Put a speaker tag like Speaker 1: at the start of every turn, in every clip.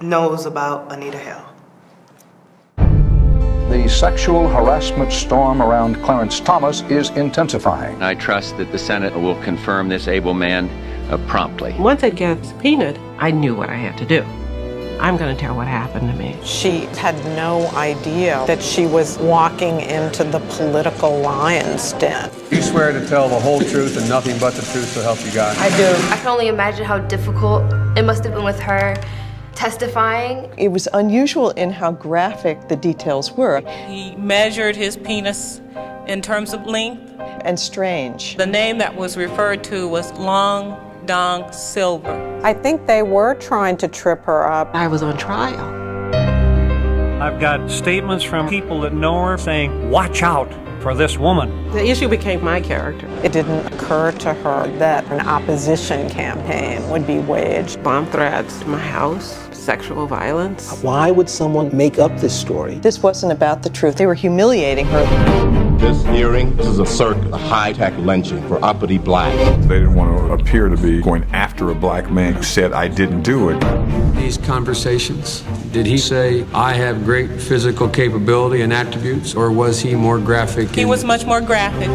Speaker 1: knows about Anita Hill.
Speaker 2: The sexual harassment storm around Clarence Thomas is intensifying.
Speaker 3: I trust that the Senate will confirm this able man promptly.
Speaker 4: Once it gets subpoenaed, I knew what I had to do. I'm going to tell what happened to me.
Speaker 5: She had no idea that she was walking into the political lion's den.
Speaker 6: You swear to tell the whole truth and nothing but the truth to help you God?
Speaker 5: I do.
Speaker 7: I can only imagine how difficult it must have been with her testifying.
Speaker 8: It was unusual in how graphic the details were.
Speaker 9: He measured his penis in terms of length.
Speaker 8: And strange.
Speaker 9: The name that was referred to was Long Dong Silver.
Speaker 5: I think they were trying to trip her up.
Speaker 4: I was on trial.
Speaker 10: I've got statements from people that know her saying, watch out for this woman.
Speaker 4: The issue became my character.
Speaker 5: It didn't occur to her that an opposition campaign would be waged.
Speaker 4: Bomb threats, my house, sexual violence.
Speaker 11: Why would someone make up this story?
Speaker 8: This wasn't about the truth. They were humiliating her.
Speaker 12: This hearing is a circuit, a high-tech lynching for uppity blacks.
Speaker 13: They didn't want to appear to be going after a black man who said, I didn't do it.
Speaker 14: These conversations, did he say, I have great physical capability and attributes, or was he more graphic?
Speaker 9: He was much more graphic.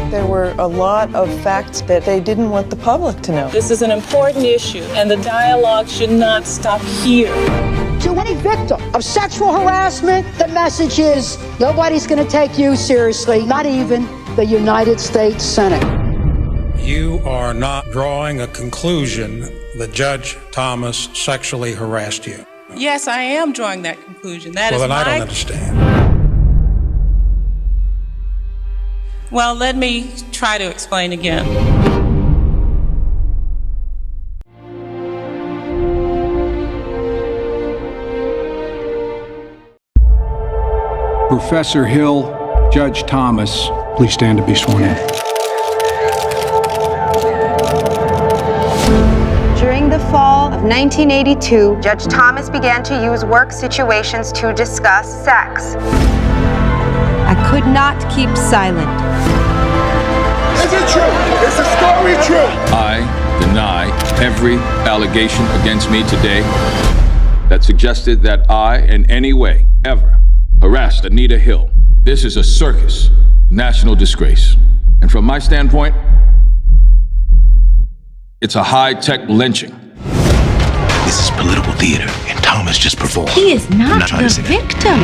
Speaker 8: There were a lot of facts that they didn't want the public to know.
Speaker 9: This is an important issue, and the dialogue should not stop here.
Speaker 15: To any victim of sexual harassment, the message is nobody's going to take you seriously, not even the United States Senate.
Speaker 16: You are not drawing a conclusion that Judge Thomas sexually harassed you.
Speaker 9: Yes, I am drawing that conclusion. That is
Speaker 16: well, then
Speaker 9: my...
Speaker 16: I don't understand.
Speaker 9: Well, let me try to explain again.
Speaker 17: Professor Hill, Judge Thomas, please stand to be sworn in.
Speaker 18: During the fall of 1982, Judge Thomas began to use work situations to discuss sex. I could not keep silent.
Speaker 19: Is it true? Is the story true?
Speaker 20: I deny every allegation against me today that suggested that I, in any way, ever, harassed Anita Hill. This is a circus, national disgrace. And from my standpoint, it's a high-tech lynching.
Speaker 5: This is political theater, and Thomas just performed.
Speaker 18: He is not the victim.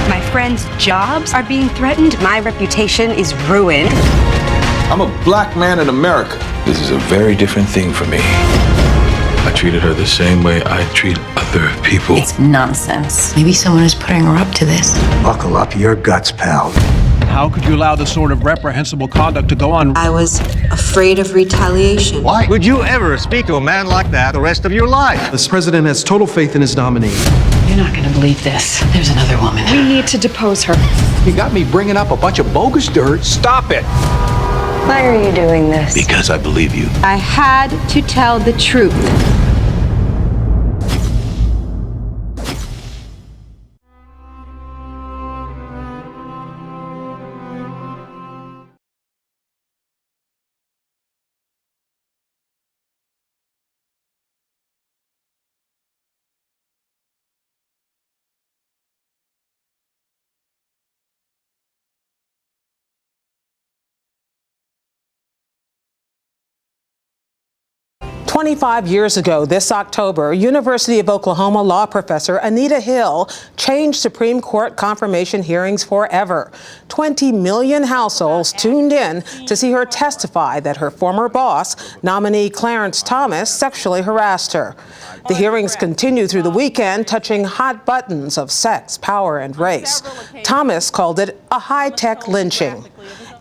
Speaker 18: My friends' jobs are being threatened. My reputation is ruined.
Speaker 20: I'm a black man in America.
Speaker 5: This is a very different thing for me. I treated her the same way I treat other people.
Speaker 18: It's nonsense. Maybe someone is putting her up to this.
Speaker 11: Buckle up your guts, pal.
Speaker 10: How could you allow this sort of reprehensible conduct to go on?
Speaker 18: I was afraid of retaliation.
Speaker 4: Why would you ever speak to a man like that the rest of your life?
Speaker 11: This president has total faith in his nominee.
Speaker 18: You're not going to believe this. There's another woman. We need to depose her.
Speaker 11: You got me bringing up a bunch of bogus dirt. Stop it.
Speaker 18: Why are you doing this?
Speaker 5: Because I believe you.
Speaker 18: I had to tell the truth.
Speaker 5: "25 years ago this October, University of Oklahoma law professor Anita Hill changed Supreme Court confirmation hearings forever. 20 million households tuned in to see her testify that her former boss, nominee Clarence Thomas, sexually harassed her. The hearings continue through the weekend, touching hot buttons of sex, power, and race. Thomas called it a high-tech lynching.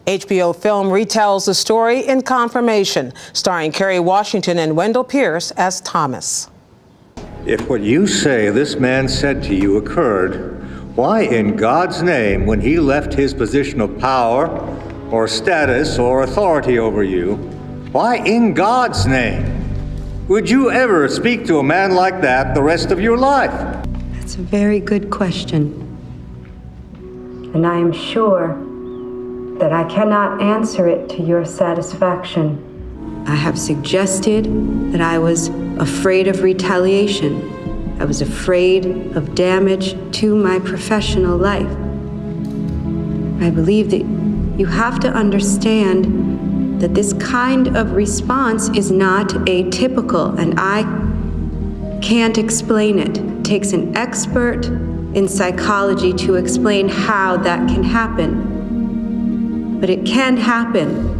Speaker 5: HBO film retells the story in Confirmation, starring Kerry Washington and Wendell Pierce as Thomas.
Speaker 7: If what you say this man said to you occurred, why in God's name, when he left his position of power or status or authority over you, why in God's name would you ever speak to a man like that the rest of your life?
Speaker 18: That's a very good question. And I am sure that I cannot answer it to your satisfaction. I have suggested that I was afraid of retaliation. I was afraid of damage to my professional life. I believe that you have to understand that this kind of response is not atypical, and I can't explain it. It takes an expert in psychology to explain how that can happen. But it can happen,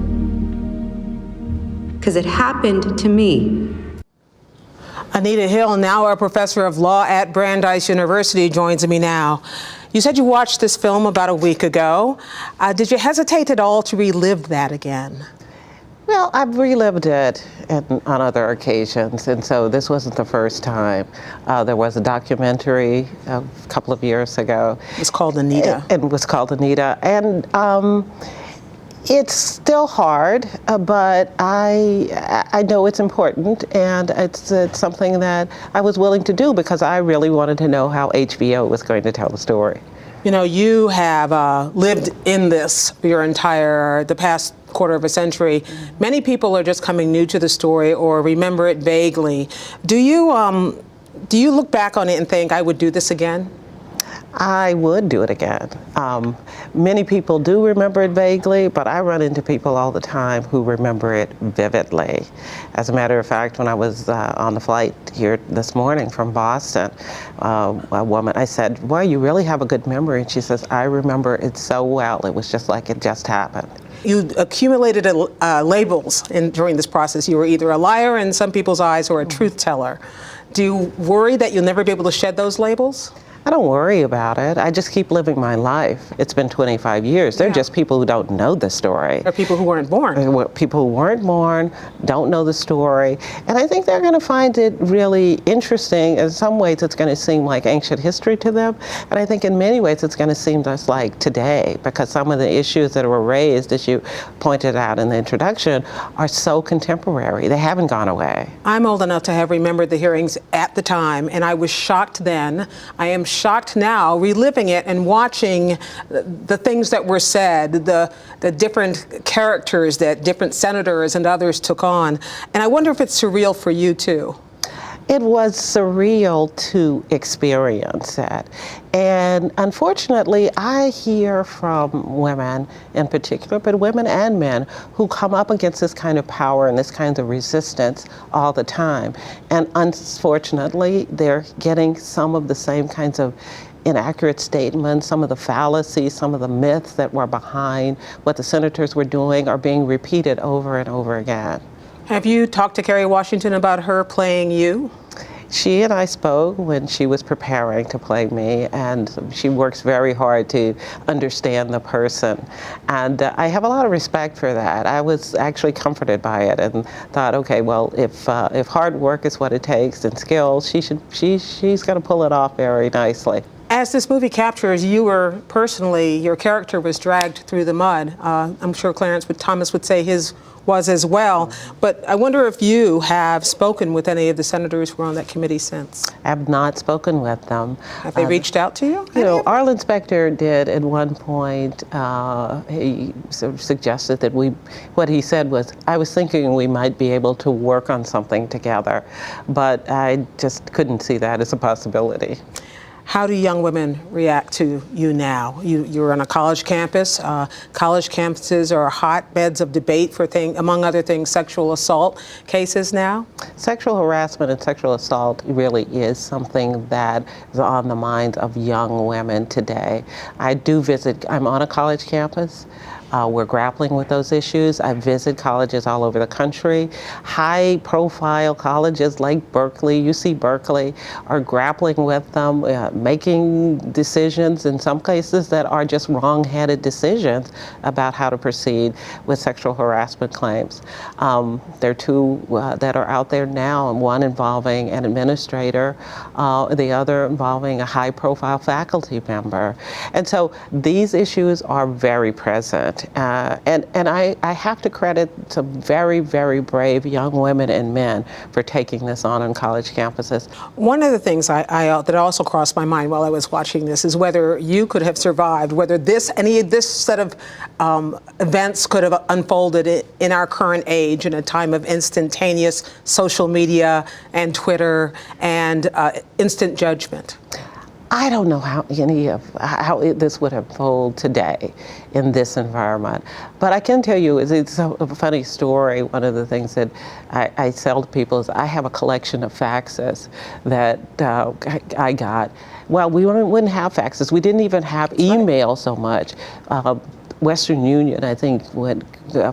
Speaker 18: because it happened to me.
Speaker 5: Anita Hill, now a professor of law at Brandeis University, joins me now. You said you watched this film about a week ago. Did you hesitate at all to relive that again?
Speaker 1: Well, I've relived it on other occasions, and so this wasn't the first time. There was a documentary a couple of years ago.
Speaker 5: It was called Anita.
Speaker 1: It was called Anita, and it's still hard, but I know it's important, and it's something that I was willing to do because I really wanted to know how HBO was going to tell the story.
Speaker 5: You know, you have lived in this the past quarter of a century. Many people are just coming new to the story or remember it vaguely. Do you look back on it and think, I would do this again?
Speaker 1: I would do it again. Many people do remember it vaguely, but I run into people all the time who remember it vividly. As a matter of fact, when I was on the flight here this morning from Boston, a woman, I said, well, you really have a good memory. And she says, I remember it so well. It was just like it just happened.
Speaker 5: You accumulated labels during this process. You were either a liar in some people's eyes or a truth teller. Do you worry that you'll never be able to shed those labels?
Speaker 1: I don't worry about it. I just keep living my life. It's been 25 years. They're just people who don't know the story.
Speaker 5: Or people who weren't born.
Speaker 1: People who weren't born, don't know the story. And I think they're going to find it really interesting. In some ways, it's going to seem like ancient history to them. And I think in many ways, it's going to seem just like today, because some of the issues that were raised, as you pointed out in the introduction, are so contemporary. They haven't gone away.
Speaker 5: I'm old enough to have remembered the hearings at the time, and I was shocked then. I am shocked now, reliving it and watching the things that were said, the different characters that different senators and others took on. And I wonder if it's surreal for you too.
Speaker 1: It was surreal to experience that. And unfortunately, I hear from women in particular, but women and men, who come up against this kind of power and this kind of resistance all the time. And unfortunately, they're getting some of the same kinds of inaccurate statements, some of the fallacies, some of the myths that were behind what the senators were doing are being repeated over and over again.
Speaker 5: Have you talked to Kerry Washington about her playing you?
Speaker 1: She and I spoke when she was preparing to play me, and she works very hard to understand the person. And I have a lot of respect for that. I was actually comforted by it and thought, okay, well, if hard work is what it takes and skills, she's going to pull it off very nicely.
Speaker 5: As this movie captures, your character was dragged through the mud. I'm sure Clarence Thomas would say his was as well. But I wonder if you have spoken with any of the senators who were on that committee since.
Speaker 1: I have not spoken with them.
Speaker 5: Have they reached out to you?
Speaker 1: You know, Arlen Specter did at one point. He sort of suggested that what he said was, I was thinking we might be able to work on something together, but I just couldn't see that as a possibility.
Speaker 5: How do young women react to you now? You're on a college campus. College campuses are hotbeds of debate for among other things, sexual assault cases now.
Speaker 1: Sexual harassment and sexual assault really is something that is on the minds of young women today. I'm on a college campus. We're grappling with those issues. I visit colleges all over the country. High-profile colleges like Berkeley, UC Berkeley, are grappling with them, making decisions in some cases that are just wrong-headed decisions about how to proceed with sexual harassment claims. There are two that are out there now, and one involving an administrator, the other involving a high-profile faculty member. And so these issues are very present. different. And I have to credit some very, very brave young women and men for taking this on college campuses.
Speaker 5: One of the things that also crossed my mind while I was watching this is whether you could have survived, whether any of this set of events could have unfolded in our current age, in a time of instantaneous social media and Twitter and instant judgment.
Speaker 1: I don't know how this would unfold today in this environment, but I can tell you it's a funny story. One of the things that I tell to people is I have a collection of faxes that I got. Well, we wouldn't have faxes. We didn't even have email so much. Western Union, I think,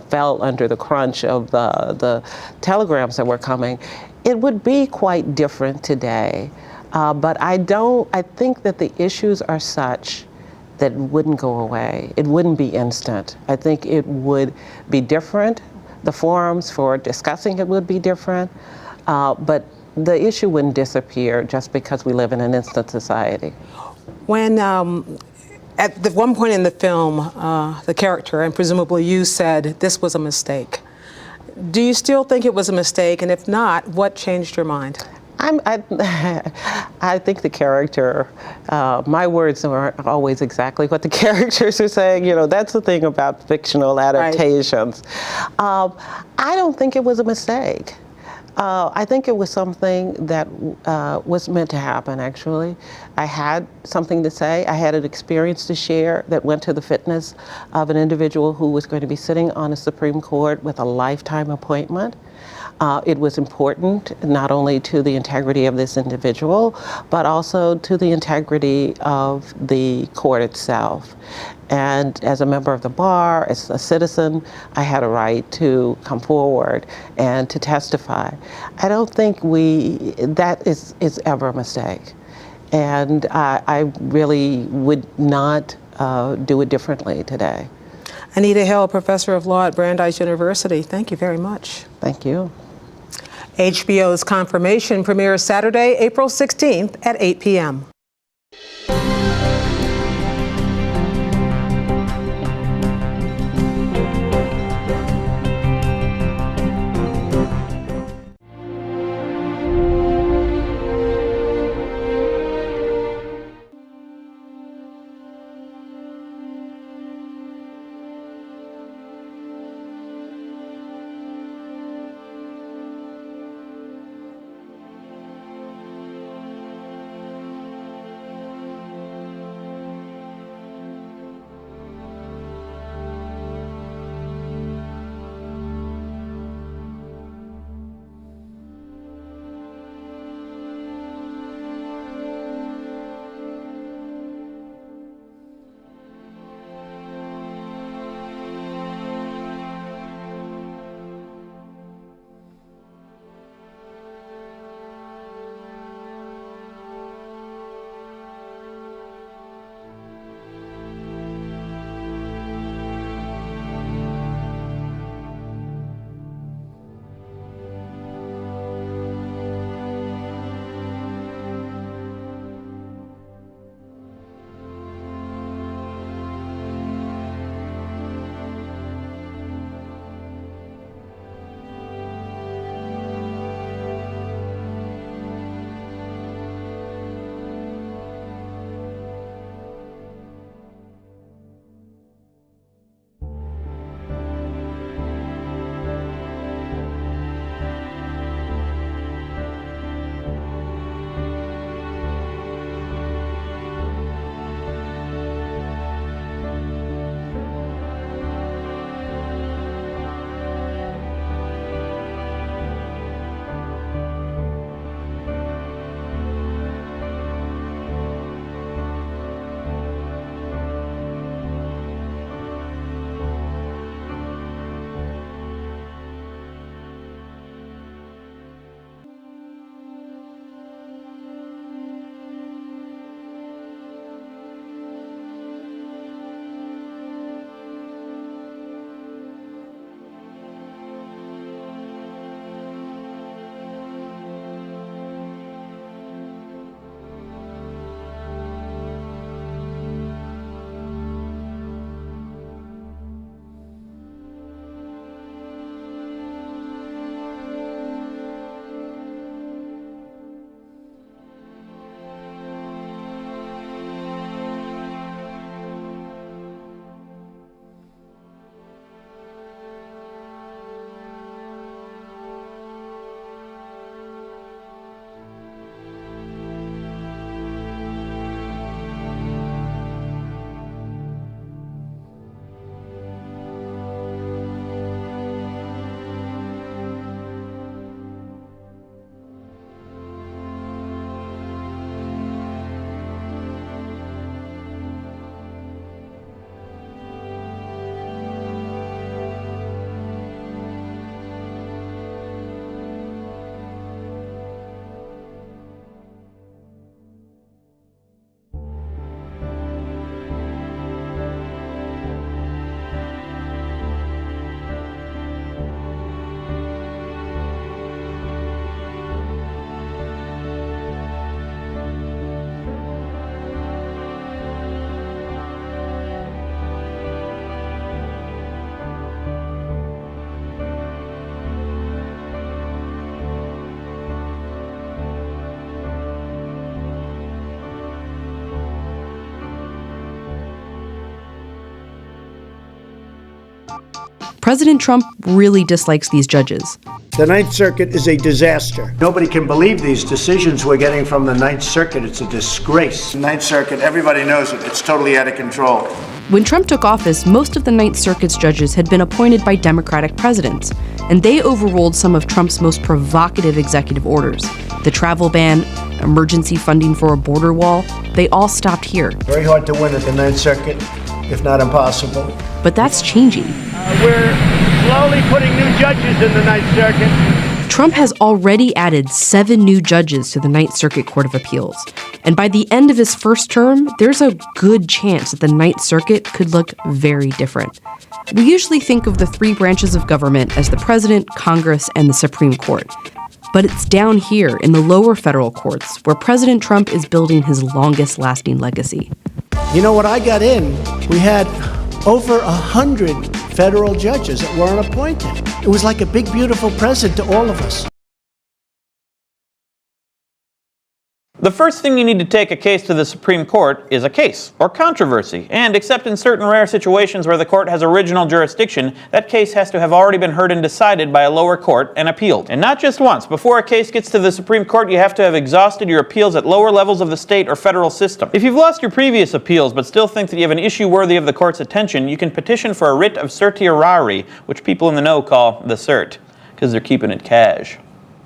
Speaker 1: fell under the crunch of the telegrams that were coming. It would be quite different today. But I think that the issues are such that it wouldn't go away. It wouldn't be instant. I think it would be different. The forums for discussing it would be different. But the issue wouldn't disappear just because we live in an instant society.
Speaker 5: When, at the one point in the film, the character, and presumably you, said this was a mistake. Do you still think it was a mistake? And if not, what changed your mind?
Speaker 1: I think the character, my words aren't always exactly what the characters are saying. You know, that's the thing about fictional adaptations. Right. I don't think it was a mistake. I think it was something that was meant to happen, actually. I had something to say. I had an experience to share that went to the fitness of an individual who was going to be sitting on a Supreme Court with a lifetime appointment. It was important not only to the integrity of this individual, but also to the integrity of the court itself. And as a member of the bar, as a citizen, I had a right to come forward and to testify. I don't think that is ever a mistake. And I really would not do it differently today.
Speaker 5: Anita Hill, Professor of Law at Brandeis University, thank you very much.
Speaker 1: Thank you.
Speaker 5: HBO's Confirmation premieres Saturday, April 16th at 8 p.m.
Speaker 21: President Trump really dislikes these judges.
Speaker 22: The Ninth Circuit is a disaster. Nobody can believe these decisions we're getting from the Ninth Circuit. It's a disgrace. The Ninth Circuit, everybody knows it. It's totally out of control.
Speaker 21: When Trump took office, most of the Ninth Circuit's judges had been appointed by Democratic presidents, and they overruled some of Trump's most provocative executive orders. The travel ban, emergency funding for a border wall, they all stopped here.
Speaker 22: Very hard to win at the Ninth Circuit, if not impossible.
Speaker 21: But that's changing.
Speaker 22: We're slowly putting new judges in the Ninth Circuit.
Speaker 21: Trump has already added 7 new judges to the Ninth Circuit Court of Appeals. And by the end of his first term, there's a good chance that the Ninth Circuit could look very different. We usually think of the 3 branches of government as the president, Congress, and the Supreme Court. But it's down here in the lower federal courts where President Trump is building his longest-lasting legacy.
Speaker 22: You know, when I got in, we had over 100 federal judges that weren't appointed. It was like a big, beautiful present to all of us.
Speaker 23: The first thing you need to take a case to the Supreme Court is a case, or controversy, and except in certain rare situations where the court has original jurisdiction, that case has to have already been heard and decided by a lower court and appealed. And not just once. Before a case gets to the Supreme Court, you have to have exhausted your appeals at lower levels of the state or federal system. If you've lost your previous appeals but still think that you have an issue worthy of the court's attention, you can petition for a writ of certiorari, which people in the know call the cert, because they're keeping it cash,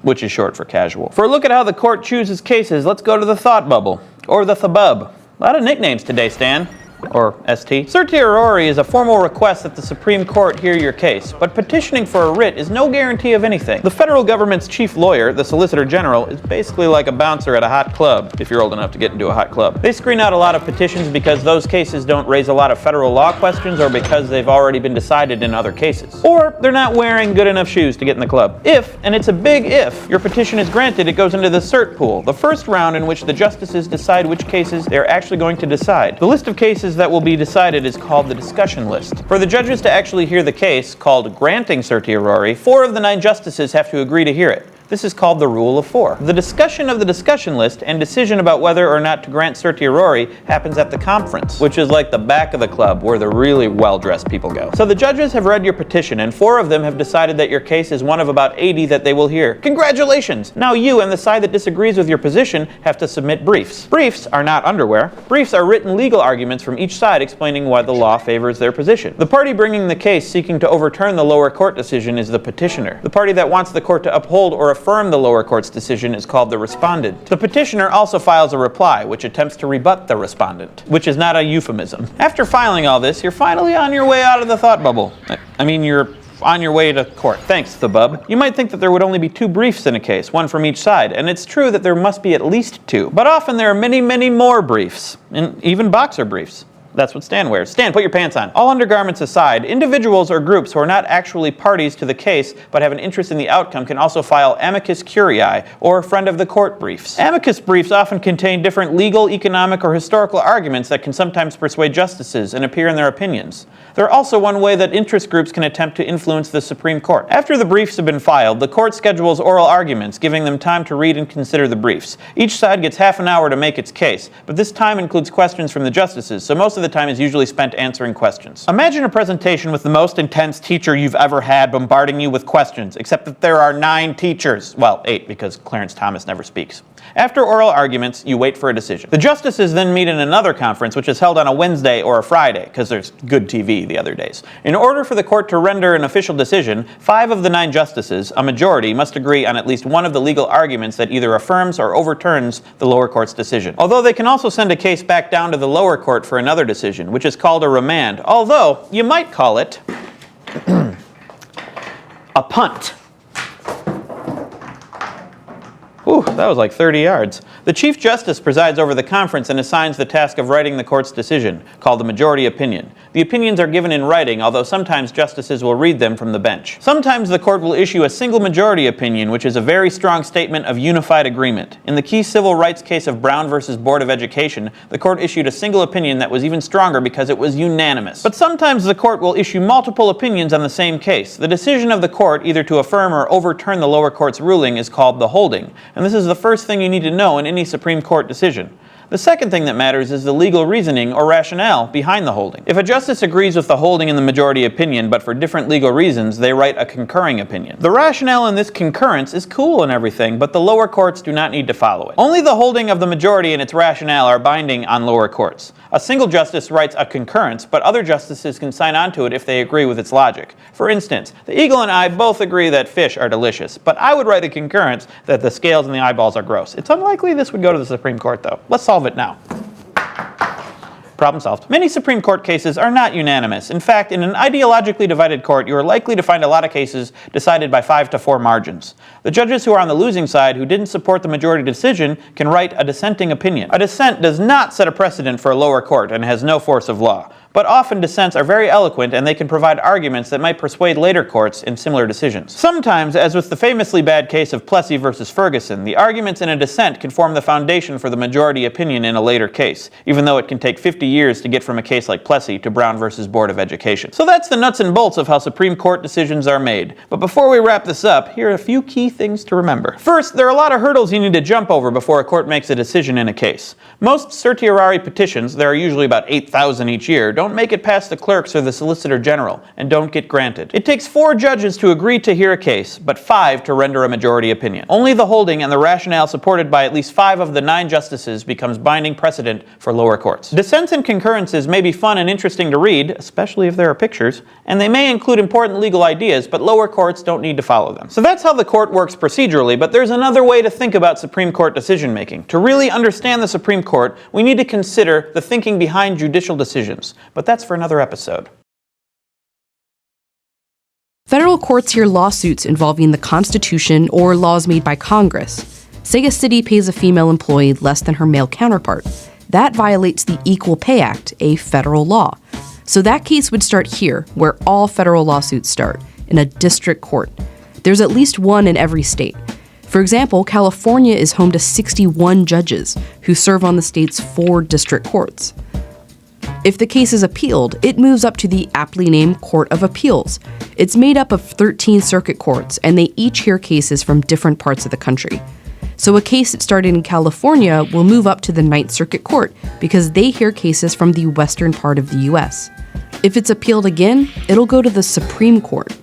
Speaker 23: which is short for casual. For a look at how the court chooses cases, let's go to the thought bubble, or the thubub. A lot of nicknames today, Stan. Or ST. Certiorari is a formal request that the Supreme Court hear your case, but petitioning for a writ is no guarantee of anything. The federal government's chief lawyer, the Solicitor General, is basically like a bouncer at a hot club, if you're old enough to get into a hot club. They screen out a lot of petitions because those cases don't raise a lot of federal law questions or because they've already been decided in other cases. Or they're not wearing good enough shoes to get in the club. If, and it's a big if, your petition is granted, it goes into the cert pool, the first round in which the justices decide which cases they're actually going to decide. The list of cases that will be decided is called the discussion list. For the judges to actually hear the case, called granting certiorari, 4 of the 9 justices have to agree to hear it. This is called the Rule of 4. The discussion of the discussion list and decision about whether or not to grant certiorari happens at the conference, which is like the back of the club where the really well-dressed people go. So the judges have read your petition, and 4 of them have decided that your case is one of about 80 that they will hear. Congratulations! Now you and the side that disagrees with your position have to submit briefs. Briefs are not underwear. Briefs are written legal arguments from each side explaining why the law favors their position. The party bringing the case seeking to overturn the lower court decision is the petitioner. The party that wants the court to uphold or affirm the lower court's decision is called the respondent. The petitioner also files a reply, which attempts to rebut the respondent, which is not a euphemism. After filing all this, you're finally on your way out of the thought bubble. I mean, you're on your way to court. Thanks, the bub. You might think that there would only be 2 briefs in a case, 1 from each side, and it's true that there must be at least 2. But often there are many, many more briefs, and even boxer briefs. That's what Stan wears. Stan, put your pants on. All undergarments aside, individuals or groups who are not actually parties to the case but have an interest in the outcome can also file amicus curiae, or friend of the court briefs. Amicus briefs often contain different legal, economic, or historical arguments that can sometimes persuade justices and appear in their opinions. They're also one way that interest groups can attempt to influence the Supreme Court. After the briefs have been filed, the court schedules oral arguments, giving them time to read and consider the briefs. Each side gets half an hour to make its case, but this time includes questions from the justices, so most of the time is usually spent answering questions. Imagine a presentation with the most intense teacher you've ever had bombarding you with questions, except that there are 9 teachers. Well, 8, because Clarence Thomas never speaks. After oral arguments, you wait for a decision. The justices then meet in another conference, which is held on a Wednesday or a Friday, because there's good TV the other days. In order for the court to render an official decision, 5 of the 9 justices, a majority, must agree on at least one of the legal arguments that either affirms or overturns the lower court's decision. Although they can also send a case back down to the lower court for another decision, which is called a remand, although you might call it a punt. Ooh, that was like 30 yards. The Chief Justice presides over the conference and assigns the task of writing the court's decision, called the majority opinion. The opinions are given in writing, although sometimes justices will read them from the bench. Sometimes the court will issue a single majority opinion, which is a very strong statement of unified agreement. In the key civil rights case of Brown versus Board of Education, the court issued a single opinion that was even stronger because it was unanimous. But sometimes the court will issue multiple opinions on the same case. The decision of the court, either to affirm or overturn the lower court's ruling, is called the holding. And this is the first thing you need to know in any Supreme Court decision. The second thing that matters is the legal reasoning or rationale behind the holding. If a justice agrees with the holding in the majority opinion, but for different legal reasons, they write a concurring opinion. The rationale in this concurrence is cool and everything, but the lower courts do not need to follow it. Only the holding of the majority and its rationale are binding on lower courts. A single justice writes a concurrence, but other justices can sign on to it if they agree with its logic. For instance, the Eagle and I both agree that fish are delicious, but I would write a concurrence that the scales and the eyeballs are gross. It's unlikely this would go to the Supreme Court, though. Let's solve it now. Problem solved. Many Supreme Court cases are not unanimous. In fact, in an ideologically divided court, you are likely to find a lot of cases decided by 5-4 margins. The judges who are on the losing side, who didn't support the majority decision, can write a dissenting opinion. A dissent does not set a precedent for a lower court and has no force of law. But often dissents are very eloquent and they can provide arguments that might persuade later courts in similar decisions. Sometimes, as with the famously bad case of Plessy versus Ferguson, the arguments in a dissent can form the foundation for the majority opinion in a later case, even though it can take 50 years to get from a case like Plessy to Brown versus Board of Education. So that's the nuts and bolts of how Supreme Court decisions are made. But before we wrap this up, here are a few key things to remember. First, there are a lot of hurdles you need to jump over before a court makes a decision in a case. Most certiorari petitions, there are usually about 8,000 each year, don't make it past the clerks or the Solicitor General and don't get granted. It takes 4 judges to agree to hear a case, but 5 to render a majority opinion. Only the holding and the rationale supported by at least 5 of the 9 justices becomes binding precedent for lower courts. Dissents and concurrences may be fun and interesting to read, especially if there are pictures, and they may include important legal ideas, but lower courts don't need to follow them. So that's how the court works procedurally, but there's another way to think about Supreme Court decision making. To really understand the Supreme Court, we need to consider the thinking behind judicial decisions. But that's for another episode.
Speaker 21: Federal courts hear lawsuits involving the Constitution or laws made by Congress. Say a city pays a female employee less than her male counterpart. That violates the Equal Pay Act, a federal law. So that case would start here, where all federal lawsuits start, in a district court. There's at least one in every state. For example, California is home to 61 judges who serve on the state's 4 district courts. If the case is appealed, it moves up to the aptly named Court of Appeals. It's made up of 13 circuit courts, and they each hear cases from different parts of the country. So a case that started in California will move up to the Ninth Circuit Court because they hear cases from the western part of the US. If it's appealed again, it'll go to the Supreme Court.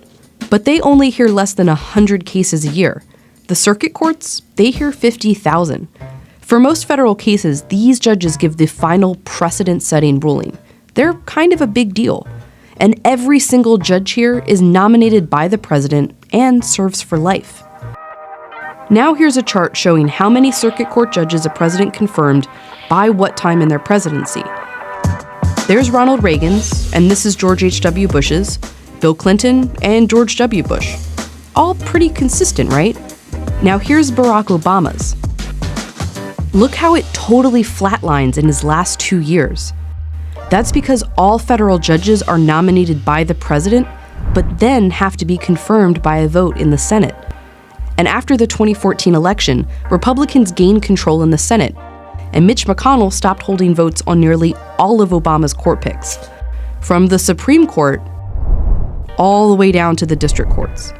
Speaker 21: But they only hear less than 100 cases a year. The circuit courts, they hear 50,000. For most federal cases, these judges give the final precedent-setting ruling. They're kind of a big deal. And every single judge here is nominated by the president and serves for life. Now here's a chart showing how many circuit court judges a president confirmed by what time in their presidency. There's Ronald Reagan's, and this is George H.W. Bush's, Bill Clinton, and George W. Bush. All pretty consistent, right? Now here's Barack Obama's. Look how it totally flatlines in his last 2 years. That's because all federal judges are nominated by the president, but then have to be confirmed by a vote in the Senate. And after the 2014 election, Republicans gained control in the Senate, and Mitch McConnell stopped holding votes on nearly all of Obama's court picks, from the Supreme Court all the way down to the district courts.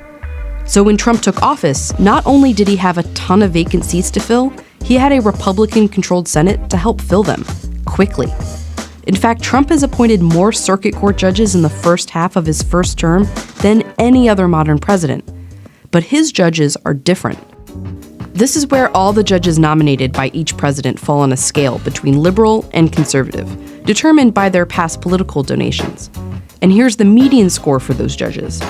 Speaker 21: So when Trump took office, not only did he have a ton of vacant seats to fill, he had a Republican-controlled Senate to help fill them, quickly. In fact, Trump has appointed more circuit court judges in the first half of his first term than any other modern president. But his judges are different. This is where all the judges nominated by each president fall on a scale between liberal and conservative, determined by their past political donations. And here's the median score for those judges.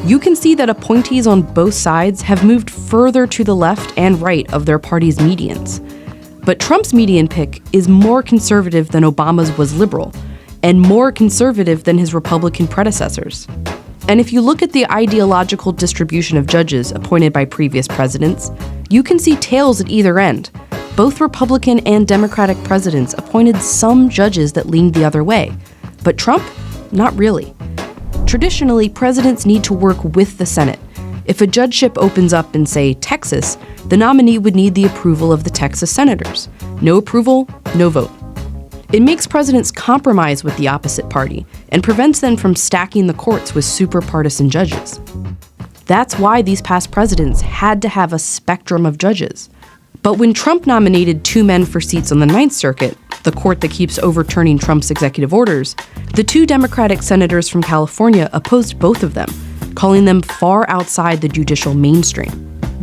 Speaker 21: You can see that appointees on both sides have moved further to the left and right of their party's medians. But Trump's median pick is more conservative than Obama's was liberal, and more conservative than his Republican predecessors. And if you look at the ideological distribution of judges appointed by previous presidents, you can see tails at either end. Both Republican and Democratic presidents appointed some judges that leaned the other way, but Trump, not really. Traditionally, presidents need to work with the Senate. If a judgeship opens up in, say, Texas, the nominee would need the approval of the Texas senators. No approval, no vote. It makes presidents compromise with the opposite party and prevents them from stacking the courts with super partisan judges. That's why these past presidents had to have a spectrum of judges. But when Trump nominated 2 men for seats on the Ninth Circuit, the court that keeps overturning Trump's executive orders, the 2 Democratic senators from California opposed both of them, calling them far outside the judicial mainstream.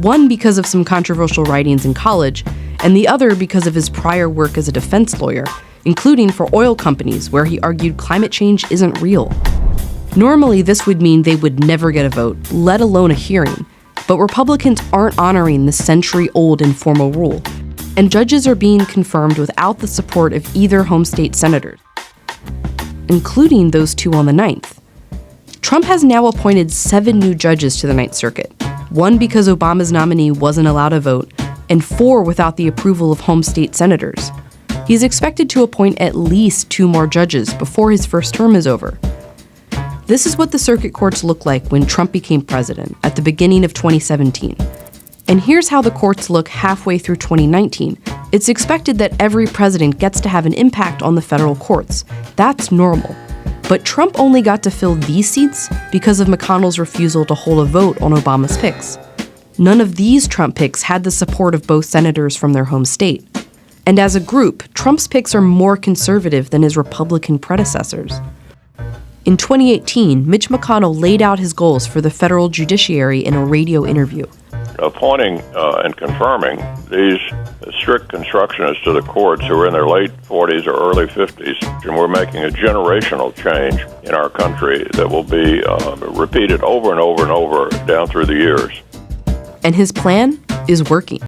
Speaker 21: One because of some controversial writings in college, and the other because of his prior work as a defense lawyer, including for oil companies where he argued climate change isn't real. Normally, this would mean they would never get a vote, let alone a hearing. But Republicans aren't honoring the century-old informal rule, and judges are being confirmed without the support of either home state senators, including those 2 on the 9th. Trump has now appointed 7 new judges to the Ninth Circuit, 1 because Obama's nominee wasn't allowed a vote, and 4 without the approval of home state senators. He's expected to appoint at least 2 more judges before his first term is over. This is what the circuit courts looked like when Trump became president at the beginning of 2017. And here's how the courts look halfway through 2019. It's expected that every president gets to have an impact on the federal courts. That's normal. But Trump only got to fill these seats because of McConnell's refusal to hold a vote on Obama's picks. None of these Trump picks had the support of both senators from their home state. And as a group, Trump's picks are more conservative than his Republican predecessors. In 2018, Mitch McConnell laid out his goals for the federal judiciary in a radio interview.
Speaker 2: Appointing and confirming these strict constructionists to the courts who are in their late 40s or early 50s, and we're making a generational change in our country that will be repeated over and over and over down through the years.
Speaker 21: And his plan is working.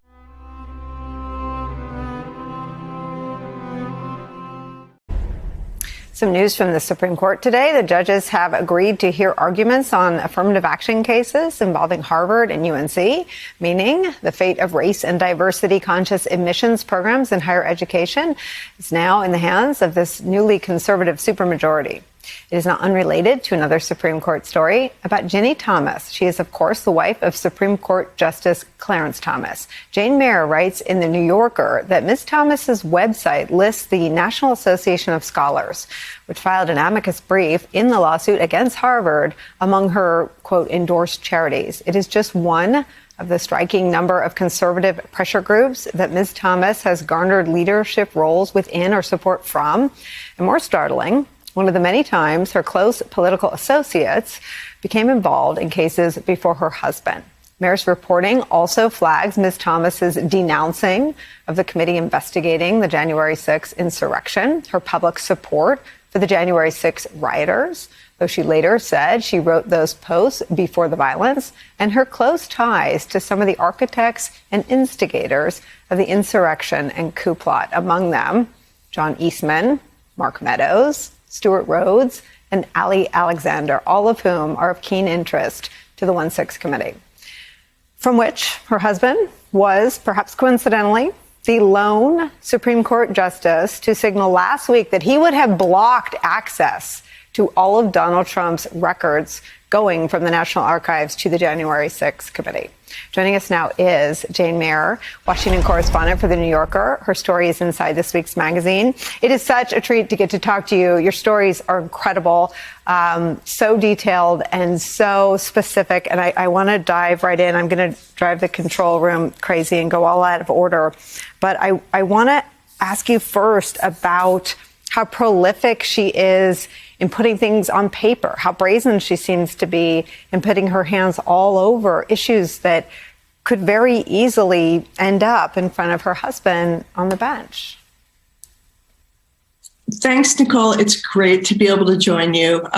Speaker 3: Some news from the Supreme Court today. The judges have agreed to hear arguments on affirmative action cases involving Harvard and UNC, meaning the fate of race and diversity conscious admissions programs in higher education is now in the hands of this newly conservative supermajority. It is not unrelated to another Supreme Court story about Ginny Thomas. She is, of course, the wife of Supreme Court Justice Clarence Thomas. Jane Mayer writes in The New Yorker that Ms. Thomas's website lists the National Association of Scholars, which filed an amicus brief in the lawsuit against Harvard among her, quote, endorsed charities. It is just one of the striking number of conservative pressure groups that Ms. Thomas has garnered leadership roles within or support from. And more startling, one of the many times her close political associates became involved in cases before her husband. Mayer's reporting also flags Ms. Thomas's denouncing of the committee investigating the January 6th insurrection, her public support for the January 6th rioters, though she later said she wrote those posts before the violence, and her close ties to some of the architects and instigators of the insurrection and coup plot, among them John Eastman, Mark Meadows, Stuart Rhodes, and Ali Alexander, all of whom are of keen interest to the 1-6 committee, from which her husband was, perhaps coincidentally, the lone Supreme Court justice to signal last week that he would have blocked access to all of Donald Trump's records going from the National Archives to the January 6th committee. Joining us now is Jane Mayer, Washington correspondent for The New Yorker. Her story is inside this week's magazine. It is such a treat to get to talk to you. Your stories are incredible, so detailed and so specific. And I want to dive right in. I'm going to drive the control room crazy and go all out of order. But I want to ask you first about how prolific she is in putting things on paper, how brazen she seems to be in putting her hands all over issues that could very easily end up in front of her husband on the bench.
Speaker 6: Thanks, Nicole. It's great to be able to join you.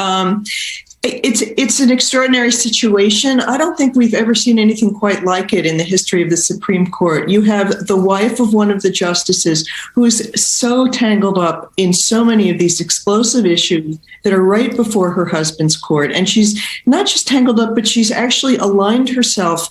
Speaker 6: It's an extraordinary situation. I don't think we've ever seen anything quite like it in the history of the Supreme Court. You have the wife of one of the justices who is so tangled up in so many of these explosive issues that are right before her husband's court. And she's not just tangled up, but she's actually aligned herself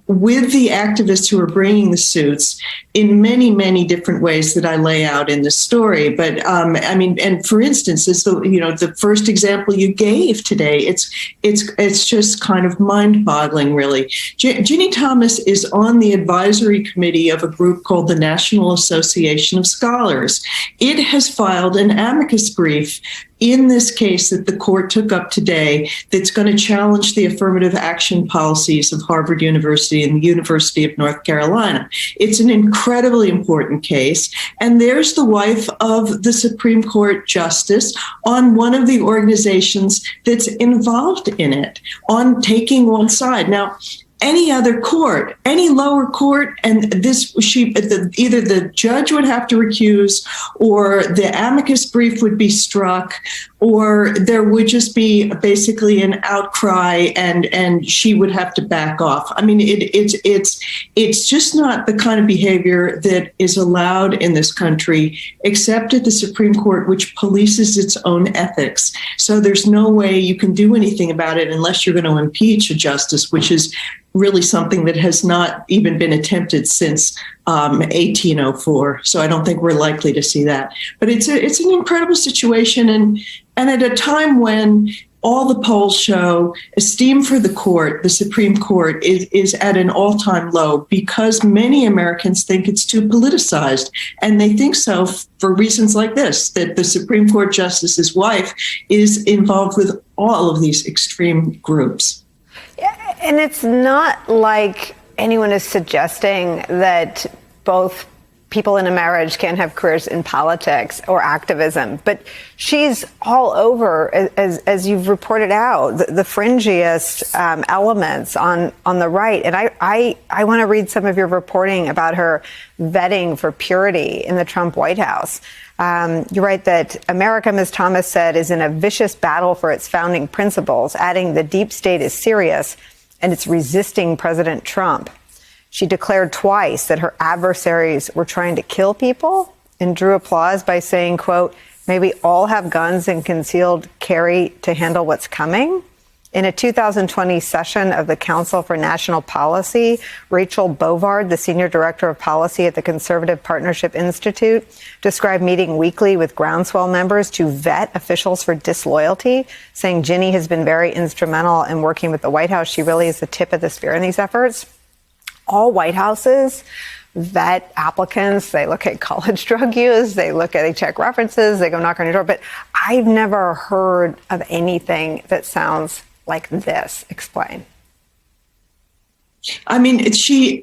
Speaker 6: with the activists who are bringing the suits in many, many different ways that I lay out in the story. But and for instance, it's the first example you gave today. It's just kind of mind-boggling, really. Ginny Thomas is on the advisory committee of a group called the National Association of Scholars. It has filed an amicus brief in this case that the court took up today that's going to challenge the affirmative action policies of Harvard University and the University of North Carolina. It's an incredibly important case. And there's the wife of the Supreme Court justice on one of the organizations that's involved in it, on taking one side. Now, any other court, any lower court, and either the judge would have to recuse, or the amicus brief would be struck, or there would just be basically an outcry, and she would have to back off. I mean, it's just not the kind of behavior that is allowed in this country, except at the Supreme Court, which polices its own ethics. So there's no way you can do anything about it unless you're going to impeach a justice, which is really something that has not even been attempted since 1804. So I don't think we're likely to see that. But it's an incredible situation, and at a time when all the polls show esteem for the court, the Supreme Court, is at an all-time low because many Americans think it's too politicized. And they think so for reasons like this, that the Supreme Court justice's wife is involved with all of these extreme groups.
Speaker 3: And it's not like anyone is suggesting that both people in a marriage can't have careers in politics or activism, but she's all over, as you've reported out, the fringiest elements on the right. And I want to read some of your reporting about her vetting for purity in the Trump White House. You write that America, Ms. Thomas said, is in a vicious battle for its founding principles, adding the deep state is serious and it's resisting President Trump. She declared twice that her adversaries were trying to kill people and drew applause by saying, quote, "May we all have guns and concealed carry to handle what's coming." In a 2020 session of the Council for National Policy, Rachel Bovard, the senior director of policy at the Conservative Partnership Institute, described meeting weekly with Groundswell members to vet officials for disloyalty, saying Ginny has been very instrumental in working with the White House. She really is the tip of the spear in these efforts. All White Houses vet applicants. They look at college drug use. They check references. They go knock on your door. But I've never heard of anything that sounds like this. Explain.
Speaker 6: I mean,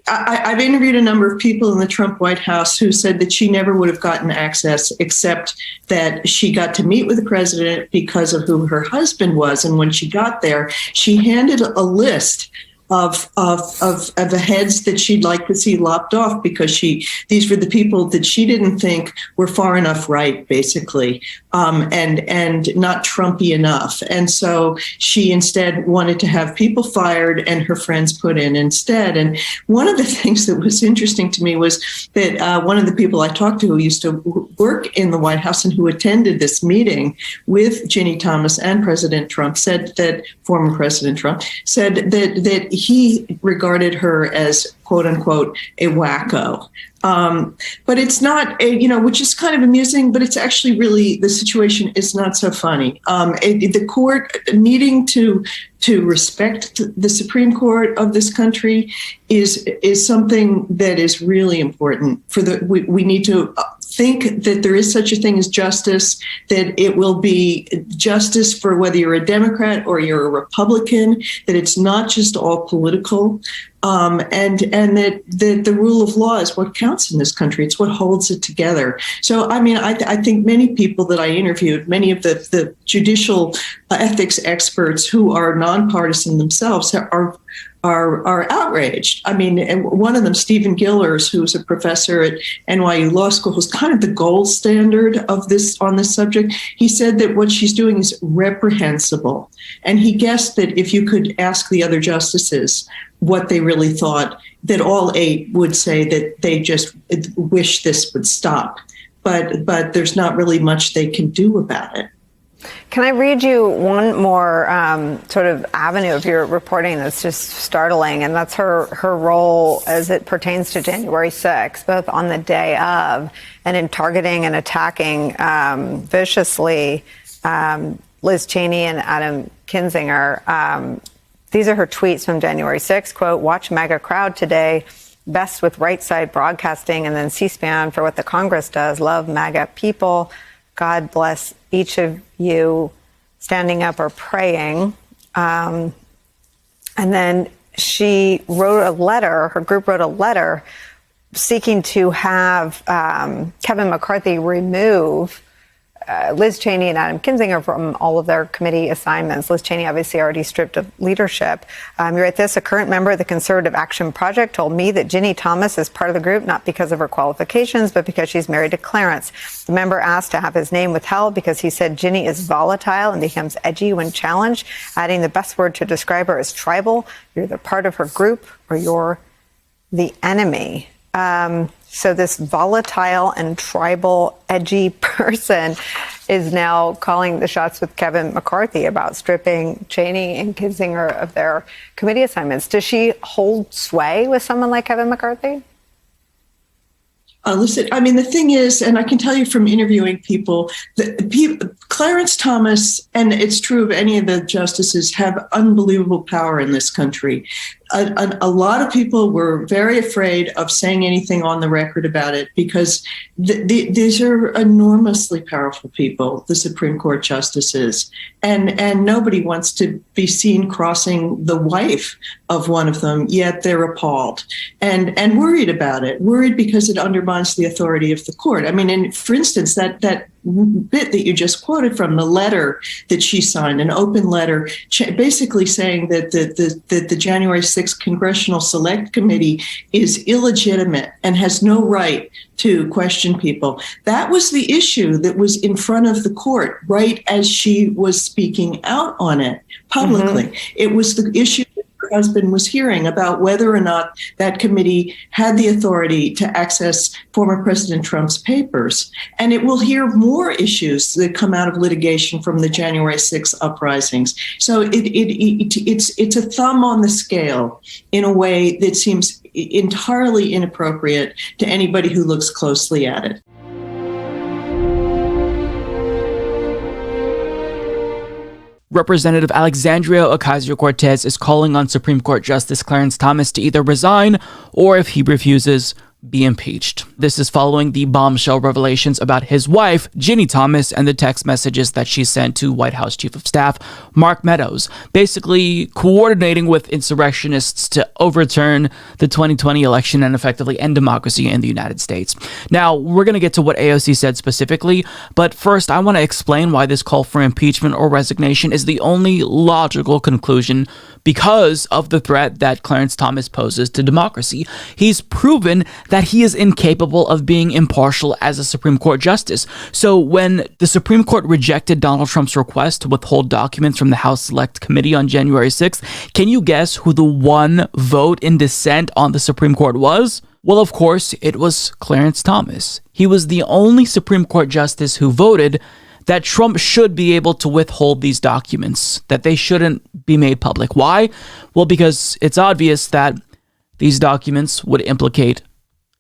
Speaker 6: I've interviewed a number of people in the Trump White House who said that she never would have gotten access, except that she got to meet with the president because of who her husband was. And when she got there, she handed a list of the heads that she'd like to see lopped off, because these were the people that she didn't think were far enough right, basically, and not Trumpy enough. And so she instead wanted to have people fired and her friends put in instead. And one of the things that was interesting to me was that one of the people I talked to who used to work in the White House and who attended this meeting with Ginny Thomas and President Trump former President Trump said that he regarded her as, quote unquote, a wacko. But it's not, which is kind of amusing, but it's actually really, the situation is not so funny. The court needing to respect the Supreme Court of this country is something that is really important. We need to think that there is such a thing as justice, that it will be justice for whether you're a Democrat or you're a Republican, that it's not just all political, and that the rule of law is what counts in this country. It's what holds it together. So, I mean, I think many people that I interviewed, many of the judicial ethics experts who are nonpartisan themselves are outraged. I mean, and one of them, Stephen Gillers, who's a professor at NYU Law School, who's kind of the gold standard of this on this subject. He said that what she's doing is reprehensible. And he guessed that if you could ask the other justices what they really thought, that all 8 would say that they just wish this would stop. But there's not really much they can do about it.
Speaker 3: Can I read you one more sort of avenue of your reporting that's just startling, and that's her role as it pertains to January 6th, both on the day of and in targeting and attacking viciously Liz Cheney and Adam Kinzinger. These are her tweets from January 6th, quote, "Watch MAGA crowd today, best with right side broadcasting, and then C-SPAN for what the Congress does. Love MAGA people." God bless each of you standing up or praying. And then she wrote a letter, her group wrote a letter seeking to have Kevin McCarthy remove Liz Cheney and Adam Kinzinger from all of their committee assignments. Liz Cheney obviously already stripped of leadership. You write this, a current member of the Conservative Action Project told me that Ginny Thomas is part of the group, not because of her qualifications, but because she's married to Clarence. The member asked to have his name withheld because he said Ginny is volatile and becomes edgy when challenged, adding the best word to describe her as tribal. You're the part of her group or you're the enemy. So this volatile and tribal, edgy person is now calling the shots with Kevin McCarthy about stripping Cheney and Kinzinger of their committee assignments. Does she hold sway with someone like Kevin McCarthy?
Speaker 6: Listen, I mean, the thing is, and I can tell you from interviewing people, Clarence Thomas, and it's true of any of the justices, have unbelievable power in this country. A lot of people were very afraid of saying anything on the record about it because these are enormously powerful people, the Supreme Court justices, and nobody wants to be seen crossing the wife of one of them, yet they're appalled and worried about it, worried because it undermines the authority of the court. I mean, and for instance, that bit that you just quoted from the letter that she signed, an open letter, basically saying that the January 6th Congressional Select Committee is illegitimate and has no right to question people. That was the issue that was in front of the court right as she was speaking out on it publicly. Mm-hmm. It was the issue her husband was hearing about whether or not that committee had the authority to access former President Trump's papers. And it will hear more issues that come out of litigation from the January 6th uprisings. So it's a thumb on the scale in a way that seems entirely inappropriate to anybody who looks closely at it.
Speaker 12: Representative Alexandria Ocasio-Cortez is calling on Supreme Court Justice Clarence Thomas to either resign or, if he refuses, be impeached. This is following the bombshell revelations about his wife, Ginny Thomas, and the text messages that she sent to White House Chief of Staff Mark Meadows, basically coordinating with insurrectionists to overturn the 2020 election and effectively end democracy in the United States. Now, we're going to get to what AOC said specifically, but first I want to explain why this call for impeachment or resignation is the only logical conclusion because of the threat that Clarence Thomas poses to democracy. He's proven that he is incapable of being impartial as a Supreme Court justice. So when the Supreme Court rejected Donald Trump's request to withhold documents from the House Select Committee on January 6th, can you guess who the one vote in dissent on the Supreme Court was? Well, of course, it was Clarence Thomas. He was the only Supreme Court justice who voted that Trump should be able to withhold these documents, that they shouldn't be made public. Why? Well, because it's obvious that these documents would implicate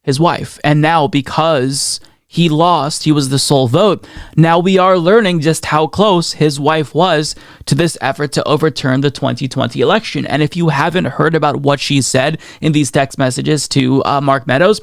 Speaker 12: his wife. And now, because he lost, he was the sole vote, now we are learning just how close his wife was to this effort to overturn the 2020 election. And if you haven't heard about what she said in these text messages to Mark Meadows,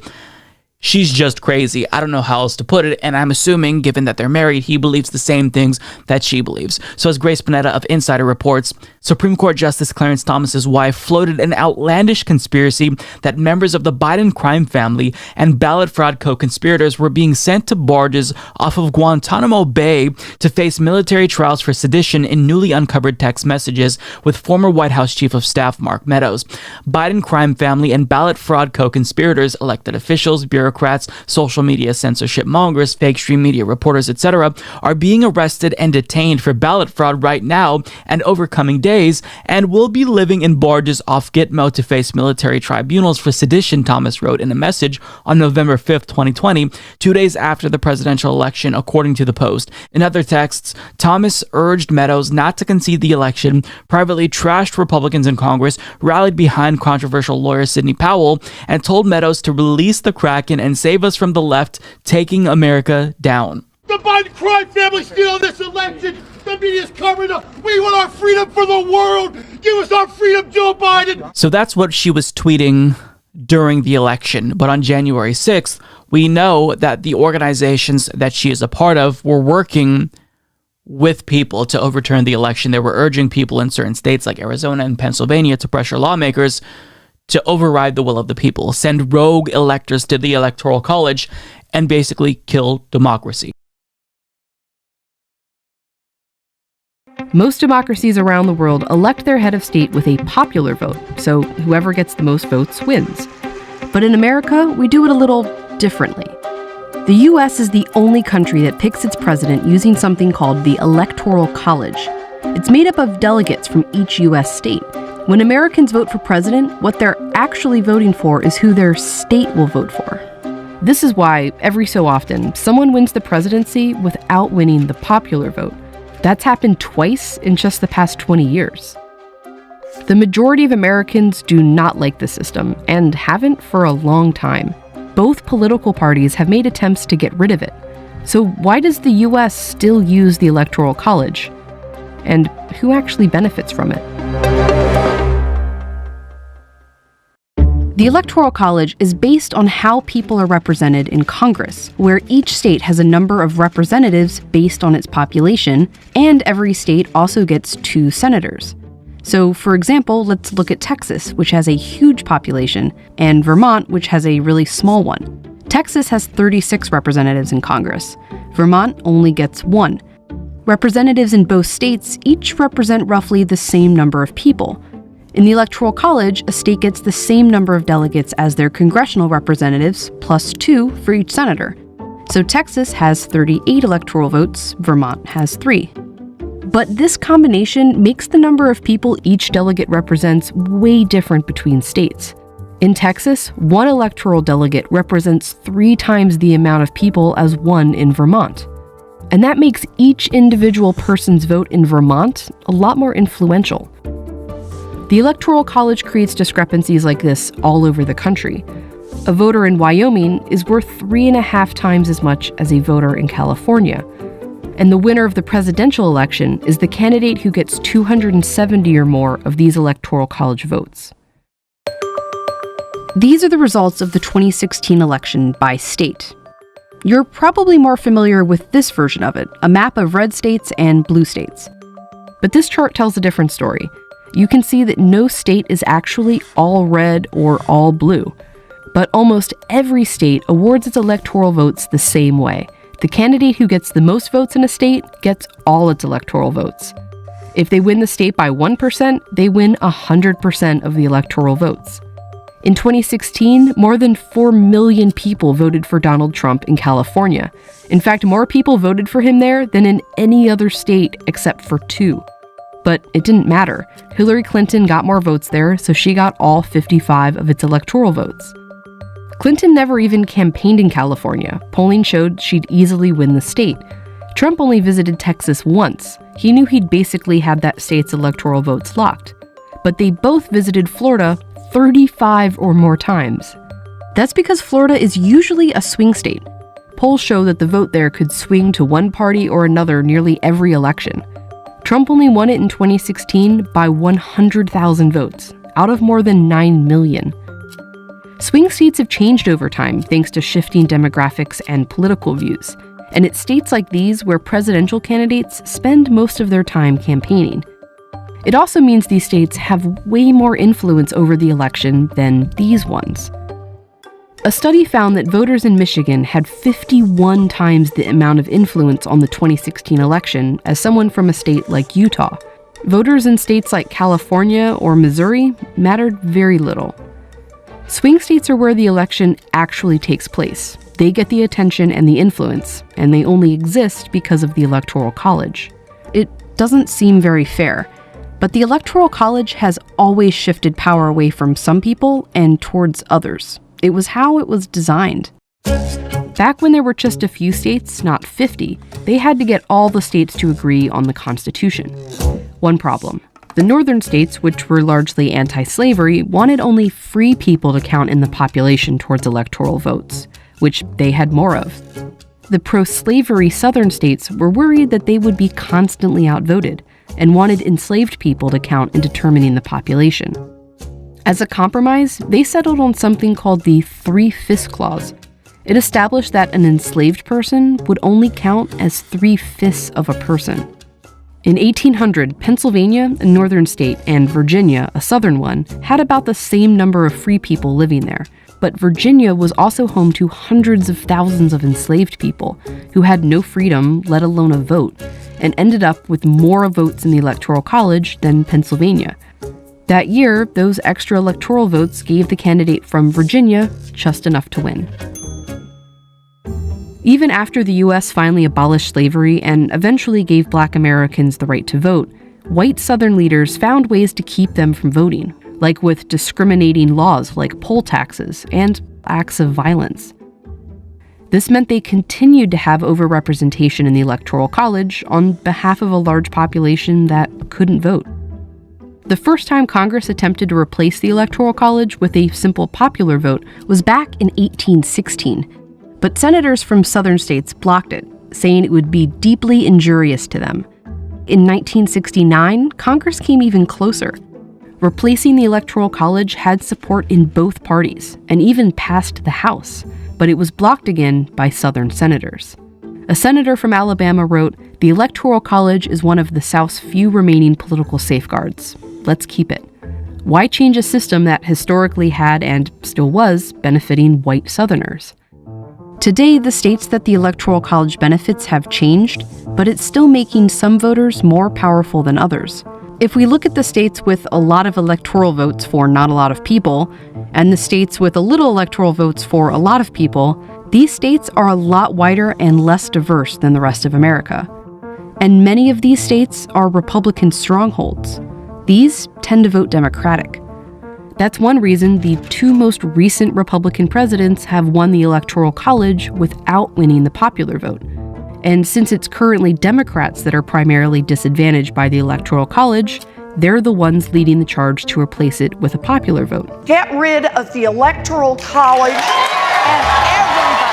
Speaker 12: she's just crazy. I don't know how else to put it, and I'm assuming, given that they're married, he believes the same things that she believes. So as Grace Panetta of Insider reports, Supreme Court Justice Clarence Thomas's wife floated an outlandish conspiracy that members of the Biden crime family and ballot fraud co-conspirators were being sent to barges off of Guantanamo Bay to face military trials for sedition in newly uncovered text messages with former White House Chief of Staff Mark Meadows. Biden crime family and ballot fraud co-conspirators, elected officials, bureaucrats, social media censorship mongers, fake stream media reporters, etc., are being arrested and detained for ballot fraud right now and over coming days, and will be living in barges off Gitmo to face military tribunals for sedition, Thomas wrote in a message on November 5th, 2020, 2 days after the presidential election, according to the Post. In other texts, Thomas urged Meadows not to concede the election, privately trashed Republicans in Congress, rallied behind controversial lawyer Sidney Powell, and told Meadows to release the Kraken and save us from the left taking America down.
Speaker 19: The Biden crime family stealing this election. The media's covering up. We want our freedom for the world. Give us our freedom, Joe Biden.
Speaker 12: So that's what she was tweeting during the election. But on January 6th, We know that the organizations that she is a part of were working with people to overturn the election. They were urging people in certain states like Arizona and Pennsylvania to pressure lawmakers to override the will of the people, send rogue electors to the Electoral College, and basically kill democracy.
Speaker 21: Most democracies around the world elect their head of state with a popular vote, so whoever gets the most votes wins. But in America, we do it a little differently. The US is the only country that picks its president using something called the Electoral College. It's made up of delegates from each US state. When Americans vote for president, what they're actually voting for is who their state will vote for. This is why, every so often, someone wins the presidency without winning the popular vote. That's happened twice in just the past 20 years. The majority of Americans do not like the system, and haven't for a long time. Both political parties have made attempts to get rid of it. So why does the US still use the Electoral College? And who actually benefits from it? The Electoral College is based on how people are represented in Congress, where each state has a number of representatives based on its population, and every state also gets 2 senators. So, for example, let's look at Texas, which has a huge population, and Vermont, which has a really small one. Texas has 36 representatives in Congress. Vermont only gets 1. Representatives in both states each represent roughly the same number of people. In the Electoral College, a state gets the same number of delegates as their congressional representatives, plus 2 for each senator. So Texas has 38 electoral votes, Vermont has 3. But this combination makes the number of people each delegate represents way different between states. In Texas, 1 electoral delegate represents 3 times the amount of people as 1 in Vermont. And that makes each individual person's vote in Vermont a lot more influential. The Electoral College creates discrepancies like this all over the country. A voter in Wyoming is worth 3.5 times as much as a voter in California. And the winner of the presidential election is the candidate who gets 270 or more of these Electoral College votes. These are the results of the 2016 election by state. You're probably more familiar with this version of it, a map of red states and blue states. But this chart tells a different story. You can see that no state is actually all red or all blue. But almost every state awards its electoral votes the same way. The candidate who gets the most votes in a state gets all its electoral votes. If they win the state by 1%, they win 100% of the electoral votes. In 2016, more than 4 million people voted for Donald Trump in California. In fact, more people voted for him there than in any other state except for 2. But it didn't matter. Hillary Clinton got more votes there, so she got all 55 of its electoral votes. Clinton never even campaigned in California. Polling showed she'd easily win the state. Trump only visited Texas once. He knew he'd basically had that state's electoral votes locked. But they both visited Florida 35 or more times. That's because Florida is usually a swing state. Polls show that the vote there could swing to one party or another nearly every election. Trump only won it in 2016 by 100,000 votes, out of more than 9 million. Swing states have changed over time thanks to shifting demographics and political views, and it's states like these where presidential candidates spend most of their time campaigning. It also means these states have way more influence over the election than these ones. A study found that voters in Michigan had 51 times the amount of influence on the 2016 election as someone from a state like Utah. Voters in states like California or Missouri mattered very little. Swing states are where the election actually takes place. They get the attention and the influence, and they only exist because of the Electoral College. It doesn't seem very fair, but the Electoral College has always shifted power away from some people and towards others. It was how it was designed. Back when there were just a few states, not 50, they had to get all the states to agree on the Constitution. One problem. The northern states, which were largely anti-slavery, wanted only free people to count in the population towards electoral votes, which they had more of. The pro-slavery southern states were worried that they would be constantly outvoted and wanted enslaved people to count in determining the population. As a compromise, they settled on something called the 3/5 Clause. It established that an enslaved person would only count as 3/5 of a person. In 1800, Pennsylvania, a northern state, and Virginia, a southern one, had about the same number of free people living there. But Virginia was also home to hundreds of thousands of enslaved people who had no freedom, let alone a vote, and ended up with more votes in the Electoral College than Pennsylvania. That year, those extra electoral votes gave the candidate from Virginia just enough to win. Even after the U.S. finally abolished slavery and eventually gave Black Americans the right to vote, white Southern leaders found ways to keep them from voting, like with discriminating laws like poll taxes and acts of violence. This meant they continued to have overrepresentation in the Electoral College on behalf of a large population that couldn't vote. The first time Congress attempted to replace the Electoral College with a simple popular vote was back in 1816. But senators from southern states blocked it, saying it would be deeply injurious to them. In 1969, Congress came even closer. Replacing the Electoral College had support in both parties, and even passed the House, but it was blocked again by southern senators. A senator from Alabama wrote, "The Electoral College is one of the South's few remaining political safeguards. Let's keep it. Why change a system that historically had, and still was, benefiting white Southerners?" Today, the states that the Electoral College benefits have changed, but it's still making some voters more powerful than others. If we look at the states with a lot of electoral votes for not a lot of people, and the states with a little electoral votes for a lot of people, these states are a lot wider and less diverse than the rest of America. And many of these states are Republican strongholds. These tend to vote Democratic. That's one reason the two most recent Republican presidents have won the Electoral College without winning the popular vote. And since it's currently Democrats that are primarily disadvantaged by the Electoral College, they're the ones leading the charge to replace it with a popular vote.
Speaker 8: Get rid of the Electoral College and everybody.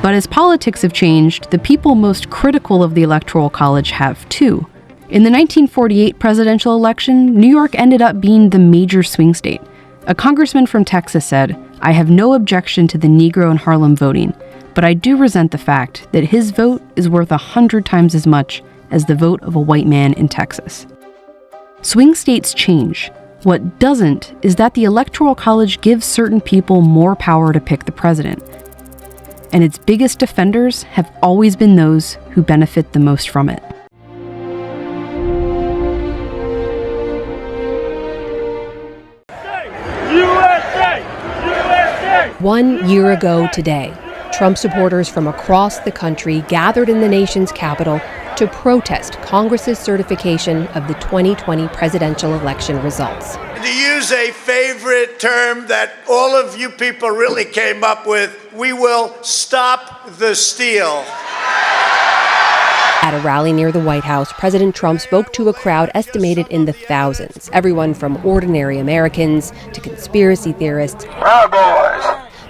Speaker 21: But as politics have changed, the people most critical of the Electoral College have too. In the 1948 presidential election, New York ended up being the major swing state. A congressman from Texas said, "I have no objection to the Negro in Harlem voting, but I do resent the fact that his vote is worth 100 times as much as the vote of a white man in Texas." Swing states change. What doesn't is that the Electoral College gives certain people more power to pick the president. And its biggest defenders have always been those who benefit the most from it.
Speaker 19: USA! USA!
Speaker 21: 1 year ago today, Trump supporters from across the country gathered in the nation's capital to protest Congress's certification of the 2020 presidential election results.
Speaker 22: To use a favorite term that all of you people really came up with, we will stop the steal.
Speaker 21: At a rally near the White House, President Trump spoke to a crowd estimated in the thousands, everyone from ordinary Americans to conspiracy theorists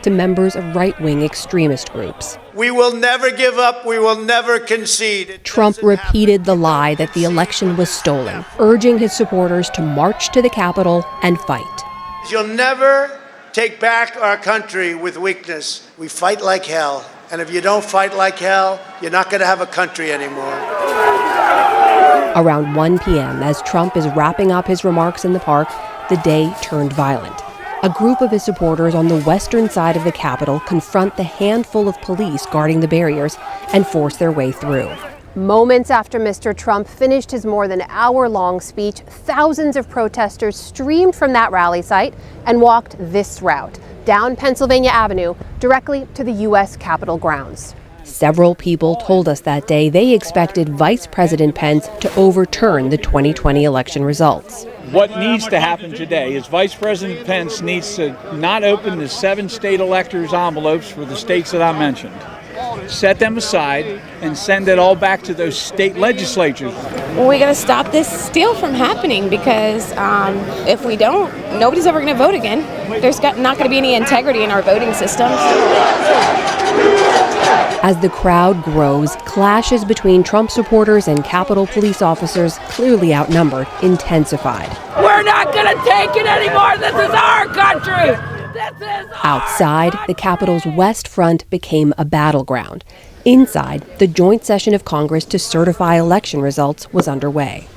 Speaker 21: to members of right-wing extremist groups.
Speaker 22: We will never give up. We will never concede.
Speaker 21: Trump repeated the lie that the election was stolen, urging his supporters to march to the Capitol and fight.
Speaker 22: You'll never take back our country with weakness. We fight like hell. And if you don't fight like hell, you're not going to have a country anymore.
Speaker 21: Around 1 p.m., as Trump is wrapping up his remarks in the park, the day turned violent. A group of his supporters on the western side of the Capitol confront the handful of police guarding the barriers and force their way through. Moments after Mr. Trump finished his more than hour-long speech, thousands of protesters streamed from that rally site and walked this route, down Pennsylvania Avenue, directly to the U.S. Capitol grounds. Several people told us that day they expected Vice President Pence to overturn the 2020 election results.
Speaker 11: What needs to happen today is Vice President Pence needs to not open the 7 state electors' envelopes for the states that I mentioned. Set them aside and send it all back to those state legislatures.
Speaker 13: We're going to stop this steal from happening because if we don't, nobody's ever going to vote again. There's not going to be any integrity in our voting systems. As the crowd grows, clashes between Trump supporters and Capitol police officers, clearly outnumbered, intensified.
Speaker 8: We're not going to take it anymore. This is our country. This
Speaker 14: Outside, the Capitol's West Front became a battleground. Inside, the joint session of Congress to certify election results was underway.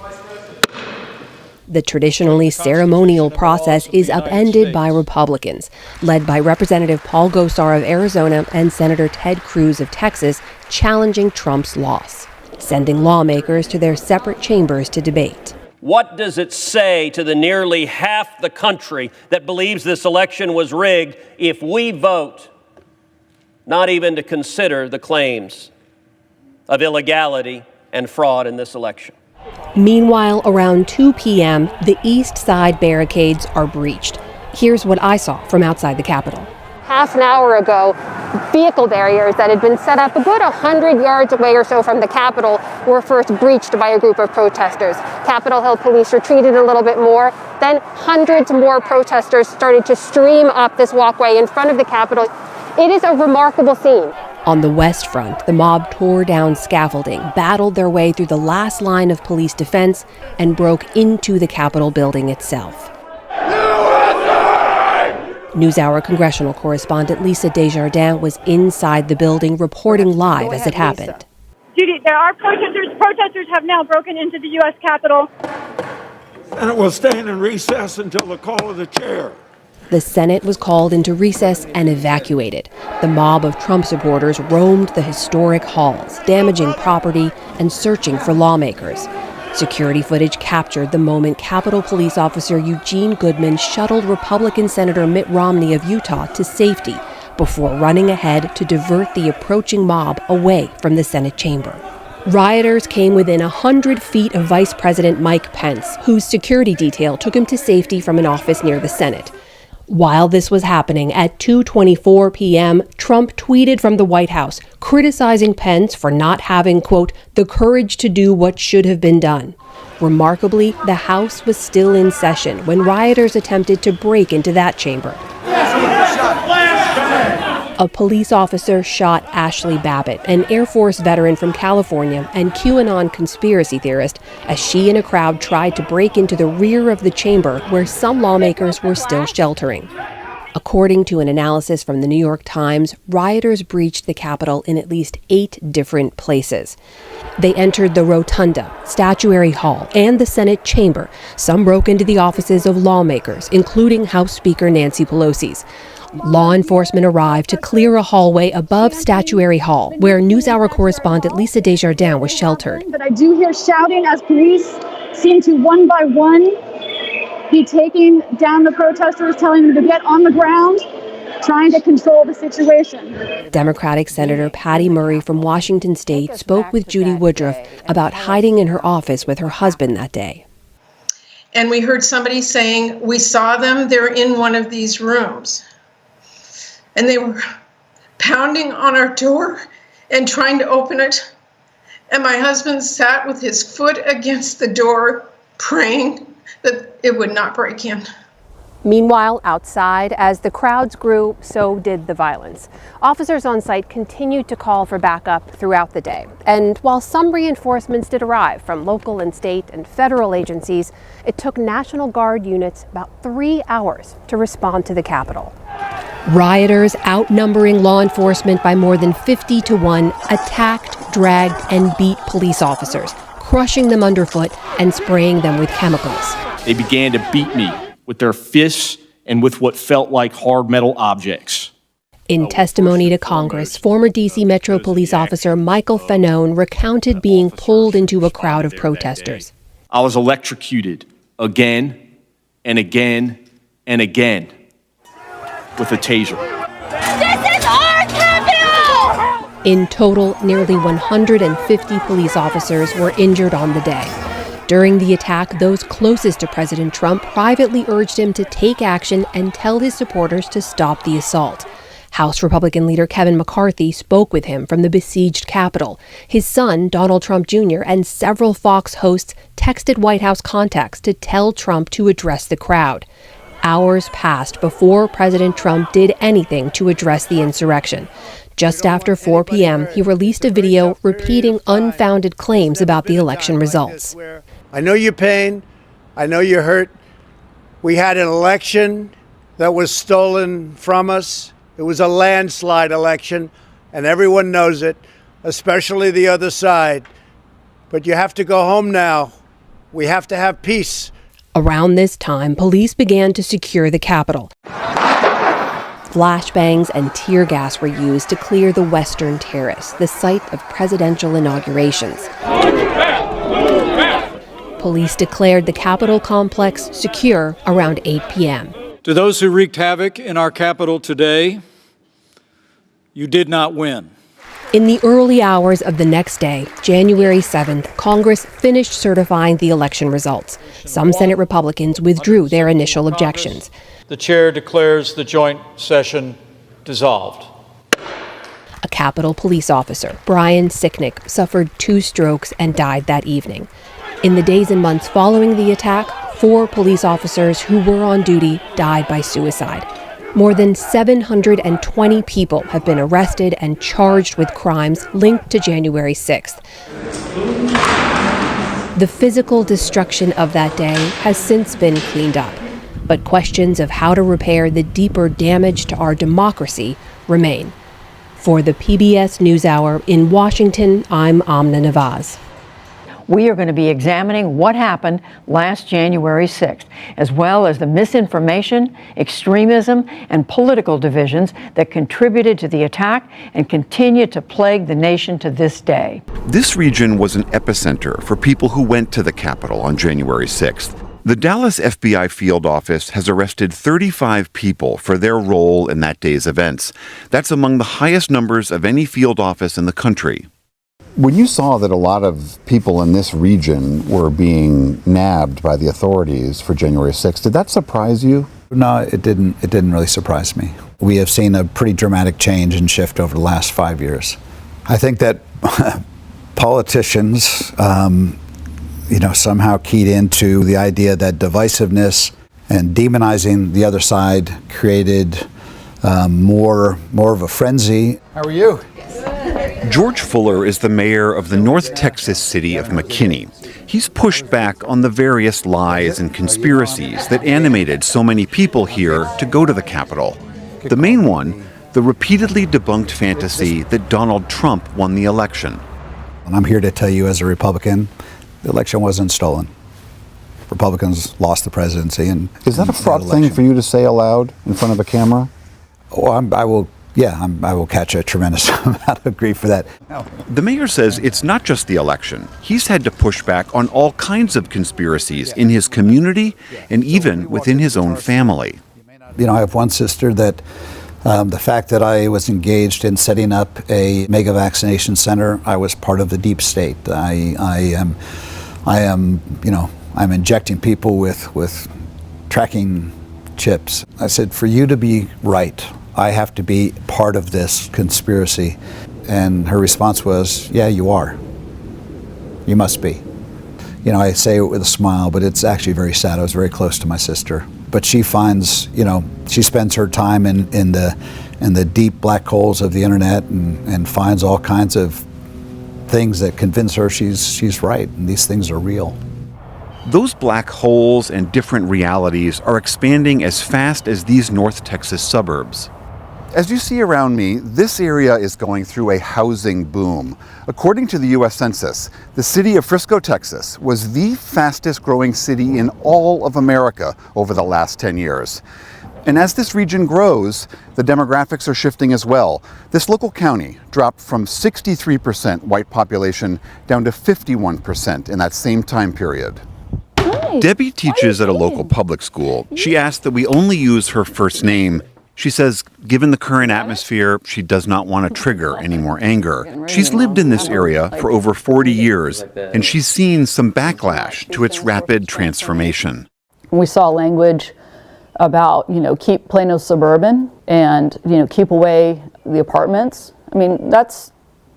Speaker 14: The traditionally ceremonial process is upended by Republicans, led by Representative Paul Gosar of Arizona and Senator Ted Cruz of Texas, challenging Trump's loss, sending lawmakers to their separate chambers to debate.
Speaker 15: What does it say to the nearly half the country that believes this election was rigged if we vote not even to consider the claims of illegality and fraud in this election?
Speaker 14: Meanwhile, around 2 p.m., the east side barricades are breached. Here's what I saw from outside the Capitol.
Speaker 13: Half an hour ago, vehicle barriers that had been set up about 100 yards away or so from the Capitol were first breached by a group of protesters. Capitol Hill police retreated a little bit more. Then hundreds more protesters started to stream up this walkway in front of the Capitol. It is a remarkable scene.
Speaker 14: On the West Front, the mob tore down scaffolding, battled their way through the last line of police defense, and broke into the Capitol building itself. NewsHour congressional correspondent Lisa Desjardins was inside the building reporting live as it happened.
Speaker 16: Judy, there are protesters. Protesters have now broken into the U.S. Capitol.
Speaker 24: And it will stand in recess until the call of the chair.
Speaker 14: The Senate was called into recess and evacuated. The mob of Trump supporters roamed the historic halls, damaging property and searching for lawmakers. Security footage captured the moment Capitol Police Officer Eugene Goodman shuttled Republican Senator Mitt Romney of Utah to safety before running ahead to divert the approaching mob away from the Senate chamber. Rioters came within 100 feet of Vice President Mike Pence, whose security detail took him to safety from an office near the Senate. While this was happening, at 2:24 p.m., Trump tweeted from the White House, criticizing Pence for not having, quote, the courage to do what should have been done. Remarkably, the House was still in session when rioters attempted to break into that chamber. A police officer shot Ashley Babbitt, an Air Force veteran from California and QAnon conspiracy theorist, as she and a crowd tried to break into the rear of the chamber where some lawmakers were still sheltering. According to an analysis from the New York Times, rioters breached the Capitol in at least 8 different places. They entered the Rotunda, Statuary Hall, and the Senate chamber. Some broke into the offices of lawmakers, including House Speaker Nancy Pelosi's. Law enforcement arrived to clear a hallway above Statuary Hall, where NewsHour correspondent Lisa Desjardins was sheltered.
Speaker 16: But I do hear shouting as police seem to one by one be taking down the protesters, telling them to get on the ground, trying to control the situation.
Speaker 14: Democratic Senator Patty Murray from Washington State spoke with Judy Woodruff about hiding in her office with her husband that day.
Speaker 25: And we heard somebody saying, we saw them, they're in one of these rooms. And they were pounding on our door and trying to open it. And my husband sat with his foot against the door, praying that it would not break in.
Speaker 14: Meanwhile, outside, as the crowds grew, so did the violence. Officers on site continued to call for backup throughout the day. And while some reinforcements did arrive from local and state and federal agencies, it took National Guard units about 3 hours to respond to the Capitol. Rioters, outnumbering law enforcement by more than 50 to 1, attacked, dragged, and beat police officers, crushing them underfoot and spraying them with chemicals.
Speaker 26: They began to beat me with their fists and with what felt like hard metal objects.
Speaker 14: In testimony to Congress, former D.C. Metro Police Officer Michael Fanone recounted being pulled into a crowd of protesters.
Speaker 26: I was electrocuted again and again and again with a taser.
Speaker 16: This is our Capitol!
Speaker 14: In total, nearly 150 police officers were injured on the day. During the attack, those closest to President Trump privately urged him to take action and tell his supporters to stop the assault. House Republican leader Kevin McCarthy spoke with him from the besieged Capitol. His son, Donald Trump Jr., and several Fox hosts texted White House contacts to tell Trump to address the crowd. Hours passed before President Trump did anything to address the insurrection. Just after 4 p.m., he released a video repeating unfounded claims about the election results.
Speaker 22: I know your pain. I know you're hurt. We had an election that was stolen from us. It was a landslide election, and everyone knows it, especially the other side. But you have to go home now. We have to have peace.
Speaker 14: Around this time, police began to secure the Capitol. Flashbangs and tear gas were used to clear the Western Terrace, the site of presidential inaugurations. Police declared the Capitol complex secure around 8 p.m.
Speaker 4: To those who wreaked havoc in our Capitol today, you did not win.
Speaker 14: In the early hours of the next day, January 7th, Congress finished certifying the election results. Some Senate Republicans withdrew their initial objections.
Speaker 4: The chair declares the joint session dissolved.
Speaker 14: A Capitol police officer, Brian Sicknick, suffered 2 strokes and died that evening. In the days and months following the attack, 4 police officers who were on duty died by suicide. More than 720 people have been arrested and charged with crimes linked to January 6th. The physical destruction of that day has since been cleaned up, but questions of how to repair the deeper damage to our democracy remain. For the PBS NewsHour in Washington, I'm Amna Nawaz.
Speaker 7: We are going to be examining what happened last January 6th, as well as the misinformation, extremism, and political divisions that contributed to the attack and continue to plague the nation to this day.
Speaker 9: This region was an epicenter for people who went to the Capitol on January 6th. The Dallas FBI field office has arrested 35 people for their role in that day's events. That's among the highest numbers of any field office in the country.
Speaker 10: When you saw that a lot of people in this region were being nabbed by the authorities for January 6th, did that surprise you?
Speaker 17: No, it didn't. It didn't really surprise me. We have seen a pretty dramatic change and shift over the last 5 years. I think that politicians, somehow keyed into the idea that divisiveness and demonizing the other side created more of a frenzy.
Speaker 10: How are you?
Speaker 9: George Fuller is the mayor of the North Texas city of McKinney. He's pushed back on the various lies and conspiracies that animated so many people here to go to the Capitol. The main one, the repeatedly debunked fantasy that Donald Trump won the election.
Speaker 17: And I'm here to tell you as a Republican, the election wasn't stolen. Republicans lost the presidency. And
Speaker 10: is that a fraught thing for you to say aloud in front of a camera?
Speaker 17: Oh, I will catch a tremendous amount of grief for that.
Speaker 9: The mayor says it's not just the election. He's had to push back on all kinds of conspiracies in his community and even within his own family.
Speaker 17: I have one sister that the fact that I was engaged in setting up a mega vaccination center, I was part of the deep state. I'm injecting people with tracking chips. I said, for you to be right, I have to be part of this conspiracy. And her response was, yeah, you are. You must be. I say it with a smile, but it's actually very sad. I was very close to my sister. But she finds, she spends her time in the deep black holes of the internet and finds all kinds of things that convince her she's right, and these things are real.
Speaker 9: Those black holes and different realities are expanding as fast as these North Texas suburbs.
Speaker 10: As you see around me, this area is going through a housing boom. According to the U.S. Census, the city of Frisco, Texas, was the fastest growing city in all of America over the last 10 years. And as this region grows, the demographics are shifting as well. This local county dropped from 63% white population down to 51% in that same time period.
Speaker 9: Debbie teaches at a local public school. She asked that we only use her first name. She says, given the current atmosphere, she does not want to trigger any more anger. She's lived in this area for over 40 years, and she's seen some backlash to its rapid transformation.
Speaker 20: We saw language about, keep Plano suburban and, keep away the apartments. I mean, that's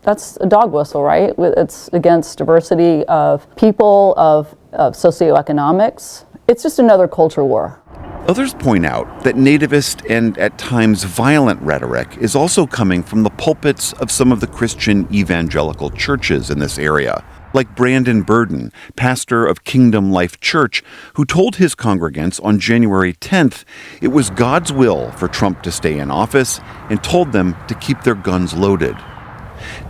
Speaker 20: a dog whistle, right? It's against diversity of people, of socioeconomics. It's just another culture war.
Speaker 9: Others point out that nativist and at times violent rhetoric is also coming from the pulpits of some of the Christian evangelical churches in this area. like Brandon Burden, pastor of Kingdom Life Church, who told his congregants on January 10th it was God's will for Trump to stay in office and told them to keep their guns loaded.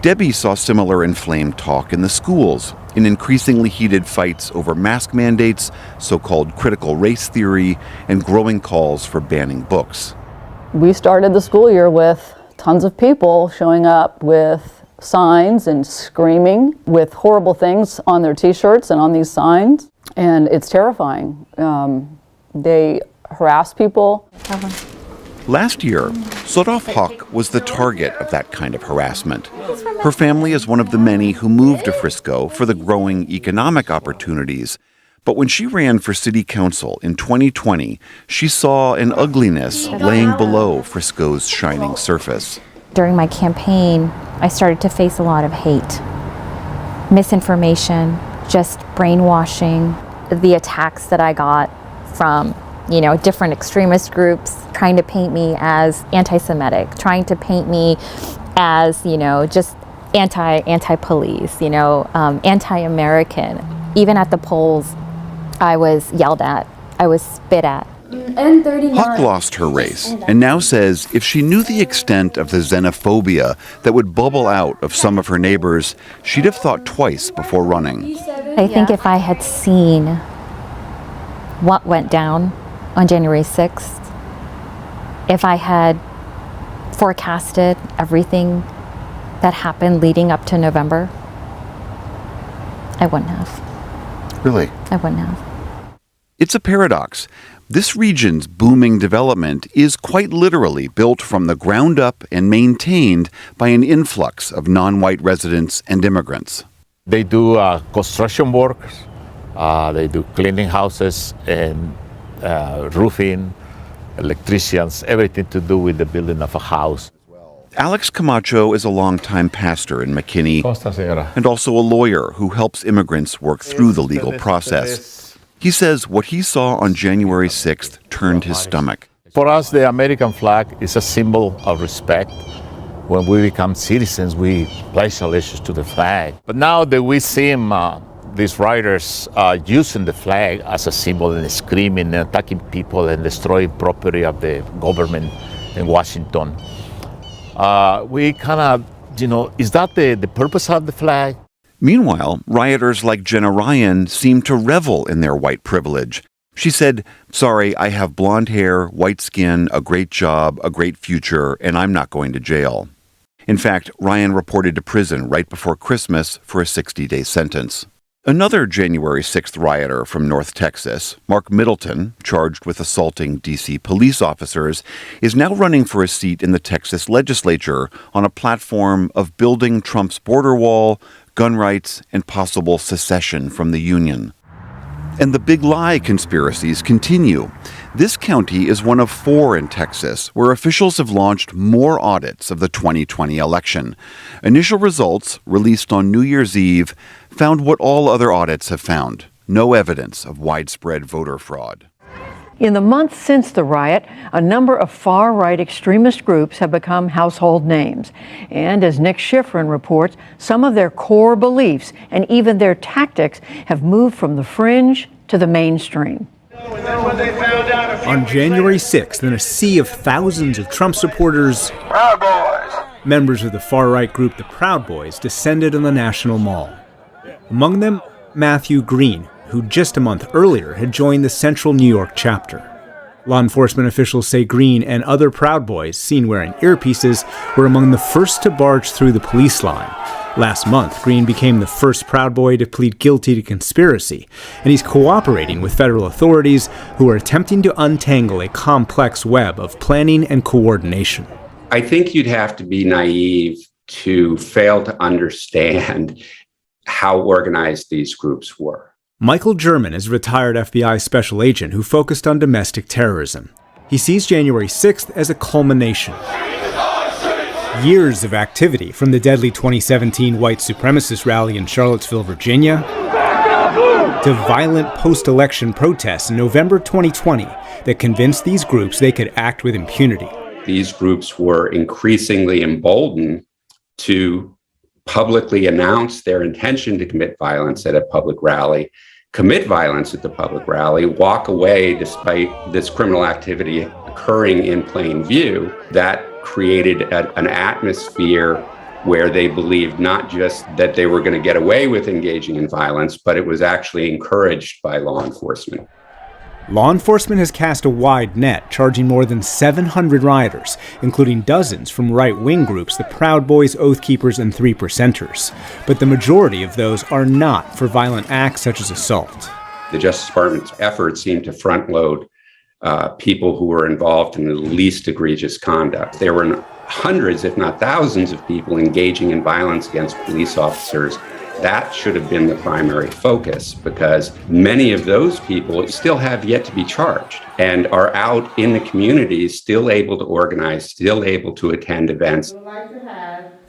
Speaker 9: Debbie saw similar inflamed talk in the schools, in increasingly heated fights over mask mandates, so-called critical race theory, and growing calls for banning books.
Speaker 20: We started the school year with tons of people showing up with signs and screaming with horrible things on their t-shirts and on these signs, and it's terrifying. They harass people.
Speaker 9: Last year, Sodoff Hawk was the target of that kind of harassment. Her family is one of the many who moved to Frisco for the growing economic opportunities. But when she ran for city council in 2020, she saw an ugliness laying below Frisco's shining surface.
Speaker 1: During my campaign, I started to face a lot of hate, misinformation, just brainwashing, the attacks that I got from different extremist groups trying to paint me as anti-Semitic, trying to paint me as, just anti-police, anti-American. Even at the polls, I was yelled at, I was spit at.
Speaker 9: Hawk lost her race and now says if she knew the extent of the xenophobia that would bubble out of some of her neighbors, she'd have thought twice before running.
Speaker 1: I think if I had seen what went down on January 6th, if I had forecasted everything that happened leading up to November, I wouldn't have.
Speaker 9: Really?
Speaker 1: I wouldn't have.
Speaker 9: It's a paradox. This region's booming development is quite literally built from the ground up and maintained by an influx of non-white residents and immigrants.
Speaker 2: They do construction work, they do cleaning houses and roofing, electricians, everything to do with the building of a house.
Speaker 9: Alex Camacho is a longtime pastor in McKinney and also a lawyer who helps immigrants work through the legal process. He says what he saw on January 6th turned his stomach.
Speaker 2: For us, the American flag is a symbol of respect. When we become citizens, we pledge allegiance to the flag. But now that we see these rioters using the flag as a symbol and screaming and attacking people and destroying property of the government in Washington, we kind of, is that the purpose of the flag?
Speaker 9: Meanwhile, rioters like Jenna Ryan seem to revel in their white privilege. She said, "Sorry, I have blonde hair, white skin, a great job, a great future, and I'm not going to jail." In fact, Ryan reported to prison right before Christmas for a 60-day sentence. Another January 6th rioter from North Texas, Mark Middleton, charged with assaulting D.C. police officers, is now running for a seat in the Texas legislature on a platform of building Trump's border wall, gun rights, and possible secession from the Union. And the big lie conspiracies continue. This county is one of 4 in Texas where officials have launched more audits of the 2020 election. Initial results, released on New Year's Eve, found what all other audits have found: no evidence of widespread voter fraud.
Speaker 7: In the months since the riot, a number of far-right extremist groups have become household names. And as Nick Schifrin reports, some of their core beliefs and even their tactics have moved from the fringe to the mainstream.
Speaker 3: On January 6th, in a sea of thousands of Trump supporters, Proud Boys, members of the far-right group the Proud Boys descended on the National Mall. Among them, Matthew Green, who just a month earlier had joined the Central New York chapter. Law enforcement officials say Green and other Proud Boys, seen wearing earpieces, were among the first to barge through the police line. Last month, Green became the first Proud Boy to plead guilty to conspiracy, and he's cooperating with federal authorities who are attempting to untangle a complex web of planning and coordination.
Speaker 5: I think you'd have to be naive to fail to understand how organized these groups were.
Speaker 3: Michael German is a retired FBI special agent who focused on domestic terrorism. He sees January 6th as a culmination. Years of activity, from the deadly 2017 white supremacist rally in Charlottesville, Virginia, to violent post-election protests in November 2020 that convinced these groups they could act with impunity.
Speaker 5: These groups were increasingly emboldened to publicly announce their intention to commit violence at a public rally, commit violence at the public rally, walk away despite this criminal activity occurring in plain view. That created an atmosphere where they believed not just that they were going to get away with engaging in violence, but it was actually encouraged by law enforcement.
Speaker 3: Law enforcement has cast a wide net, charging more than 700 rioters, including dozens from right-wing groups, the Proud Boys, Oath Keepers, and 3%ers. But the majority of those are not for violent acts such as assault.
Speaker 5: The Justice Department's efforts seem to front-load people who were involved in the least egregious conduct. There were hundreds, if not thousands, of people engaging in violence against police officers. That should have been the primary focus, because many of those people still have yet to be charged and are out in the communities, still able to organize, still able to attend events.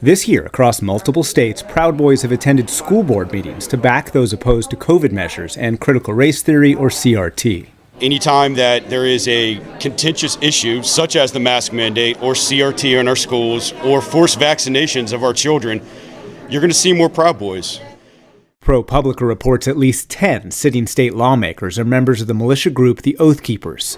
Speaker 3: This year, across multiple states, Proud Boys have attended school board meetings to back those opposed to COVID measures and critical race theory, or CRT.
Speaker 6: Anytime that there is a contentious issue, such as the mask mandate or CRT in our schools or forced vaccinations of our children, you're going to see more Proud Boys.
Speaker 3: ProPublica reports at least 10 sitting state lawmakers are members of the militia group the Oath Keepers.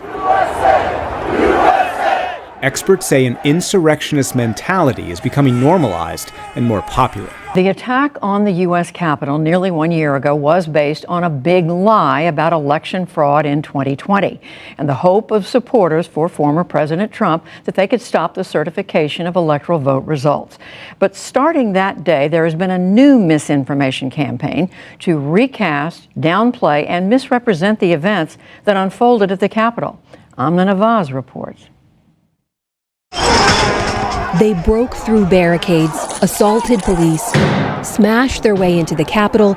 Speaker 3: Experts say an insurrectionist mentality is becoming normalized and more popular.
Speaker 7: The attack on the U.S. Capitol nearly 1 year ago was based on a big lie about election fraud in 2020 and the hope of supporters for former President Trump that they could stop the certification of electoral vote results. But starting that day, there has been a new misinformation campaign to recast, downplay, and misrepresent the events that unfolded at the Capitol. Amna Nawaz reports.
Speaker 14: They broke through barricades, assaulted police, smashed their way into the Capitol,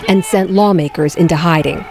Speaker 14: and sent lawmakers into hiding.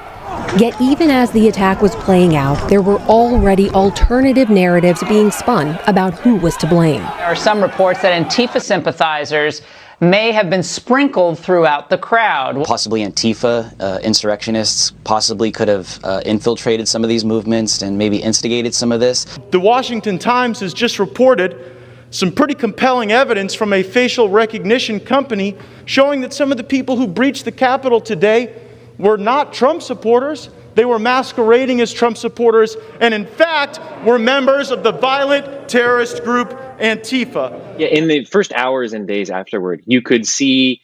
Speaker 14: Yet even as the attack was playing out, there were already alternative narratives being spun about who was to blame.
Speaker 12: There are some reports that Antifa sympathizers may have been sprinkled throughout the crowd.
Speaker 18: Possibly Antifa insurrectionists possibly could have infiltrated some of these movements and maybe instigated some of this.
Speaker 19: The Washington Times has just reported some pretty compelling evidence from a facial recognition company showing that some of the people who breached the Capitol today were not Trump supporters. They were masquerading as Trump supporters and, in fact, were members of the violent terrorist group Antifa.
Speaker 21: Yeah, in the first hours and days afterward, you could see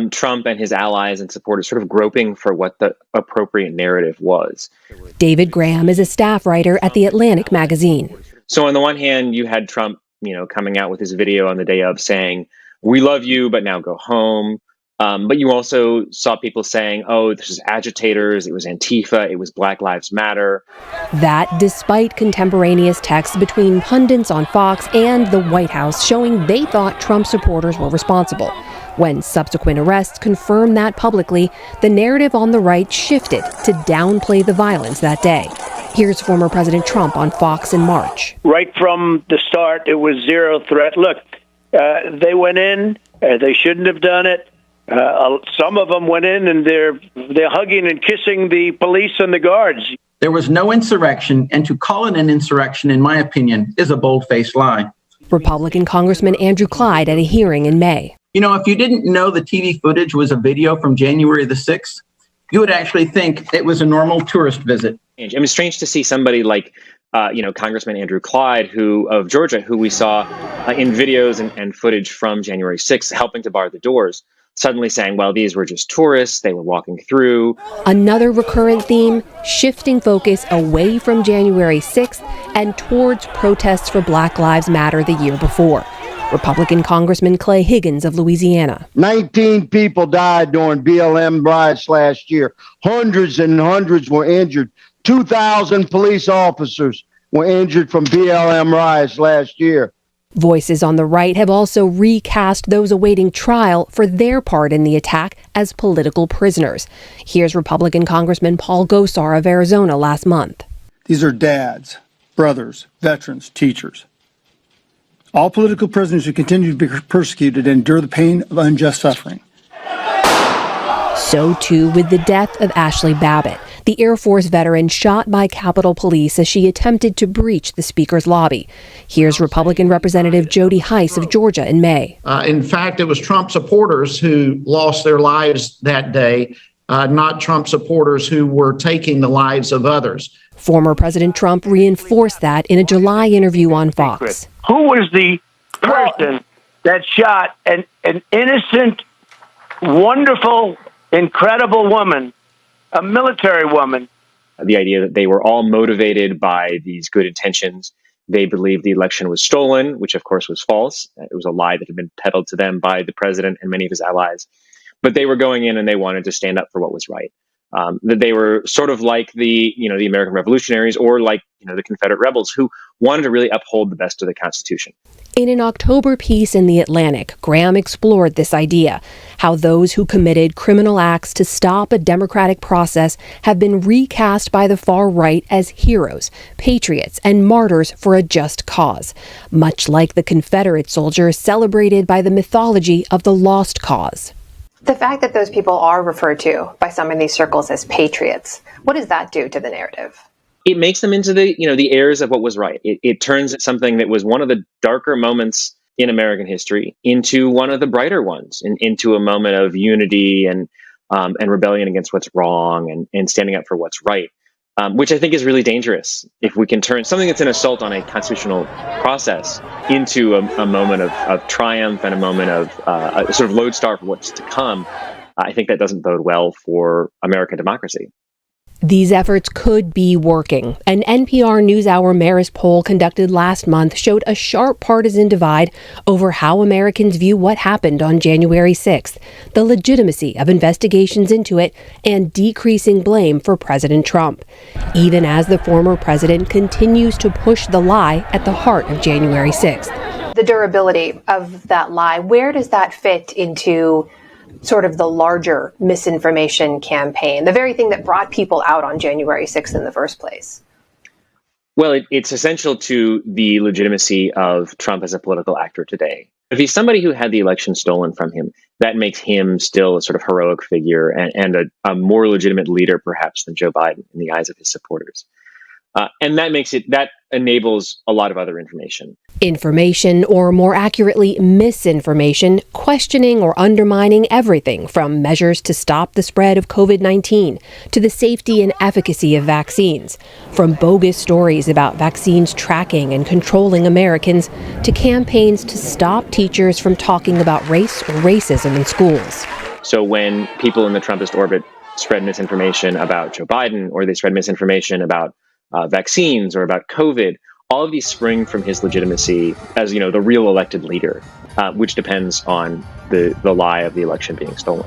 Speaker 21: Trump and his allies and supporters sort of groping for what the appropriate narrative was.
Speaker 14: David Graham is a staff writer at The Atlantic magazine.
Speaker 21: So on the one hand, you had Trump, coming out with his video on the day of saying, "We love you, but now go home." But you also saw people saying, "Oh, this is agitators, it was Antifa, it was Black Lives Matter."
Speaker 14: That despite contemporaneous texts between pundits on Fox and the White House showing they thought Trump supporters were responsible. When subsequent arrests confirmed that publicly, the narrative on the right shifted to downplay the violence that day. Here's former President Trump on Fox in March.
Speaker 23: Right from the start, it was zero threat. Look, they went in, they shouldn't have done it. Some of them went in and they're hugging and kissing the police and the guards.
Speaker 27: There was no insurrection, and to call it an insurrection, in my opinion, is a bold-faced lie.
Speaker 14: Republican Congressman Andrew Clyde at a hearing in May.
Speaker 27: If you didn't know the TV footage was a video from January the 6th, you would actually think it was a normal tourist visit.
Speaker 21: I mean, strange to see somebody like Congressman Andrew Clyde, of Georgia, who we saw in videos and footage from January 6th helping to bar the doors, suddenly saying, well, these were just tourists, they were walking through.
Speaker 14: Another recurrent theme, shifting focus away from January 6th and towards protests for Black Lives Matter the year before. Republican Congressman Clay Higgins of Louisiana.
Speaker 28: 19 people died during BLM riots last year. Hundreds and hundreds were injured. 2,000 police officers were injured from BLM riots last year.
Speaker 14: Voices on the right have also recast those awaiting trial for their part in the attack as political prisoners. Here's Republican Congressman Paul Gosar of Arizona last month.
Speaker 29: These are dads, brothers, veterans, teachers. All political prisoners who continue to be persecuted and endure the pain of unjust suffering.
Speaker 14: So too with the death of Ashley Babbitt, the Air Force veteran shot by Capitol Police as she attempted to breach the Speaker's lobby. Here's Republican Representative Jody Hice of Georgia in May.
Speaker 8: In fact, it was Trump supporters who lost their lives that day, not Trump supporters who were taking the lives of others.
Speaker 14: Former President Trump reinforced that in a July interview on Fox.
Speaker 23: Who was the person that shot an innocent, wonderful, incredible woman, a military woman?
Speaker 21: The idea that they were all motivated by these good intentions. They believed the election was stolen, which of course was false. It was a lie that had been peddled to them by the president and many of his allies. But they were going in and they wanted to stand up for what was right. That they were sort of like the American revolutionaries or like, the Confederate rebels who wanted to really uphold the best of the Constitution.
Speaker 14: In an October piece in The Atlantic, Graham explored this idea, how those who committed criminal acts to stop a democratic process have been recast by the far right as heroes, patriots, and martyrs for a just cause, much like the Confederate soldiers celebrated by the mythology of the lost cause.
Speaker 11: The fact that those people are referred to by some in these circles as patriots, what does that do to the narrative?
Speaker 21: It makes them into the heirs of what was right. It turns something that was one of the darker moments in American history into one of the brighter ones, into a moment of unity and rebellion against what's wrong and standing up for what's right, which I think is really dangerous. If we can turn something that's an assault on a constitutional process into a moment of triumph and a moment of a sort of lodestar for what's to come, I think that doesn't bode well for American democracy.
Speaker 14: These efforts could be working. An NPR NewsHour Marist poll conducted last month showed a sharp partisan divide over how Americans view what happened on January 6th, the legitimacy of investigations into it, and decreasing blame for President Trump, even as the former president continues to push the lie at the heart of January 6th.
Speaker 11: The durability of that lie, where does that fit into sort of the larger misinformation campaign, the very thing that brought people out on January 6th in the first place?
Speaker 21: Well, it's essential to the legitimacy of Trump as a political actor today. If he's somebody who had the election stolen from him, that makes him still a sort of heroic figure and a more legitimate leader, perhaps, than Joe Biden in the eyes of his supporters. And that enables a lot of other information.
Speaker 14: Information, or more accurately, misinformation, questioning or undermining everything from measures to stop the spread of COVID-19 to the safety and efficacy of vaccines, from bogus stories about vaccines tracking and controlling Americans to campaigns to stop teachers from talking about race or racism in schools.
Speaker 21: So when people in the Trumpist orbit spread misinformation about Joe Biden, or they spread misinformation about vaccines or about COVID, all of these spring from his legitimacy as, the real elected leader, which depends on the lie of the election being stolen.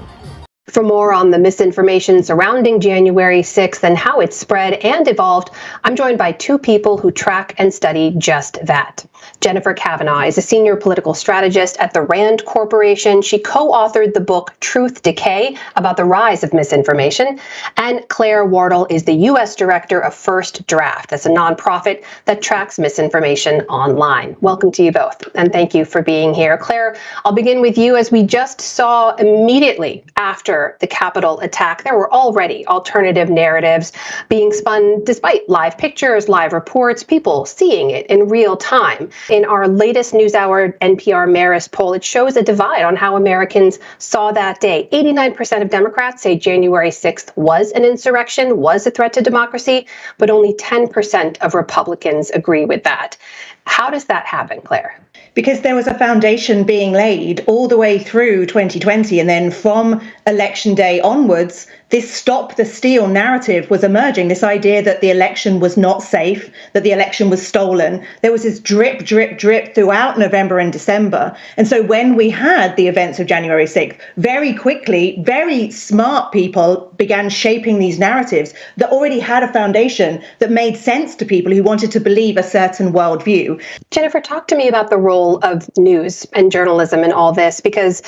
Speaker 11: For more on the misinformation surrounding January 6th and how it spread and evolved, I'm joined by two people who track and study just that. Jennifer Kavanaugh is a senior political strategist at the Rand Corporation. She co-authored the book Truth Decay about the rise of misinformation. And Claire Wardle is the U.S. director of First Draft. That's a nonprofit that tracks misinformation online. Welcome to you both, and thank you for being here. Claire, I'll begin with you. As we just saw immediately after the Capitol attack, there were already alternative narratives being spun despite live pictures, live reports, people seeing it in real time. In our latest NewsHour NPR Marist poll, it shows a divide on how Americans saw that day. 89% of Democrats say January 6th was an insurrection, was a threat to democracy, but only 10% of Republicans agree with that. How does that happen, Claire?
Speaker 13: Because there was a foundation being laid all the way through 2020, and then from Election Day onwards, this stop the steal narrative was emerging, this idea that the election was not safe, that the election was stolen. There was this drip, drip, drip throughout November and December. And so when we had the events of January 6th, very quickly, very smart people began shaping these narratives that already had a foundation that made sense to people who wanted to believe a certain worldview.
Speaker 11: Jennifer, talk to me about the role of news and journalism in all this, because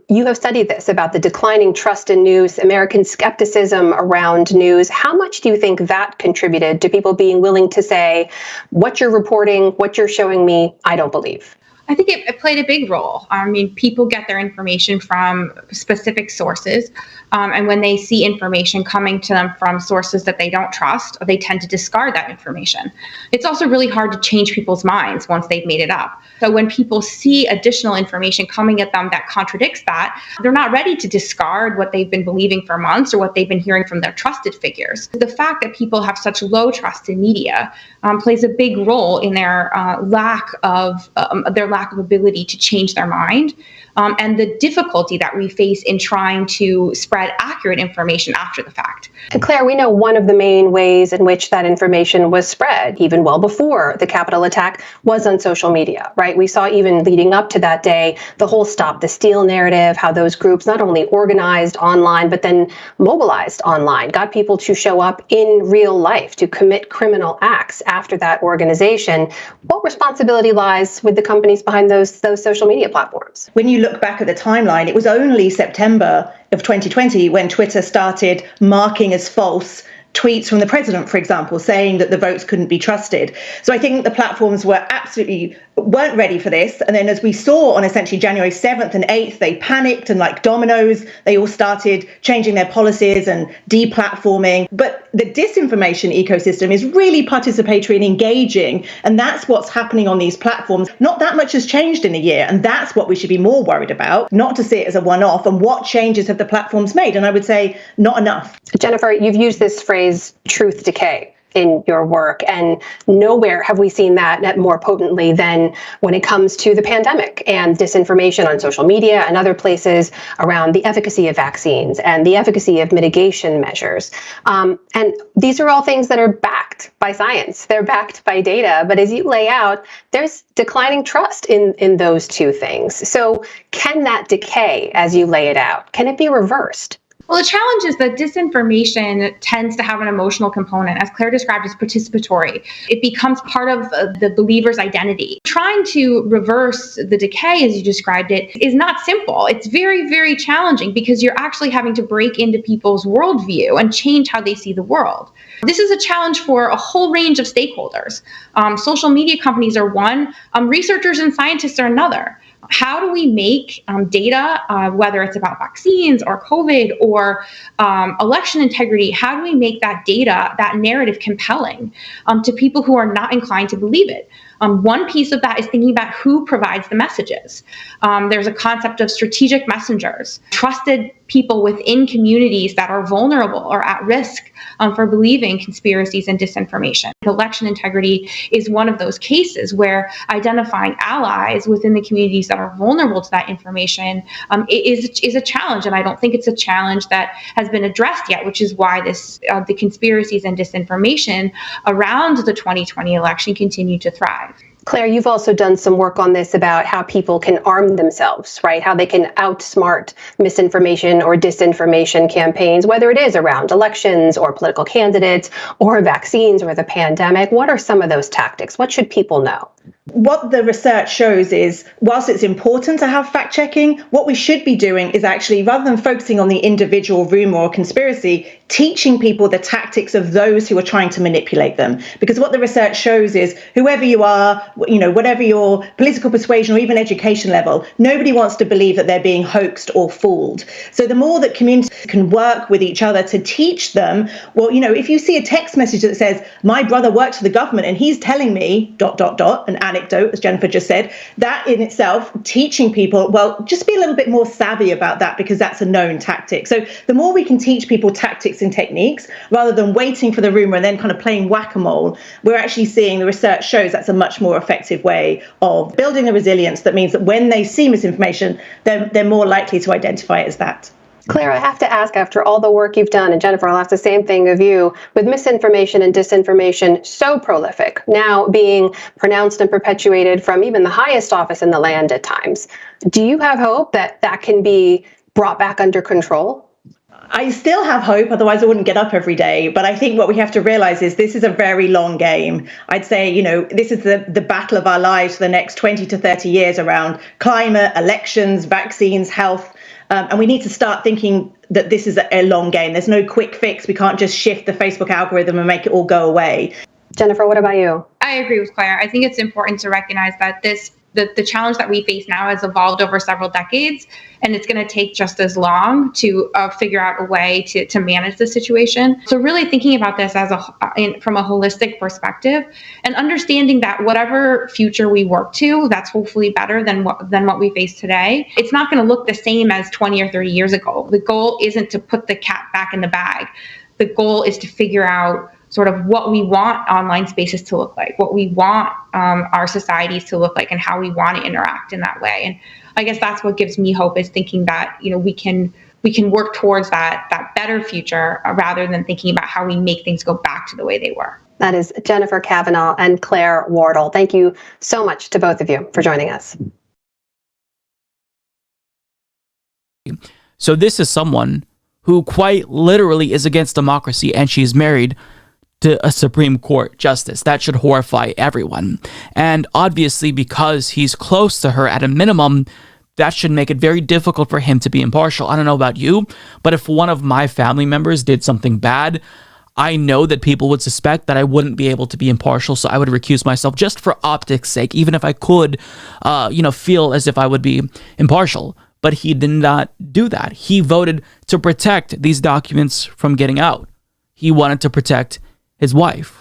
Speaker 11: you have studied this about the declining trust in news, American skepticism around news. How much do you think that contributed to people being willing to say, what you're reporting, what you're showing me, I don't believe?
Speaker 4: I think it played a big role. I mean, people get their information from specific sources, and when they see information coming to them from sources that they don't trust, they tend to discard that information. It's also really hard to change people's minds once they've made it up. So when people see additional information coming at them that contradicts that, they're not ready to discard what they've been believing for months or what they've been hearing from their trusted figures. The fact that people have such low trust in media plays a big role in their lack of ability to change their mind, and the difficulty that we face in trying to spread accurate information after the fact.
Speaker 11: And Claire, we know one of the main ways in which that information was spread, even well before the Capitol attack, was on social media, right? We saw even leading up to that day, the whole Stop the Steal narrative, how those groups not only organized online, but then mobilized online, got people to show up in real life to commit criminal acts after that organization. What responsibility lies with the companies behind those social media platforms?
Speaker 13: When you look back at the timeline, it was only September of 2020 when Twitter started marking as false tweets from the president, for example, saying that the votes couldn't be trusted. So I think the platforms weren't ready for this. And then as we saw on essentially January 7th and 8th, they panicked, and like dominoes, they all started changing their policies and deplatforming. But the disinformation ecosystem is really participatory and engaging. And that's what's happening on these platforms. Not that much has changed in a year. And that's what we should be more worried about, not to see it as a one-off. And what changes have the platforms made? And I would say not enough.
Speaker 11: Jennifer, you've used this phrase, truth decay, in your work, and nowhere have we seen that more potently than when it comes to the pandemic and disinformation on social media and other places around the efficacy of vaccines and the efficacy of mitigation measures. And these are all things that are backed by science. They're backed by data. But as you lay out, there's declining trust in those two things. So can that decay, as you lay it out, can it be reversed?
Speaker 4: Well, the challenge is that disinformation tends to have an emotional component. As Claire described, as participatory. It becomes part of the believer's identity. Trying to reverse the decay, as you described it, is not simple. It's very, very challenging because you're actually having to break into people's worldview and change how they see the world. This is a challenge for a whole range of stakeholders. Social media companies are one, researchers and scientists are another. How do we make data, whether it's about vaccines or COVID or election integrity, how do we make that data, that narrative compelling to people who are not inclined to believe it? One piece of that is thinking about who provides the messages. There's a concept of strategic messengers, trusted people within communities that are vulnerable or at risk for believing conspiracies and disinformation. Election integrity is one of those cases where identifying allies within the communities that are vulnerable to that information is a challenge. And I don't think it's a challenge that has been addressed yet, which is why the conspiracies and disinformation around the 2020 election continue to thrive.
Speaker 11: Claire, you've also done some work on this about how people can arm themselves, right? How they can outsmart misinformation or disinformation campaigns, whether it is around elections or political candidates or vaccines or the pandemic. What are some of those tactics? What should people know?
Speaker 13: What the research shows is, whilst it's important to have fact checking, what we should be doing is actually, rather than focusing on the individual rumor or conspiracy, teaching people the tactics of those who are trying to manipulate them. Because what the research shows is, whoever you are, whatever your political persuasion or even education level, nobody wants to believe that they're being hoaxed or fooled. So the more that communities can work with each other to teach them, well, if you see a text message that says, my brother works for the government and he's telling me ... an anecdote, as Jennifer just said, that in itself, teaching people, well, just be a little bit more savvy about that, because that's a known tactic. So the more we can teach people tactics and techniques, rather than waiting for the rumor and then kind of playing whack-a-mole, we're actually seeing the research shows that's a much more effective way of building the resilience that means that when they see misinformation, they're more likely to identify it as that.
Speaker 11: Claire, I have to ask, after all the work you've done, and Jennifer, I'll ask the same thing of you, with misinformation and disinformation so prolific, now being pronounced and perpetuated from even the highest office in the land at times, do you have hope that that can be brought back under control?
Speaker 13: I still have hope, otherwise I wouldn't get up every day. But I think what we have to realize is this is a very long game. I'd say, this is the battle of our lives for the next 20 to 30 years around climate, elections, vaccines, health. And we need to start thinking that this is a long game. There's no quick fix. We can't just shift the Facebook algorithm and make it all go away.
Speaker 11: Jennifer, what about you?
Speaker 4: I agree with Claire. I think it's important to recognize that this The challenge that we face now has evolved over several decades, and it's going to take just as long to figure out a way to manage the situation. So really thinking about this from a holistic perspective, and understanding that whatever future we work to, that's hopefully better than what we face today. It's not going to look the same as 20 or 30 years ago. The goal isn't to put the cat back in the bag. The goal is to figure out sort of what we want online spaces to look like, what we want our societies to look like, and how we want to interact in that way. And I guess that's what gives me hope, is thinking that, we can work towards that better future rather than thinking about how we make things go back to the way they were.
Speaker 11: That is Jennifer Kavanaugh and Claire Wardle. Thank you so much to both of you for joining us.
Speaker 10: So this is someone who quite literally is against democracy, and she's married to a Supreme Court justice. That should horrify everyone. And obviously, because he's close to her at a minimum, that should make it very difficult for him to be impartial. I don't know about you, but if one of my family members did something bad, I know that people would suspect that I wouldn't be able to be impartial, so I would recuse myself just for optics' sake, even if I could, feel as if I would be impartial. But he did not do that. He voted to protect these documents from getting out. He wanted to protect his wife.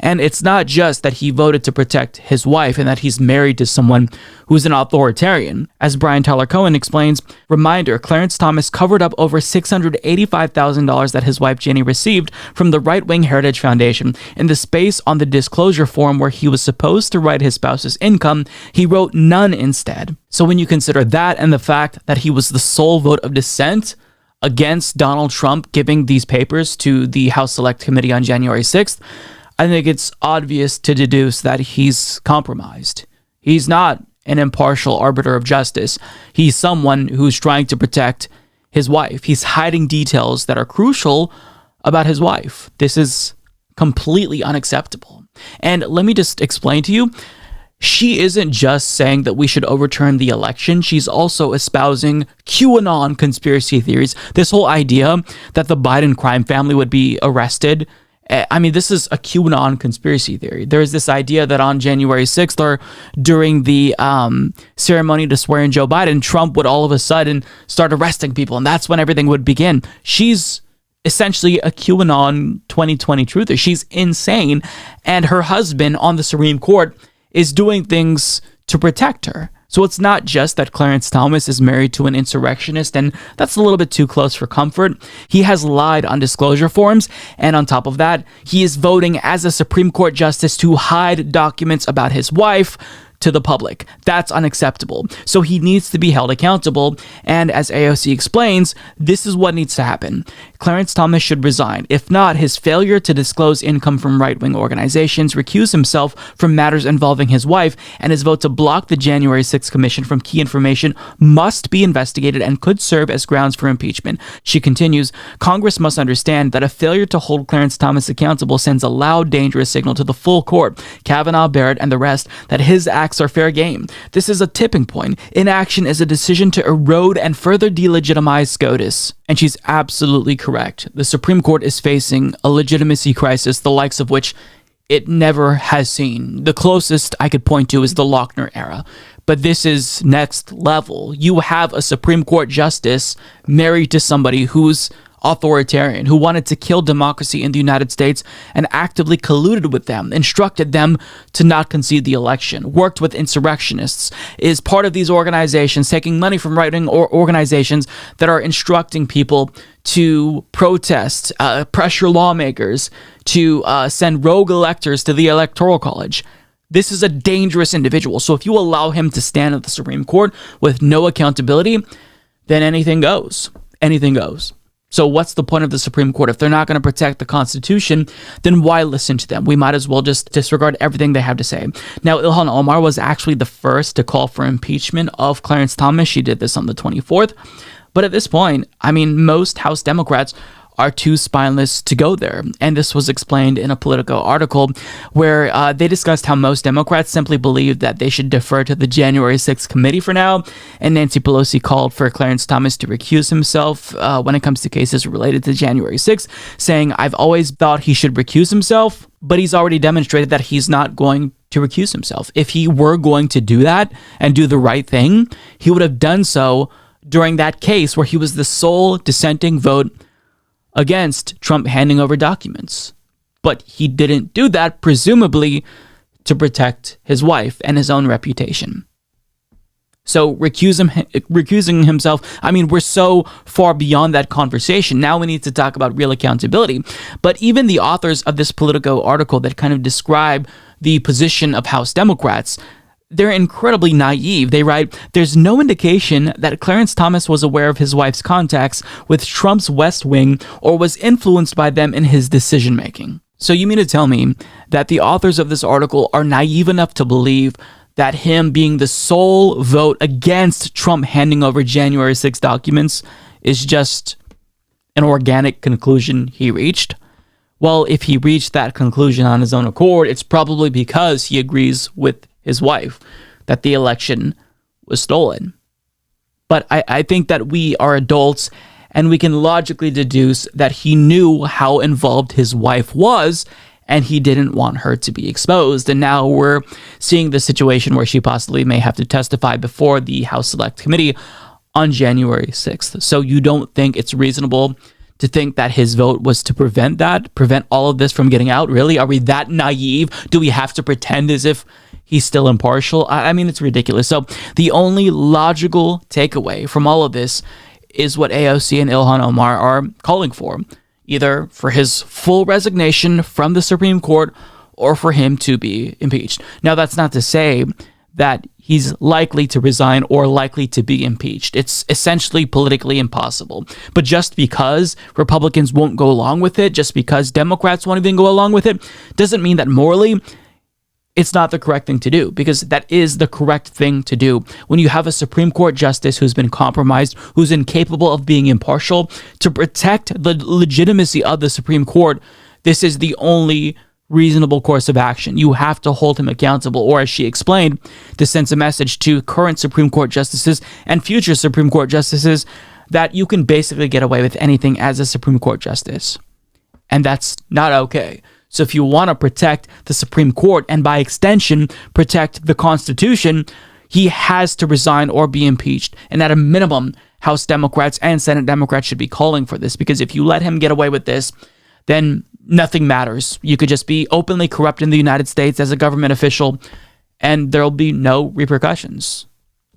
Speaker 10: And it's not just that he voted to protect his wife and that he's married to someone who's an authoritarian. As Brian Tyler Cohen explains, reminder, Clarence Thomas covered up over $685,000 that his wife Ginny received from the right-wing Heritage Foundation. In the space on the disclosure form where he was supposed to write his spouse's income, he wrote none instead. So when you consider that and the fact that he was the sole vote of dissent against Donald Trump giving these papers to the House Select Committee on January 6th, I think it's obvious to deduce that he's compromised. He's not an impartial arbiter of justice. He's someone who's trying to protect his wife. He's hiding details that are crucial about his wife. This is completely unacceptable. And let me just explain to you, she isn't just saying that we should overturn the election. She's also espousing QAnon conspiracy theories. This whole idea that the Biden crime family would be arrested. I mean, this is a QAnon conspiracy theory. There is this idea that on January 6th, or during the ceremony to swear in Joe Biden, Trump would all of a sudden start arresting people, and that's when everything would begin. She's essentially a QAnon 2020 truther. She's insane, and her husband on the Supreme Court is doing things to protect her. So it's not just that Clarence Thomas is married to an insurrectionist, and that's a little bit too close for comfort. He has lied on disclosure forms, and on top of that, he is voting as a Supreme Court justice to hide documents about his wife to the public. That's unacceptable. So he needs to be held accountable, and as AOC explains, this is what needs to happen. Clarence Thomas should resign. If not, his failure to disclose income from right-wing organizations, recuse himself from matters involving his wife, and his vote to block the January 6th commission from key information must be investigated and could serve as grounds for impeachment. She continues, Congress must understand that a failure to hold Clarence Thomas accountable sends a loud, dangerous signal to the full court, Kavanaugh, Barrett, and the rest, that his acts are fair game. This is a tipping point. Inaction is a decision to erode and further delegitimize SCOTUS. And she's absolutely correct. The Supreme Court is facing a legitimacy crisis, the likes of which it never has seen. The closest I could point to is the Lochner era. But this is next level. You have a Supreme Court justice married to somebody who's authoritarian, who wanted to kill democracy in the United States and actively colluded with them, instructed them to not concede the election, worked with insurrectionists, is part of these organizations, taking money from right-wing organizations that are instructing people to protest, pressure lawmakers, to send rogue electors to the Electoral College. This is a dangerous individual. So if you allow him to stand at the Supreme Court with no accountability, then anything goes. Anything goes. So what's the point of the Supreme Court? If they're not going to protect the Constitution, then why listen to them? We might as well just disregard everything they have to say. Now, Ilhan Omar was actually the first to call for impeachment of Clarence Thomas. She did this on the 24th. But at this point, I mean, most House Democrats are too spineless to go there. And this was explained in a Politico article where they discussed how most Democrats simply believe that they should defer to the January 6th committee for now. And Nancy Pelosi called for Clarence Thomas to recuse himself when it comes to cases related to January 6th, saying, I've always thought he should recuse himself, but he's already demonstrated that he's not going to recuse himself. If he were going to do that and do the right thing, he would have done so during that case where he was the sole dissenting vote against Trump handing over documents. But he didn't do that, presumably to protect his wife and his own reputation. So recusing himself, I mean, we're so far beyond that conversation. Now we need to talk about real accountability. But even the authors of this Politico article that kind of describe the position of House Democrats, they're incredibly naive. They write, there's no indication that Clarence Thomas was aware of his wife's contacts with Trump's West Wing or was influenced by them in his decision-making. So you mean to tell me that the authors of this article are naive enough to believe that him being the sole vote against Trump handing over January 6 documents is just an organic conclusion he reached? Well, if he reached that conclusion on his own accord, it's probably because he agrees with his wife that the election was stolen. But I think that we are adults and we can logically deduce that he knew how involved his wife was and he didn't want her to be exposed. And now we're seeing the situation where she possibly may have to testify before the House Select Committee on January 6th. So you don't think it's reasonable to think that his vote was to prevent all of this from getting out? Really? Are we that naive? Do we have to pretend as if he's still impartial? I mean, it's ridiculous. So the only logical takeaway from all of this is what AOC and Ilhan Omar are calling for. Either for his full resignation from the Supreme Court or for him to be impeached. Now, that's not to say that he's likely to resign or likely to be impeached. It's essentially politically impossible. But just because Republicans won't go along with it, just because Democrats won't even go along with it, doesn't mean that morally it's not the correct thing to do, because that is the correct thing to do. When you have a Supreme Court justice who's been compromised, who's incapable of being impartial, to protect the legitimacy of the Supreme Court, this is the only reasonable course of action. You have to hold him accountable, or as she explained, this sends a message to current Supreme Court justices and future Supreme Court justices that you can basically get away with anything as a Supreme Court justice. And that's not okay. So if you want to protect the Supreme Court and by extension protect the Constitution, he has to resign or be impeached. And at a minimum, House Democrats and Senate Democrats should be calling for this, because if you let him get away with this, then nothing matters. You could just be openly corrupt in the United States as a government official and there'll be no repercussions.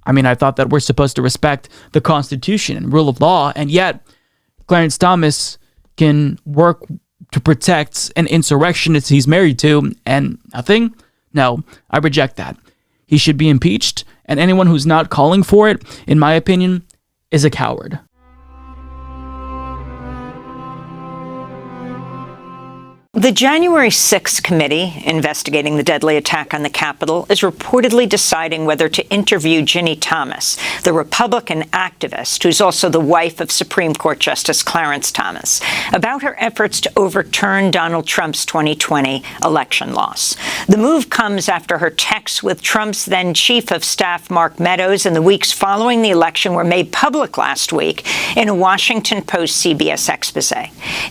Speaker 10: I mean, I thought that we're supposed to respect the Constitution and rule of law, and yet Clarence Thomas can work to protect an insurrectionist he's married to, and nothing? No, I reject that. He should be impeached, and anyone who's not calling for it, in my opinion, is a coward.
Speaker 1: The January 6th committee investigating the deadly attack on the Capitol is reportedly deciding whether to interview Ginny Thomas, the Republican activist who's also the wife of Supreme Court Justice Clarence Thomas, about her efforts to overturn Donald Trump's 2020 election loss. The move comes after her texts with Trump's then chief of staff, Mark Meadows, in the weeks following the election were made public last week in a Washington Post CBS expose.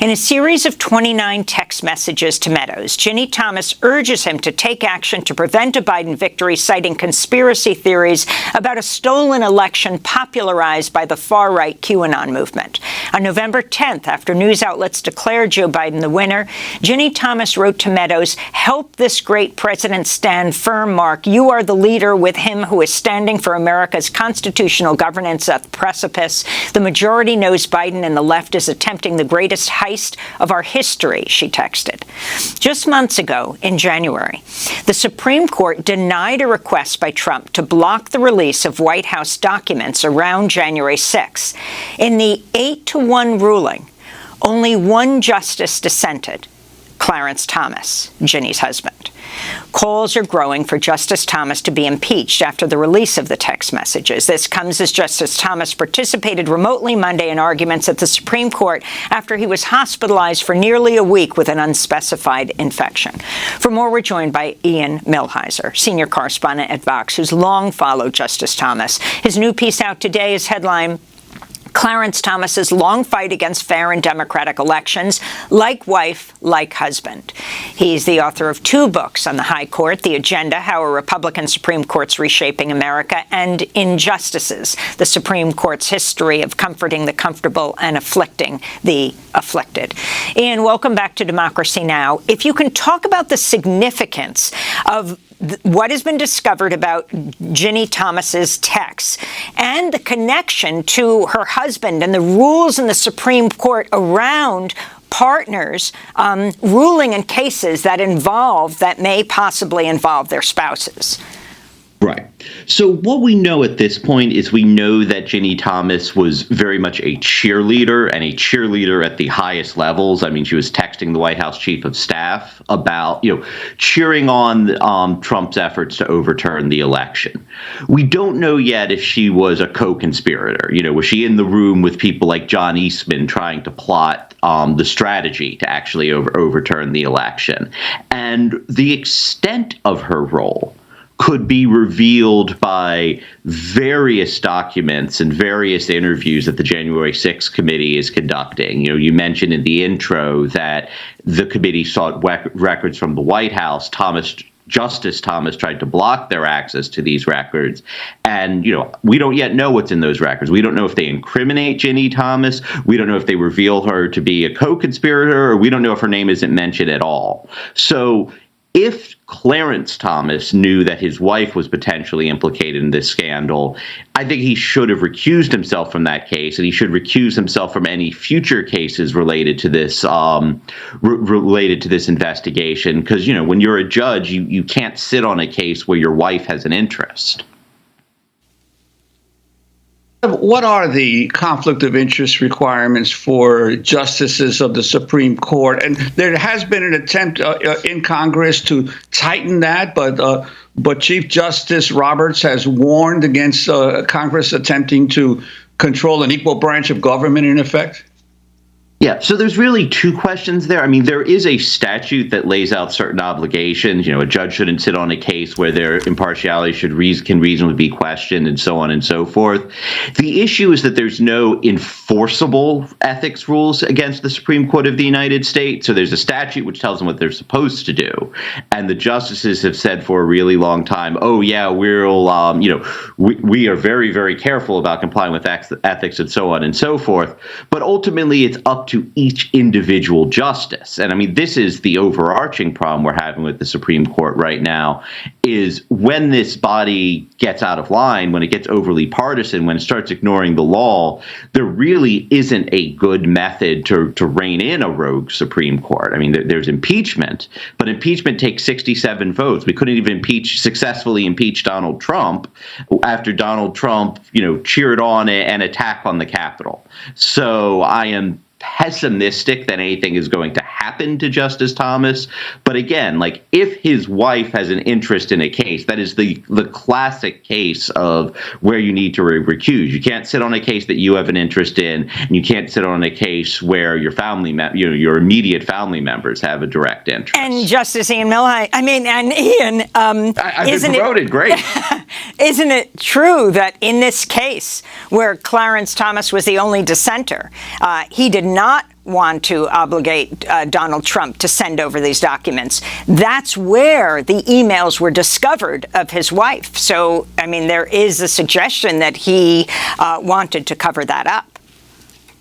Speaker 1: In a series of 29 text messages to Meadows, Ginny Thomas urges him to take action to prevent a Biden victory, citing conspiracy theories about a stolen election popularized by the far-right QAnon movement. On November 10th, after news outlets declared Joe Biden the winner, Ginny Thomas wrote to Meadows, "Help this great president stand firm, Mark. You are the leader with him who is standing for America's constitutional governance at the precipice. The majority knows Biden and the left is attempting the greatest heist of our history," she texted. Just months ago, in January, the Supreme Court denied a request by Trump to block the release of White House documents around January 6. In the 8-1 ruling, only one justice dissented, Clarence Thomas, Ginny's husband. Calls are growing for Justice Thomas to be impeached after the release of the text messages. This comes as Justice Thomas participated remotely Monday in arguments at the Supreme Court after he was hospitalized for nearly a week with an unspecified infection. For more, we're joined by Ian Millhiser, senior correspondent at Vox, who's long followed Justice Thomas. His new piece out today is headlined, Clarence Thomas's long fight against fair and democratic elections, like wife, like husband. He's the author of 2 books on the High Court, The Agenda, How a Republican Supreme Court's Reshaping America, and Injustices, the Supreme Court's History of Comforting the Comfortable and Afflicting the Afflicted. Ian, welcome back to Democracy Now! If you can talk about the significance of what has been discovered about Ginny Thomas's texts and the connection to her husband and the rules in the Supreme Court around partners ruling in cases that may possibly involve their spouses.
Speaker 2: Right. So what we know at this point is we know that Ginny Thomas was very much a cheerleader, and a cheerleader at the highest levels. I mean, she was texting the White House chief of staff about, cheering on Trump's efforts to overturn the election. We don't know yet if she was a co-conspirator. Was she in the room with people like John Eastman trying to plot the strategy to actually overturn the election? And the extent of her role could be revealed by various documents and various interviews that the January 6th committee is conducting. You mentioned in the intro that the committee sought records from the White House. Justice Thomas tried to block their access to these records. And, we don't yet know what's in those records. We don't know if they incriminate Ginny Thomas. We don't know if they reveal her to be a co-conspirator, or we don't know if her name isn't mentioned at all. So if Clarence Thomas knew that his wife was potentially implicated in this scandal, I think he should have recused himself from that case, and he should recuse himself from any future cases related to this investigation. Because, when you're a judge, you can't sit on a case where your wife has an interest.
Speaker 15: What are the conflict of interest requirements for justices of the Supreme Court? And there has been an attempt in Congress to tighten that, but Chief Justice Roberts has warned against Congress attempting to control an equal branch of government, in effect.
Speaker 2: Yeah, so there's really 2 questions there. I mean, there is a statute that lays out certain obligations. A judge shouldn't sit on a case where their impartiality can reasonably be questioned, and so on and so forth. The issue is that there's no enforceable ethics rules against the Supreme Court of the United States. So there's a statute which tells them what they're supposed to do. And the justices have said for a really long time, oh, yeah, we are very, very careful about complying with ethics and so on and so forth. But ultimately, it's up to each individual justice. And I mean, this is the overarching problem we're having with the Supreme Court right now, is when this body gets out of line, when it gets overly partisan, when it starts ignoring the law, there really isn't a good method to rein in a rogue Supreme Court. I mean, there's impeachment, but impeachment takes 67 votes. We couldn't even successfully impeach Donald Trump after Donald Trump, cheered on an attack on the Capitol. So I am pessimistic that anything is going to happen to Justice Thomas. But again, if his wife has an interest in a case, that is the classic case of where you need to recuse. You can't sit on a case that you have an interest in, and you can't sit on a case where your your immediate family members have a direct interest.
Speaker 1: And Justice Ian Millhite, and Ian,
Speaker 2: I've been promoted. Great.
Speaker 1: Isn't it true that in this case, where Clarence Thomas was the only dissenter, he did not want to obligate Donald Trump to send over these documents? That's where the emails were discovered of his wife. So, there is a suggestion that he wanted to cover that up.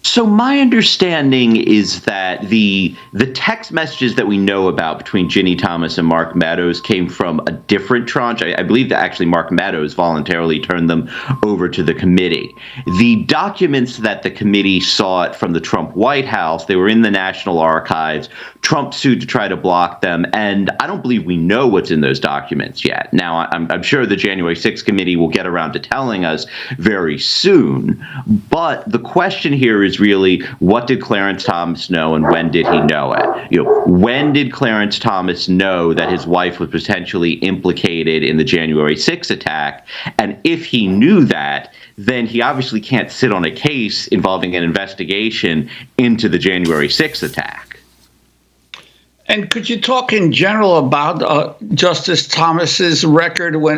Speaker 2: So my understanding is that the text messages that we know about between Ginny Thomas and Mark Meadows came from a different tranche. I believe that actually Mark Meadows voluntarily turned them over to the committee. The documents that the committee sought from the Trump White House, they were in the National Archives. Trump sued to try to block them, and I don't believe we know what's in those documents yet. Now, I'm sure the January 6th committee will get around to telling us very soon, but the question here is really, what did Clarence Thomas know, and when did he know it? When did Clarence Thomas know that his wife was potentially implicated in the January 6th attack? And if he knew that, then he obviously can't sit on a case involving an investigation into the January 6th attack.
Speaker 15: And could you talk in general about Justice Thomas's record when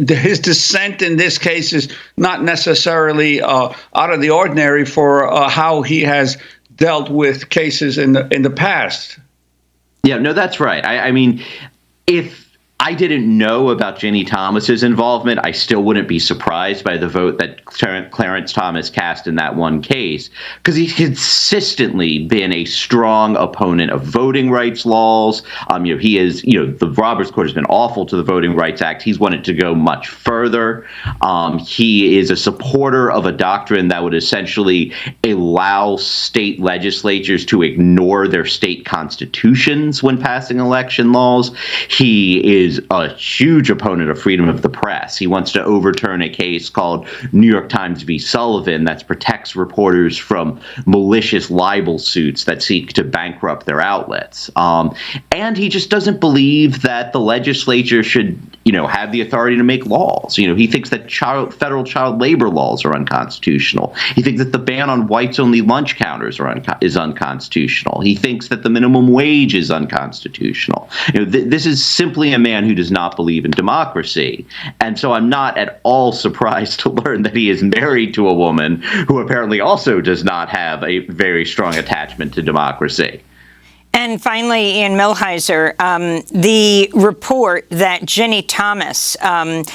Speaker 15: his dissent in this case is not necessarily out of the ordinary for how he has dealt with cases in the past?
Speaker 2: Yeah, no, that's right. I mean, if I didn't know about Ginny Thomas's involvement, I still wouldn't be surprised by the vote that Clarence Thomas cast in that one case, because he's consistently been a strong opponent of voting rights laws. He is, the Roberts Court has been awful to the Voting Rights Act. He's wanted to go much further. He is a supporter of a doctrine that would essentially allow state legislatures to ignore their state constitutions when passing election laws. He is a huge opponent of freedom of the press. He wants to overturn a case called New York Times v. Sullivan that protects reporters from malicious libel suits that seek to bankrupt their outlets. And he just doesn't believe that the legislature should, have the authority to make laws. He thinks that federal child labor laws are unconstitutional. He thinks that the ban on whites-only lunch counters is unconstitutional. He thinks that the minimum wage is unconstitutional. This is simply a man who does not believe in democracy. And so I'm not at all surprised to learn that he is married to a woman who apparently also does not have a very strong attachment to democracy.
Speaker 1: And finally, Ian Millhiser, the report that Ginny Thomas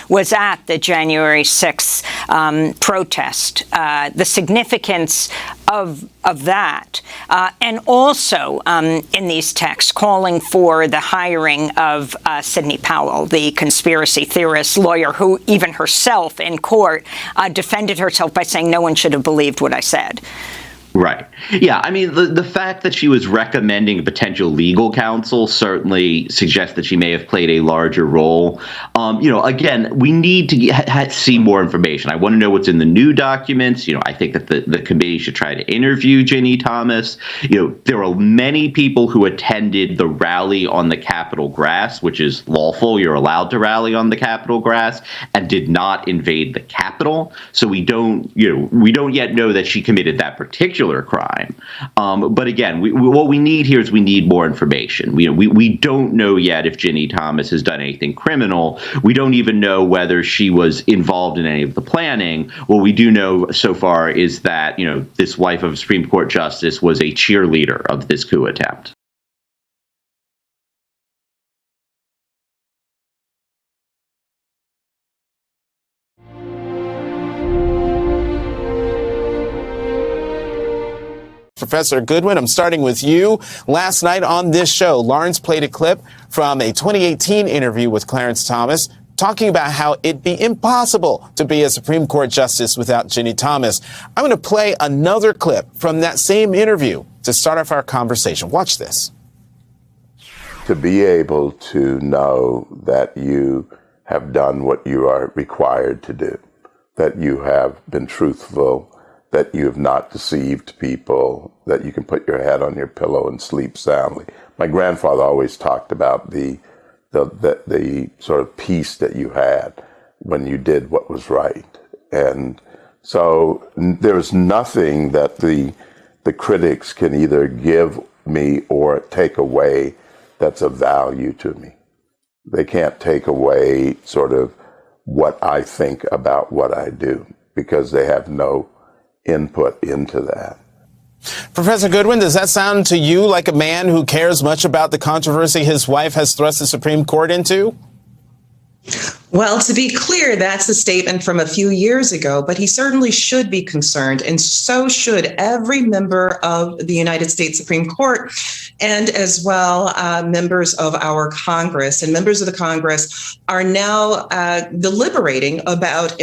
Speaker 1: was at the January 6th protest, the significance of that, and also in these texts calling for the hiring of Sidney Powell, the conspiracy theorist lawyer who even herself in court defended herself by saying no one should have believed what I said.
Speaker 2: Right. Yeah. I mean, the fact that she was recommending potential legal counsel certainly suggests that she may have played a larger role. Again, we need to see more information. I want to know what's in the new documents. I think that the committee should try to interview Ginny Thomas. There are many people who attended the rally on the Capitol grass, which is lawful. You're allowed to rally on the Capitol grass, and did not invade the Capitol. So we don't yet know that she committed that particular crime. But again, what we need here is we need more information. We don't know yet if Ginny Thomas has done anything criminal. We don't even know whether she was involved in any of the planning. What we do know so far is that, this wife of a Supreme Court justice was a cheerleader of this coup attempt.
Speaker 5: Professor Goodwin, I'm starting with you. Last night on this show, Lawrence played a clip from a 2018 interview with Clarence Thomas talking about how it'd be impossible to be a Supreme Court justice without Ginny Thomas. I'm going to play another clip from that same interview to start off our conversation. Watch this.
Speaker 9: To be able to know that you have done what you are required to do, that you have been truthful, that you have not deceived people, that you can put your head on your pillow and sleep soundly. My grandfather always talked about the sort of peace that you had when you did what was right. And so there's nothing that the critics can either give me or take away that's of value to me. They can't take away sort of what I think about what I do, because they have no input into that.
Speaker 5: Professor Goodwin, does that sound to you like a man who cares much about the controversy his wife has thrust the Supreme Court into?
Speaker 16: Well, to be clear, that's a statement from a few years ago, but he certainly should be concerned, and so should every member of the United States Supreme Court, and as well members of our Congress. And members of the Congress are now deliberating about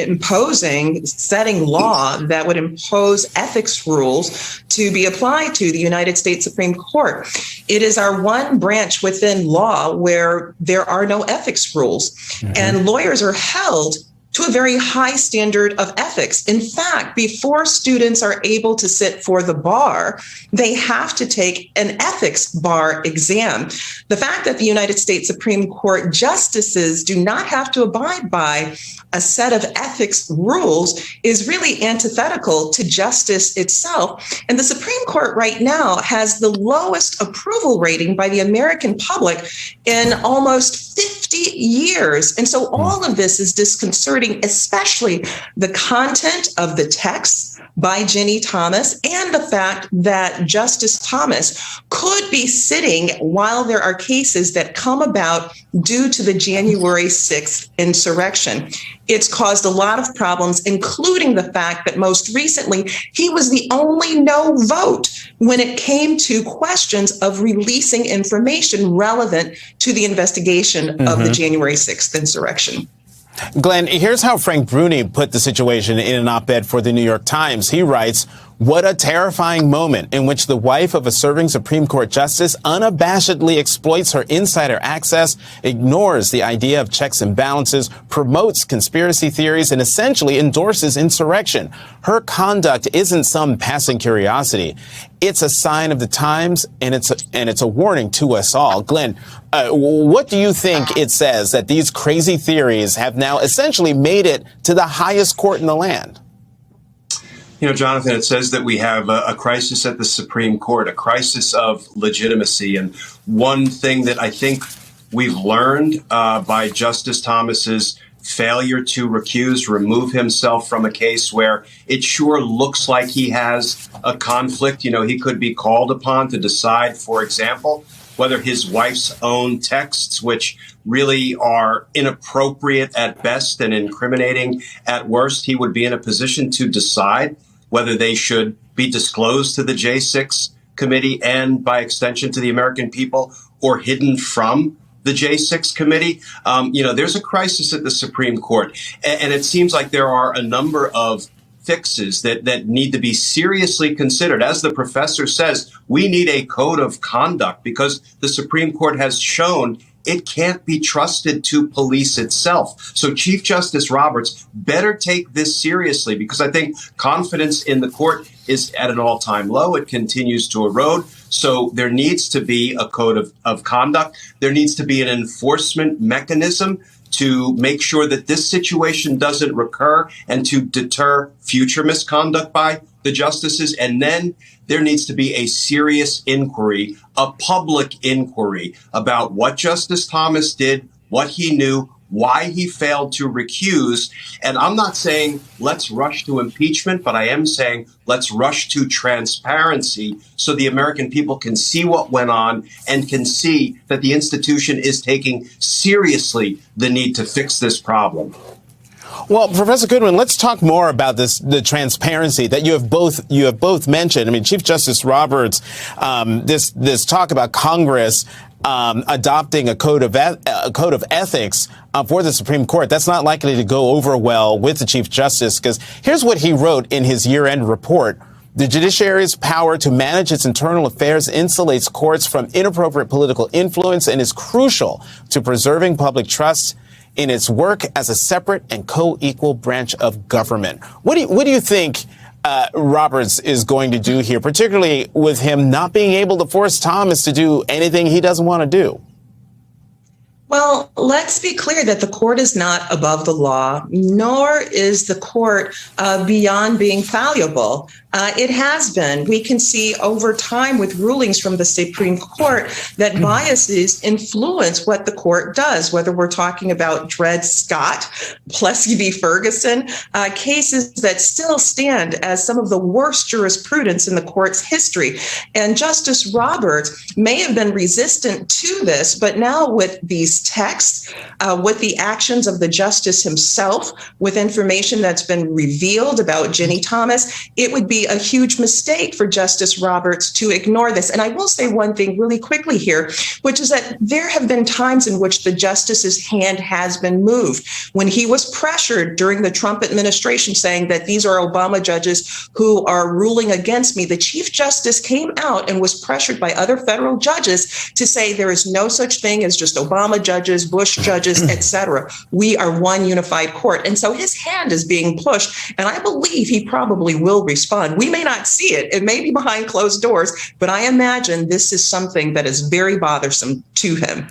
Speaker 16: setting law that would impose ethics rules to be applied to the United States Supreme Court. It is our one branch within law where there are no ethics rules. Mm-hmm. And lawyers are held to a very high standard of ethics. In fact, before students are able to sit for the bar, they have to take an ethics bar exam. The fact that the United States Supreme Court justices do not have to abide by a set of ethics rules is really antithetical to justice itself. And the Supreme Court right now has the lowest approval rating by the American public in almost 50 years. And so all of this is disconcerting, especially the content of the text by Ginny Thomas and the fact that Justice Thomas could be sitting while there are cases that come about due to the January 6th insurrection. It's caused a lot of problems, including the fact that most recently he was the only no vote when it came to questions of releasing information relevant to the investigation of the January 6th insurrection.
Speaker 5: Glenn, here's how Frank Bruni put the situation in an op-ed for the New York Times. He writes, "What a terrifying moment in which the wife of a serving Supreme Court justice unabashedly exploits her insider access, ignores the idea of checks and balances, promotes conspiracy theories, and essentially endorses insurrection. Her conduct isn't some passing curiosity. It's a sign of the times, and it's a warning to us all." Glenn, what do you think it says that these crazy theories have now essentially made it to the highest court in the land?
Speaker 3: You know, Jonathan, it says that we have a crisis at the Supreme Court, a crisis of legitimacy. And one thing that I think we've learned by Justice Thomas's failure to remove himself from a case where it sure looks like he has a conflict. You know, he could be called upon to decide, for example, whether his wife's own texts, which really are inappropriate at best and incriminating at worst, he would be in a position to decide whether they should be disclosed to the J6 committee and by extension to the American people or hidden from the J6 committee. There's a crisis at the Supreme Court, and it seems like there are a number of fixes that need to be seriously considered. As the professor says, we need a code of conduct because the Supreme Court has shown it can't be trusted to police itself. So Chief Justice Roberts better take this seriously because I think confidence in the court is at an all-time low. It continues to erode. So there needs to be a code of conduct. There needs to be an enforcement mechanism to make sure that this situation doesn't recur and to deter future misconduct by the justices. And then there needs to be a serious inquiry, a public inquiry about what Justice Thomas did, what he knew, why he failed to recuse. And I'm not saying let's rush to impeachment, but I am saying let's rush to transparency so the American people can see what went on and can see that the institution is taking seriously the need to fix this problem.
Speaker 5: Well, Professor Goodwin, let's talk more about the transparency that you have both mentioned. I mean, Chief Justice Roberts, this talk about Congress adopting a code of ethics for the Supreme Court. That's not likely to go over well with the Chief Justice, because here's what he wrote in his year-end report. The judiciary's power to manage its internal affairs insulates courts from inappropriate political influence and is crucial to preserving public trust in its work as a separate and co-equal branch of government. What do you think Roberts is going to do here, particularly with him not being able to force Thomas to do anything he doesn't want to do?
Speaker 16: Well, let's be clear that the court is not above the law, nor is the court beyond being fallible. It has been. We can see over time with rulings from the Supreme Court that biases influence what the court does, whether we're talking about Dred Scott, Plessy v. Ferguson, cases that still stand as some of the worst jurisprudence in the court's history. And Justice Roberts may have been resistant to this, but now with these texts, with the actions of the justice himself, with information that's been revealed about Ginny Thomas, it would be a huge mistake for Justice Roberts to ignore this. And I will say one thing really quickly here, which is that there have been times in which the justice's hand has been moved. When he was pressured during the Trump administration saying that these are Obama judges who are ruling against me, the Chief Justice came out and was pressured by other federal judges to say there is no such thing as just Obama judges, Bush judges, etc. We are one unified court. And so his hand is being pushed, and I believe he probably will respond. We may not see it. It may be behind closed doors, but I imagine this is something that is very bothersome to him.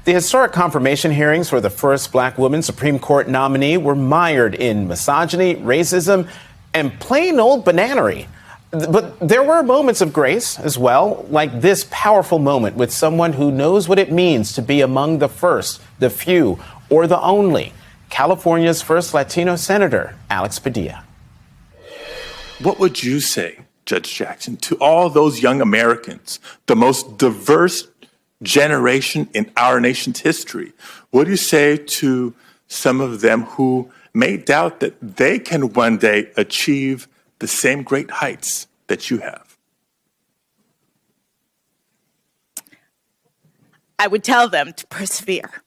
Speaker 5: The historic confirmation hearings for the first black woman Supreme Court nominee were mired in misogyny, racism, and plain old bananery. But there were moments of grace as well, like this powerful moment with someone who knows what it means to be among the first, the few, or the only. California's first Latino senator, Alex Padilla.
Speaker 6: What would you say, Judge Jackson, to all those young Americans, the most diverse generation in our nation's history? What do you say to some of them who may doubt that they can one day achieve the same great heights that you have?
Speaker 7: I would tell them to persevere.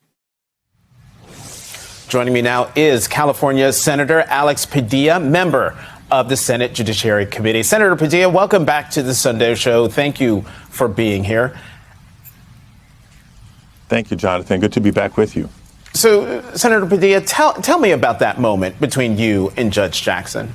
Speaker 5: Joining me now is California Senator Alex Padilla, member of the Senate Judiciary Committee. Senator Padilla, welcome back to the Sunday Show. Thank you for being here.
Speaker 6: Thank you, Jonathan. Good to be back with you.
Speaker 5: So, Senator Padilla, tell me about that moment between you and Judge Jackson.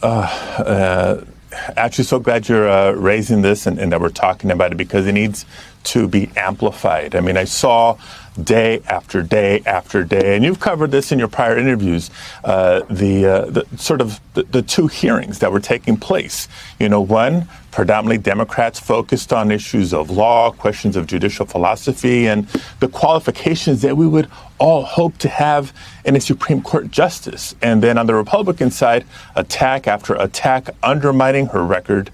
Speaker 6: Actually, so glad you're raising this and that we're talking about it, because it needs to be amplified. I mean, I saw day after day after day, and you've covered this in your prior interviews, the two hearings that were taking place. You know, one, predominantly Democrats focused on issues of law, questions of judicial philosophy, and the qualifications that we would all hope to have in a Supreme Court justice. And then on the Republican side, attack after attack, undermining her record,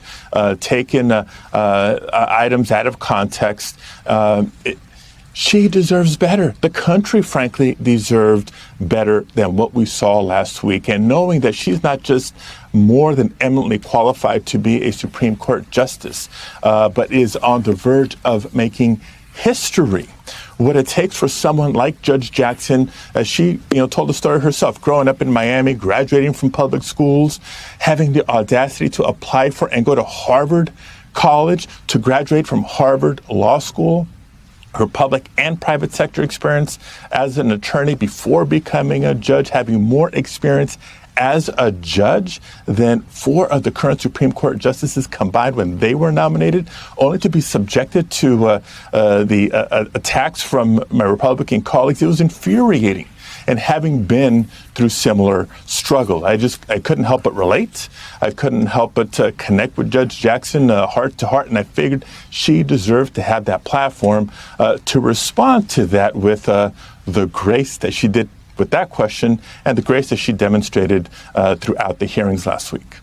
Speaker 6: taking items out of context. She deserves better. The country, frankly, deserved better than what we saw last week. And knowing that she's not just more than eminently qualified to be a Supreme Court justice, but is on the verge of making history. What it takes for someone like Judge Jackson, as she told the story herself, growing up in Miami, graduating from public schools, having the audacity to apply for and go to Harvard College, to graduate from Harvard Law School, her public and private sector experience as an attorney before becoming a judge, having more experience as a judge than four of the current Supreme Court justices combined when they were nominated, only to be subjected to the attacks from my Republican colleagues. It was infuriating. And having been through similar struggle, I couldn't help but relate. I couldn't help but connect with Judge Jackson heart to heart, and I figured she deserved to have that platform to respond to that with the grace that she did with that question and the grace that she demonstrated throughout the hearings last week.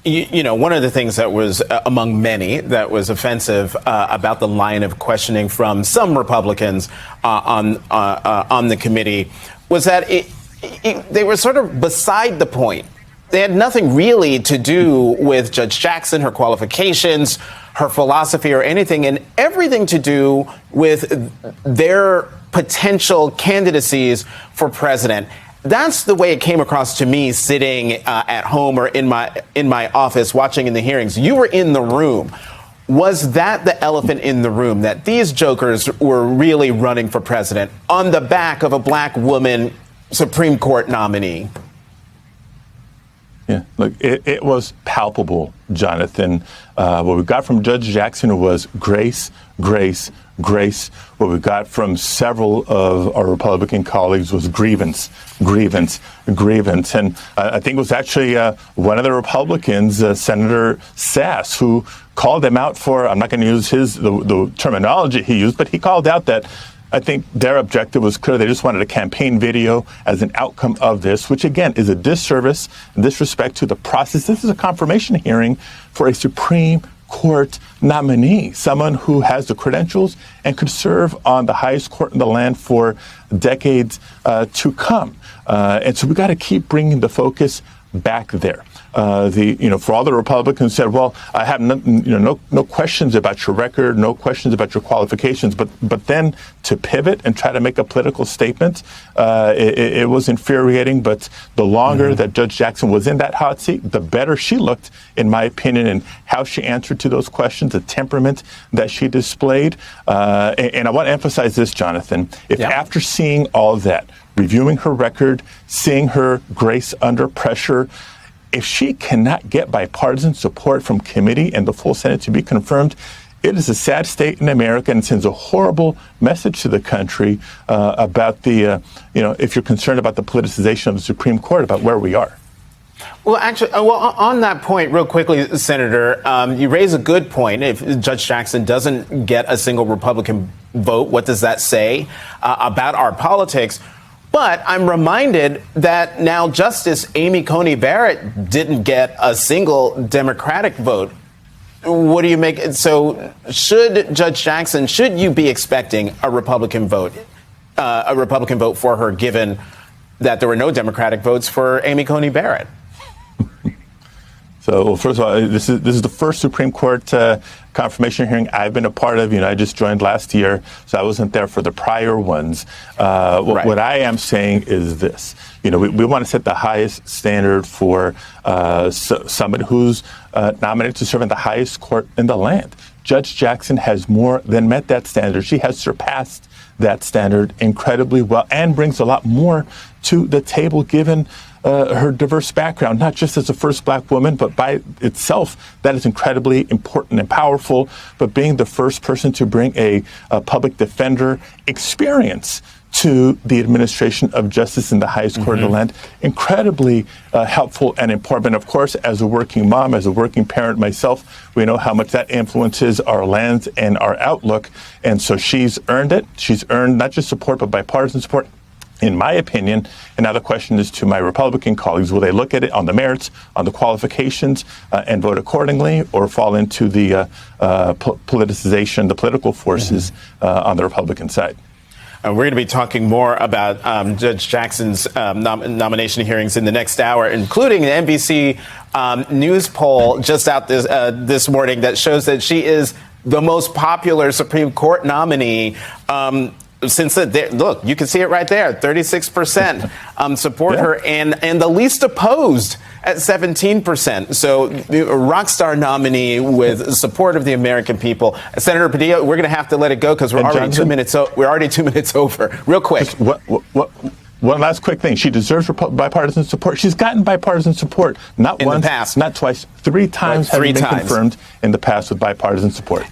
Speaker 5: You know, one of the things that was among many that was offensive about the line of questioning from some Republicans on the committee was that they were sort of beside the point. They had nothing really to do with Judge Jackson, her qualifications, her philosophy, or anything, and everything to do with their potential candidacies for president. That's the way it came across to me sitting at home or in my office watching in the hearings. You were in the room. Was that the elephant in the room, that these jokers were really running for president on the back of a black woman Supreme Court nominee?
Speaker 6: Yeah, look, it was palpable, Jonathan. What we got from Judge Jackson was grace, grace, grace. What we got from several of our Republican colleagues was grievance, grievance, grievance. And I think it was actually one of the Republicans, Senator Sass, who called them out for, I'm not going to use the terminology he used, but he called out that I think their objective was clear. They just wanted a campaign video as an outcome of this, which, again, is a disservice and disrespect to the process. This is a confirmation hearing for a Supreme Court nominee, someone who has the credentials and could serve on the highest court in the land for decades to come. And so we got to keep bringing the focus back there. For all the Republicans said, well, I have no questions about your record, no questions about your qualifications, but then to pivot and try to make a political statement, it was infuriating. But the longer that Judge Jackson was in that hot seat, the better she looked, in my opinion, and how she answered to those questions, the temperament that she displayed. And I want to emphasize this, Jonathan, if after seeing all of that, reviewing her record, seeing her grace under pressure, if she cannot get bipartisan support from committee and the full Senate to be confirmed, it is a sad state in America and sends a horrible message to the country about if you're concerned about the politicization of the Supreme Court, about where we are.
Speaker 5: Well, actually, on that point, real quickly, Senator, you raise a good point. If Judge Jackson doesn't get a single Republican vote, what does that say about our politics? But I'm reminded that now Justice Amy Coney Barrett didn't get a single Democratic vote. What do you make? So should Judge Jackson, should you be expecting a Republican vote for her, given that there were no Democratic votes for Amy Coney Barrett?
Speaker 6: So, first of all, this is the first Supreme Court confirmation hearing I've been a part of. I just joined last year, so I wasn't there for the prior ones. What I am saying is this. We want to set the highest standard for somebody who's nominated to serve in the highest court in the land. Judge Jackson has more than met that standard. She has surpassed that standard incredibly well and brings a lot more to the table, given her diverse background, not just as a first black woman, but by itself, that is incredibly important and powerful. But being the first person to bring a public defender experience to the administration of justice in the highest court of the land, incredibly helpful and important. And of course, as a working mom, as a working parent myself, we know how much that influences our lens and our outlook. And so she's earned it. She's earned not just support, but bipartisan support, in my opinion. And now the question is to my Republican colleagues, will they look at it on the merits, on the qualifications, and vote accordingly, or fall into the politicization, the political forces on the Republican side?
Speaker 5: We're going to be talking more about Judge Jackson's nomination hearings in the next hour, including an NBC News poll just out this morning that shows that she is the most popular Supreme Court nominee. Look, you can see it right there. 36% support her, and the least opposed at 17%. So the rock star nominee with support of the American people. Senator Padilla, we're going to have to let it go because we're already 2 minutes. We're already 2 minutes over. Real quick.
Speaker 6: One last quick thing. She deserves bipartisan support. She's gotten bipartisan support, not once, in the past, not twice, 3 times. Having been confirmed in the past with bipartisan support.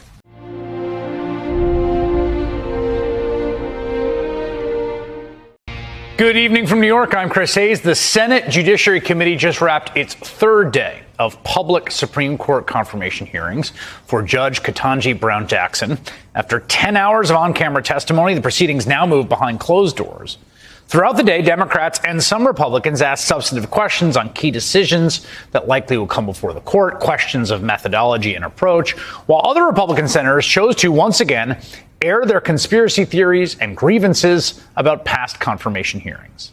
Speaker 12: Good evening from New York. I'm Chris Hayes. The Senate Judiciary Committee just wrapped its 3rd day of public Supreme Court confirmation hearings for Judge Ketanji Brown Jackson. After 10 hours of on-camera testimony, the proceedings now move behind closed doors. Throughout the day, Democrats and some Republicans asked substantive questions on key decisions that likely will come before the court, questions of methodology and approach, while other Republican senators chose to once again air their conspiracy theories and grievances about past confirmation hearings.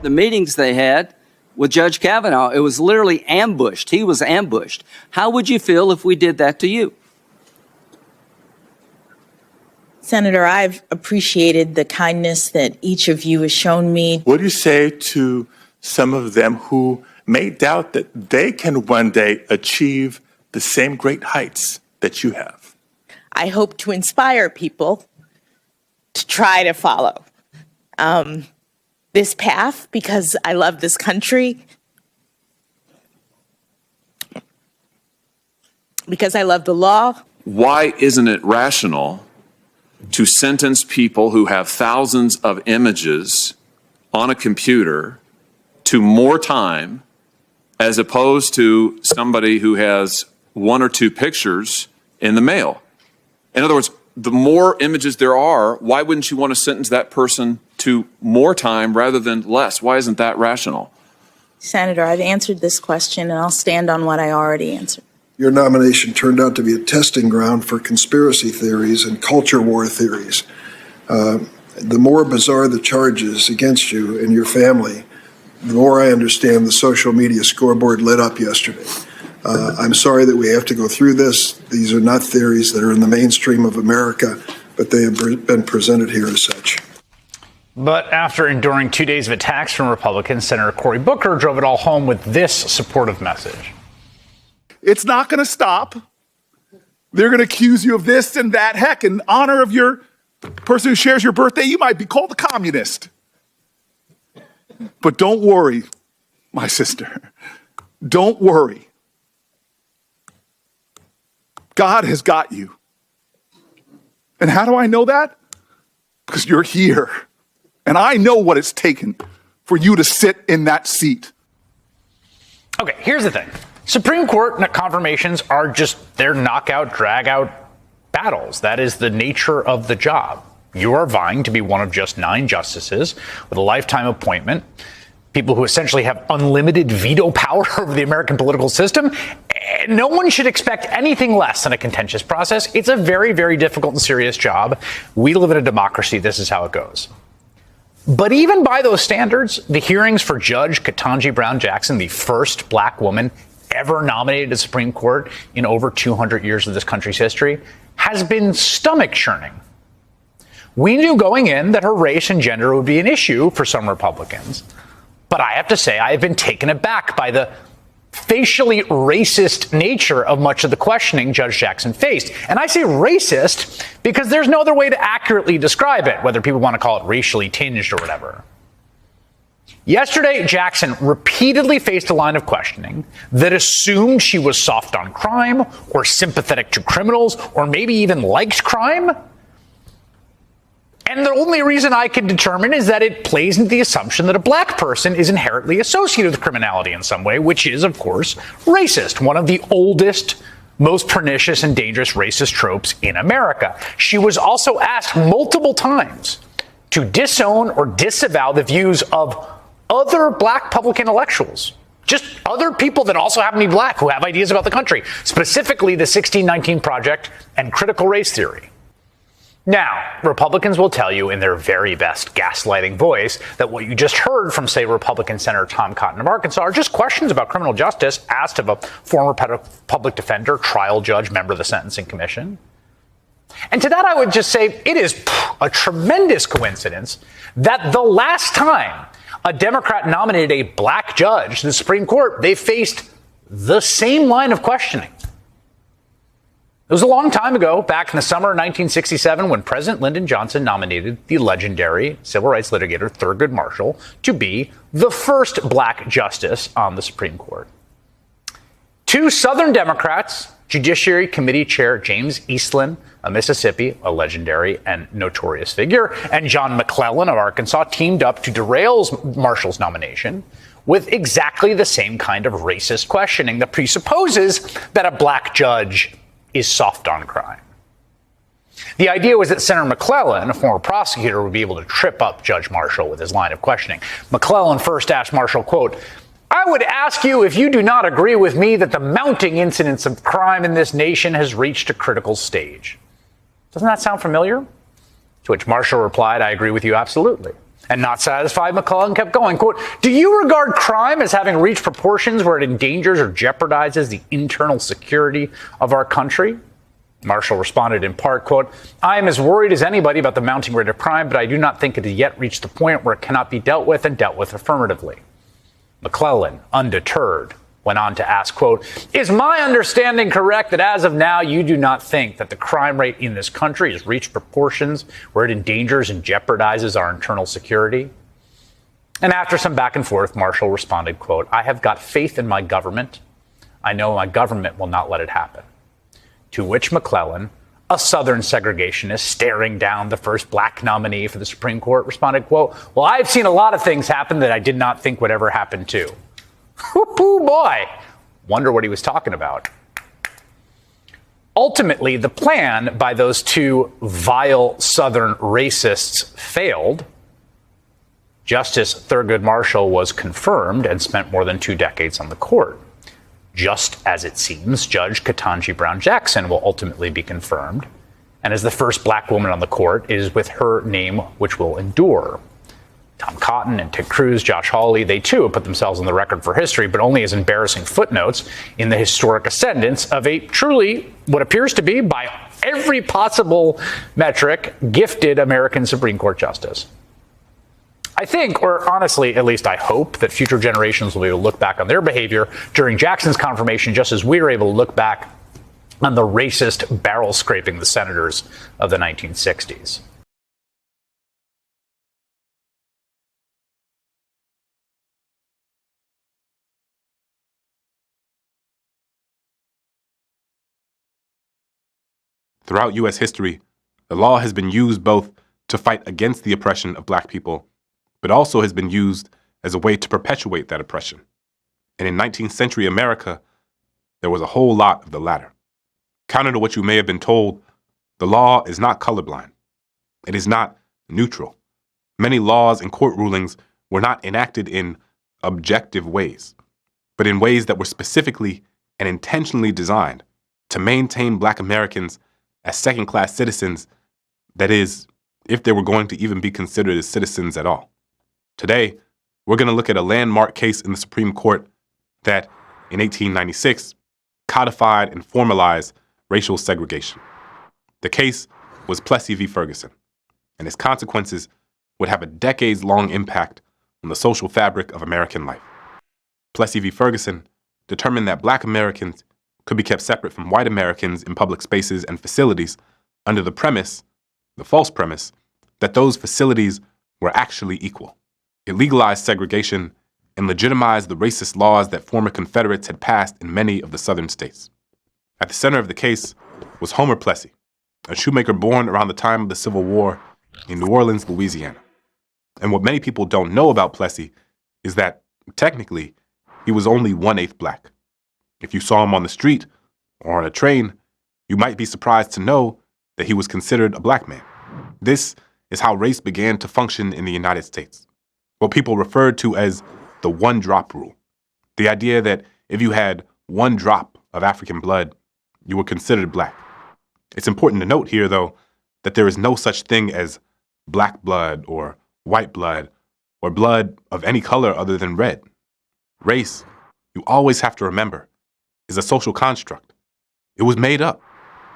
Speaker 17: The meetings they had with Judge Kavanaugh, it was literally ambushed. He was ambushed. How would you feel if we did that to you?
Speaker 7: Senator, I've appreciated the kindness that each of you has shown me.
Speaker 6: What do you say to some of them who may doubt that they can one day achieve the same great heights that you have?
Speaker 7: I hope to inspire people to try to follow this path because I love this country, because I love the law.
Speaker 18: Why isn't it rational to sentence people who have thousands of images on a computer to more time as opposed to somebody who has 1 or 2 pictures in the mail? In other words, the more images there are, why wouldn't you want to sentence that person to more time rather than less? Why isn't that rational?
Speaker 7: Senator, I've answered this question, and I'll stand on what I already answered.
Speaker 19: Your nomination turned out to be a testing ground for conspiracy theories and culture war theories. The more bizarre the charges against you and your family, the more I understand, the social media scoreboard lit up yesterday. I'm sorry that we have to go through this. These are not theories that are in the mainstream of America, but they have been presented here as such.
Speaker 12: But after enduring 2 days of attacks from Republicans, Senator Cory Booker drove it all home with this supportive message.
Speaker 8: It's not going to stop. They're going to accuse you of this and that. Heck, in honor of your person who shares your birthday, you might be called a communist. But don't worry, my sister. Don't worry. God has got you. And how do I know that? Because you're here. And I know what it's taken for you to sit in that seat.
Speaker 12: Okay, here's the thing. Supreme Court confirmations are just their knockout, drag-out battles. That is the nature of the job. You are vying to be one of just 9 justices with a lifetime appointment, people who essentially have unlimited veto power over the American political system. No one should expect anything less than a contentious process. It's a very, very difficult and serious job. We live in a democracy. This is how it goes. But even by those standards, the hearings for Judge Ketanji Brown Jackson, the first black woman ever nominated to the Supreme Court in over 200 years of this country's history, has been stomach-churning. We knew going in that her race and gender would be an issue for some Republicans. But I have to say, I have been taken aback by the facially racist nature of much of the questioning Judge Jackson faced. And I say racist because there's no other way to accurately describe it, whether people want to call it racially tinged or whatever. Yesterday, Jackson repeatedly faced a line of questioning that assumed she was soft on crime or sympathetic to criminals or maybe even liked crime. And the only reason I can determine is that it plays into the assumption that a black person is inherently associated with criminality in some way, which is, of course, racist, one of the oldest, most pernicious and dangerous racist tropes in America. She was also asked multiple times to disown or disavow the views of other black public intellectuals, just other people that also happen to be black who have ideas about the country, specifically the 1619 Project and critical race theory. Now, Republicans will tell you in their very best gaslighting voice that what you just heard from, say, Republican Senator Tom Cotton of Arkansas are just questions about criminal justice asked of a former public defender, trial judge, member of the Sentencing Commission. And to that, I would just say it is a tremendous coincidence that the last time a Democrat nominated a black judge to the Supreme Court, they faced the same line of questioning. It was a long time ago, back in the summer of 1967, when President Lyndon Johnson nominated the legendary civil rights litigator Thurgood Marshall to be the first black justice on the Supreme Court. 2 Southern Democrats, Judiciary Committee Chair James Eastland of Mississippi, a legendary and notorious figure, and John McClellan of Arkansas teamed up to derail Marshall's nomination with exactly the same kind of racist questioning that presupposes that a black judge is soft on crime. The idea was that Senator McClellan, a former prosecutor, would be able to trip up Judge Marshall with his line of questioning. McClellan first asked Marshall, quote, "I would ask you if you do not agree with me that the mounting incidence of crime in this nation has reached a critical stage." Doesn't that sound familiar? To which Marshall replied, "I agree with you absolutely." And not satisfied, McClellan kept going, quote, "Do you regard crime as having reached proportions where it endangers or jeopardizes the internal security of our country?" Marshall responded in part, quote, "I am as worried as anybody about the mounting rate of crime, but I do not think it has yet reached the point where it cannot be dealt with and dealt with affirmatively." McClellan, undeterred, went on to ask, quote, "Is my understanding correct that as of now you do not think that the crime rate in this country has reached proportions where it endangers and jeopardizes our internal security?" And after some back and forth, Marshall responded, quote, "I have got faith in my government. I know my government will not let it happen." To which McClellan, a Southern segregationist staring down the first black nominee for the Supreme Court, responded, quote, "Well, I've seen a lot of things happen that I did not think would ever happen too." Whoo boy, wonder what he was talking about. Ultimately, the plan by those 2 vile Southern racists failed. Justice Thurgood Marshall was confirmed and spent more than 2 decades on the court. Just as it seems, Judge Ketanji Brown Jackson will ultimately be confirmed, and as the first black woman on the court, it is with her name which will endure. Tom Cotton and Ted Cruz, Josh Hawley, they too have put themselves on the record for history, but only as embarrassing footnotes in the historic ascendance of a truly, what appears to be, by every possible metric, gifted American Supreme Court justice. I think, or honestly, at least I hope, that future generations will be able to look back on their behavior during Jackson's confirmation just as we were able to look back on the racist barrel scraping the senators of the 1960s.
Speaker 20: Throughout U.S. history, the law has been used both to fight against the oppression of black people, but also has been used as a way to perpetuate that oppression. And in 19th century America, there was a whole lot of the latter. Counter to what you may have been told, the law is not colorblind. It is not neutral. Many laws and court rulings were not enacted in objective ways, but in ways that were specifically and intentionally designed to maintain black Americans as second-class citizens, that is, if they were going to even be considered as citizens at all. Today, we're going to look at a landmark case in the Supreme Court that, in 1896, codified and formalized racial segregation. The case was Plessy v. Ferguson, and its consequences would have a decades-long impact on the social fabric of American life. Plessy v. Ferguson determined that black Americans could be kept separate from white Americans in public spaces and facilities under the premise, the false premise, that those facilities were actually equal. It legalized segregation and legitimized the racist laws that former Confederates had passed in many of the southern states. At the center of the case was Homer Plessy, a shoemaker born around the time of the Civil War in New Orleans, Louisiana. And what many people don't know about Plessy is that, technically, he was only 1/8 black. If you saw him on the street or on a train, you might be surprised to know that he was considered a black man. This is how race began to function in the United States, what people referred to as the one-drop rule. The idea that if you had one drop of African blood, you were considered black. It's important to note here, though, that there is no such thing as black blood or white blood or blood of any color other than red. Race, you always have to remember, is a social construct. It was made up,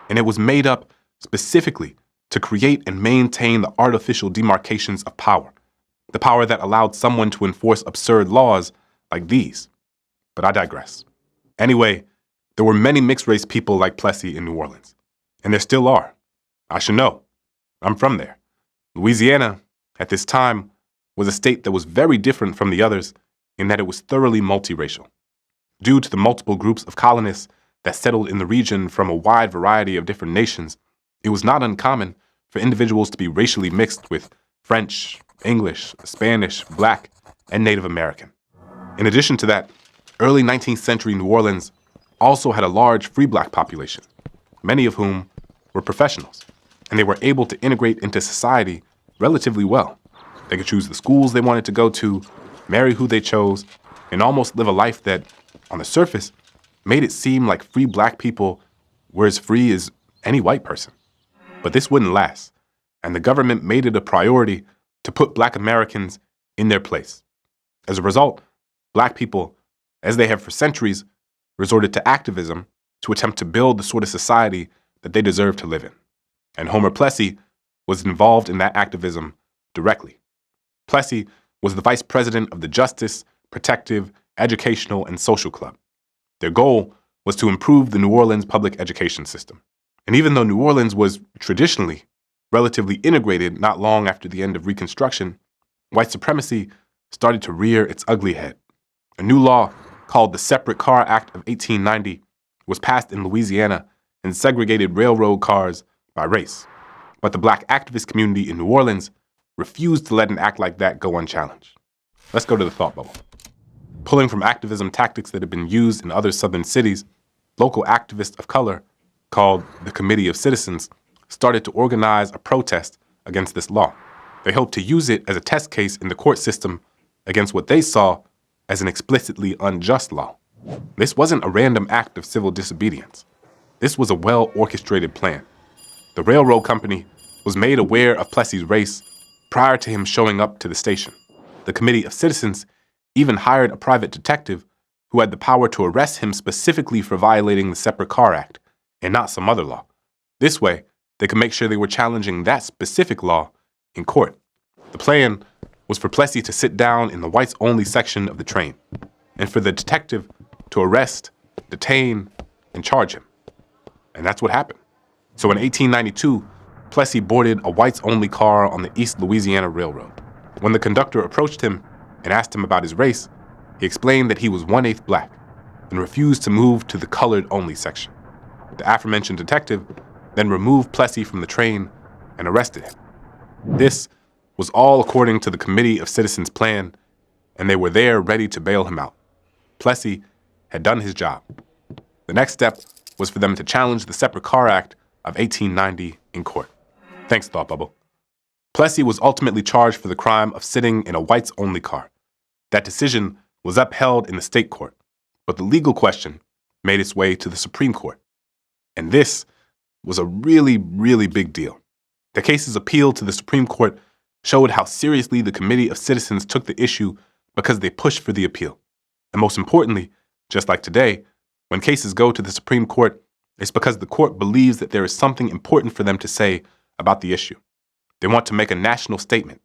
Speaker 20: and it was made up specifically to create and maintain the artificial demarcations of power, the power that allowed someone to enforce absurd laws like these. But I digress. Anyway, there were many mixed-race people like Plessy in New Orleans, and there still are. I should know. I'm from there. Louisiana, at this time, was a state that was very different from the others in that it was thoroughly multiracial. Due to the multiple groups of colonists that settled in the region from a wide variety of different nations, it was not uncommon for individuals to be racially mixed with French, English, Spanish, Black, and Native American. In addition to that, early 19th century New Orleans also had a large free Black population, many of whom were professionals, and they were able to integrate into society relatively well. They could choose the schools they wanted to go to, marry who they chose, and almost live a life that, on the surface, made it seem like free Black people were as free as any white person. But this wouldn't last, and the government made it a priority to put Black Americans in their place. As a result, Black people, as they have for centuries, resorted to activism to attempt to build the sort of society that they deserve to live in. And Homer Plessy was involved in that activism directly. Plessy was the vice president of the Justice, Protective, Educational, and Social Club. Their goal was to improve the New Orleans public education system. And even though New Orleans was traditionally relatively integrated not long after the end of Reconstruction, white supremacy started to rear its ugly head. A new law called the Separate Car Act of 1890 was passed in Louisiana and segregated railroad cars by race. But the Black activist community in New Orleans refused to let an act like that go unchallenged. Let's go to the thought bubble. Pulling from activism tactics that had been used in other southern cities, local activists of color, called the Committee of Citizens, started to organize a protest against this law. They hoped to use it as a test case in the court system against what they saw as an explicitly unjust law. This wasn't a random act of civil disobedience. This was a well-orchestrated plan. The railroad company was made aware of Plessy's race prior to him showing up to the station. The Committee of Citizens even hired a private detective who had the power to arrest him specifically for violating the Separate Car Act and not some other law. This way, they could make sure they were challenging that specific law in court. The plan was for Plessy to sit down in the whites-only section of the train, and for the detective to arrest, detain, and charge him. And that's what happened. So in 1892, Plessy boarded a whites-only car on the East Louisiana Railroad. When the conductor approached him and asked him about his race, he explained that he was 1/8 black and refused to move to the colored-only section. The aforementioned detective then removed Plessy from the train and arrested him. This was all according to the Committee of Citizens' plan, and they were there ready to bail him out. Plessy had done his job. The next step was for them to challenge the Separate Car Act of 1890 in court. Thanks, Thought Bubble. Plessy was ultimately charged for the crime of sitting in a whites-only car. That decision was upheld in the state court, but the legal question made its way to the Supreme Court. And this was a really, really big deal. The case's appeal to the Supreme Court showed how seriously the Committee of Citizens took the issue because they pushed for the appeal. And most importantly, just like today, when cases go to the Supreme Court, it's because the court believes that there is something important for them to say about the issue. They want to make a national statement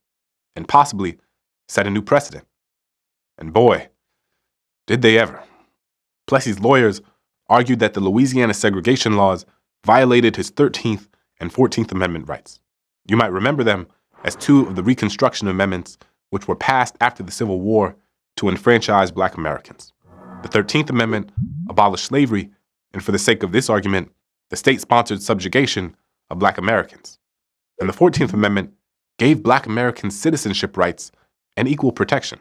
Speaker 20: and possibly set a new precedent. And boy, did they ever. Plessy's lawyers argued that the Louisiana segregation laws violated his 13th and 14th Amendment rights. You might remember them as two of the Reconstruction Amendments which were passed after the Civil War to enfranchise Black Americans. The 13th Amendment abolished slavery, and for the sake of this argument, the state-sponsored subjugation of Black Americans. And the 14th Amendment gave Black Americans citizenship rights and equal protection.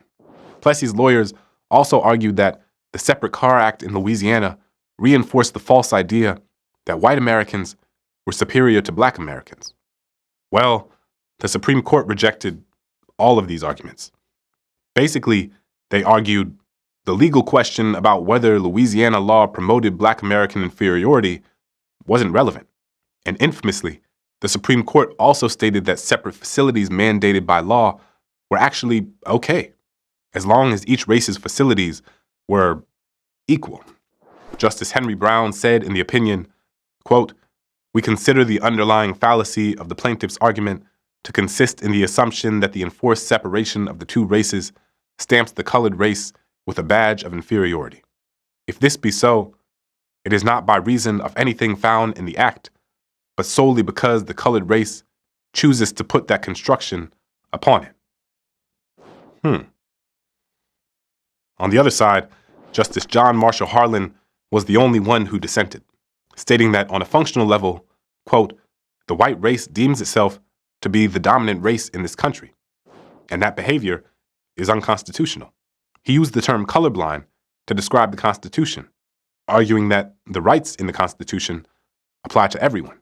Speaker 20: Plessy's lawyers also argued that the Separate Car Act in Louisiana reinforced the false idea that white Americans were superior to Black Americans. Well, the Supreme Court rejected all of these arguments. Basically, they argued the legal question about whether Louisiana law promoted Black American inferiority wasn't relevant. And infamously, the Supreme Court also stated that separate facilities mandated by law were actually okay, as long as each race's facilities were equal. Justice Henry Brown said in the opinion, quote, "We consider the underlying fallacy of the plaintiff's argument to consist in the assumption that the enforced separation of the two races stamps the colored race with a badge of inferiority. If this be so, it is not by reason of anything found in the act, but solely because the colored race chooses to put that construction upon it." On the other side, Justice John Marshall Harlan was the only one who dissented, stating that on a functional level, quote, "The white race deems itself to be the dominant race in this country, and that behavior is unconstitutional." He used the term colorblind to describe the Constitution, arguing that the rights in the Constitution apply to everyone.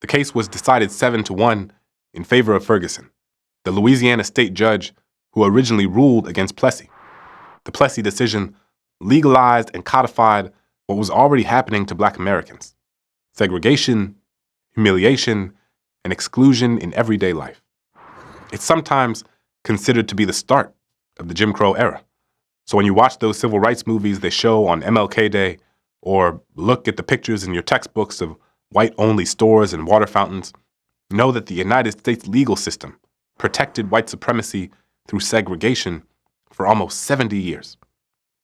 Speaker 20: The case was decided 7-1 in favor of Ferguson, the Louisiana state judge who originally ruled against Plessy. The Plessy decision legalized and codified what was already happening to Black Americans: segregation, humiliation, and exclusion in everyday life. It's sometimes considered to be the start of the Jim Crow era. So when you watch those civil rights movies they show on MLK Day, or look at the pictures in your textbooks of white-only stores and water fountains, know that the United States legal system protected white supremacy through segregation for almost 70 years.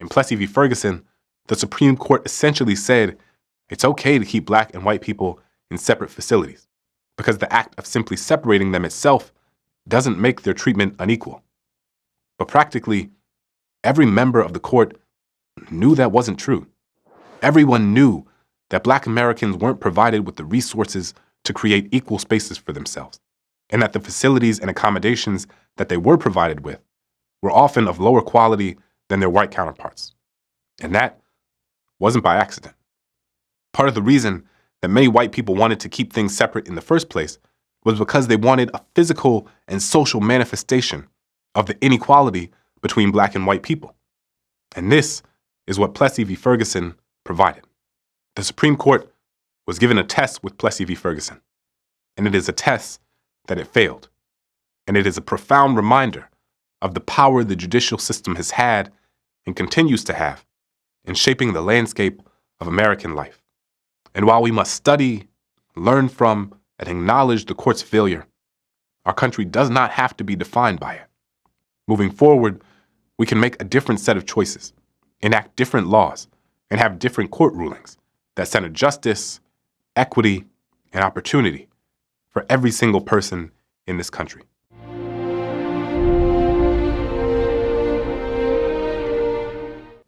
Speaker 20: In Plessy v. Ferguson, the Supreme Court essentially said it's okay to keep Black and white people in separate facilities, because the act of simply separating them itself doesn't make their treatment unequal. But practically, every member of the court knew that wasn't true. Everyone knew that Black Americans weren't provided with the resources to create equal spaces for themselves, and that the facilities and accommodations that they were provided with were often of lower quality than their white counterparts. And that wasn't by accident. Part of the reason that many white people wanted to keep things separate in the first place was because they wanted a physical and social manifestation of the inequality between Black and white people. And this is what Plessy v. Ferguson provided. The Supreme Court was given a test with Plessy v. Ferguson, and it is a test that it failed. And it is a profound reminder of the power the judicial system has had and continues to have in shaping the landscape of American life. And while we must study, learn from, and acknowledge the court's failure, our country does not have to be defined by it. Moving forward, we can make a different set of choices, enact different laws, and have different court rulings that center justice, equity, and opportunity for every single person in this country.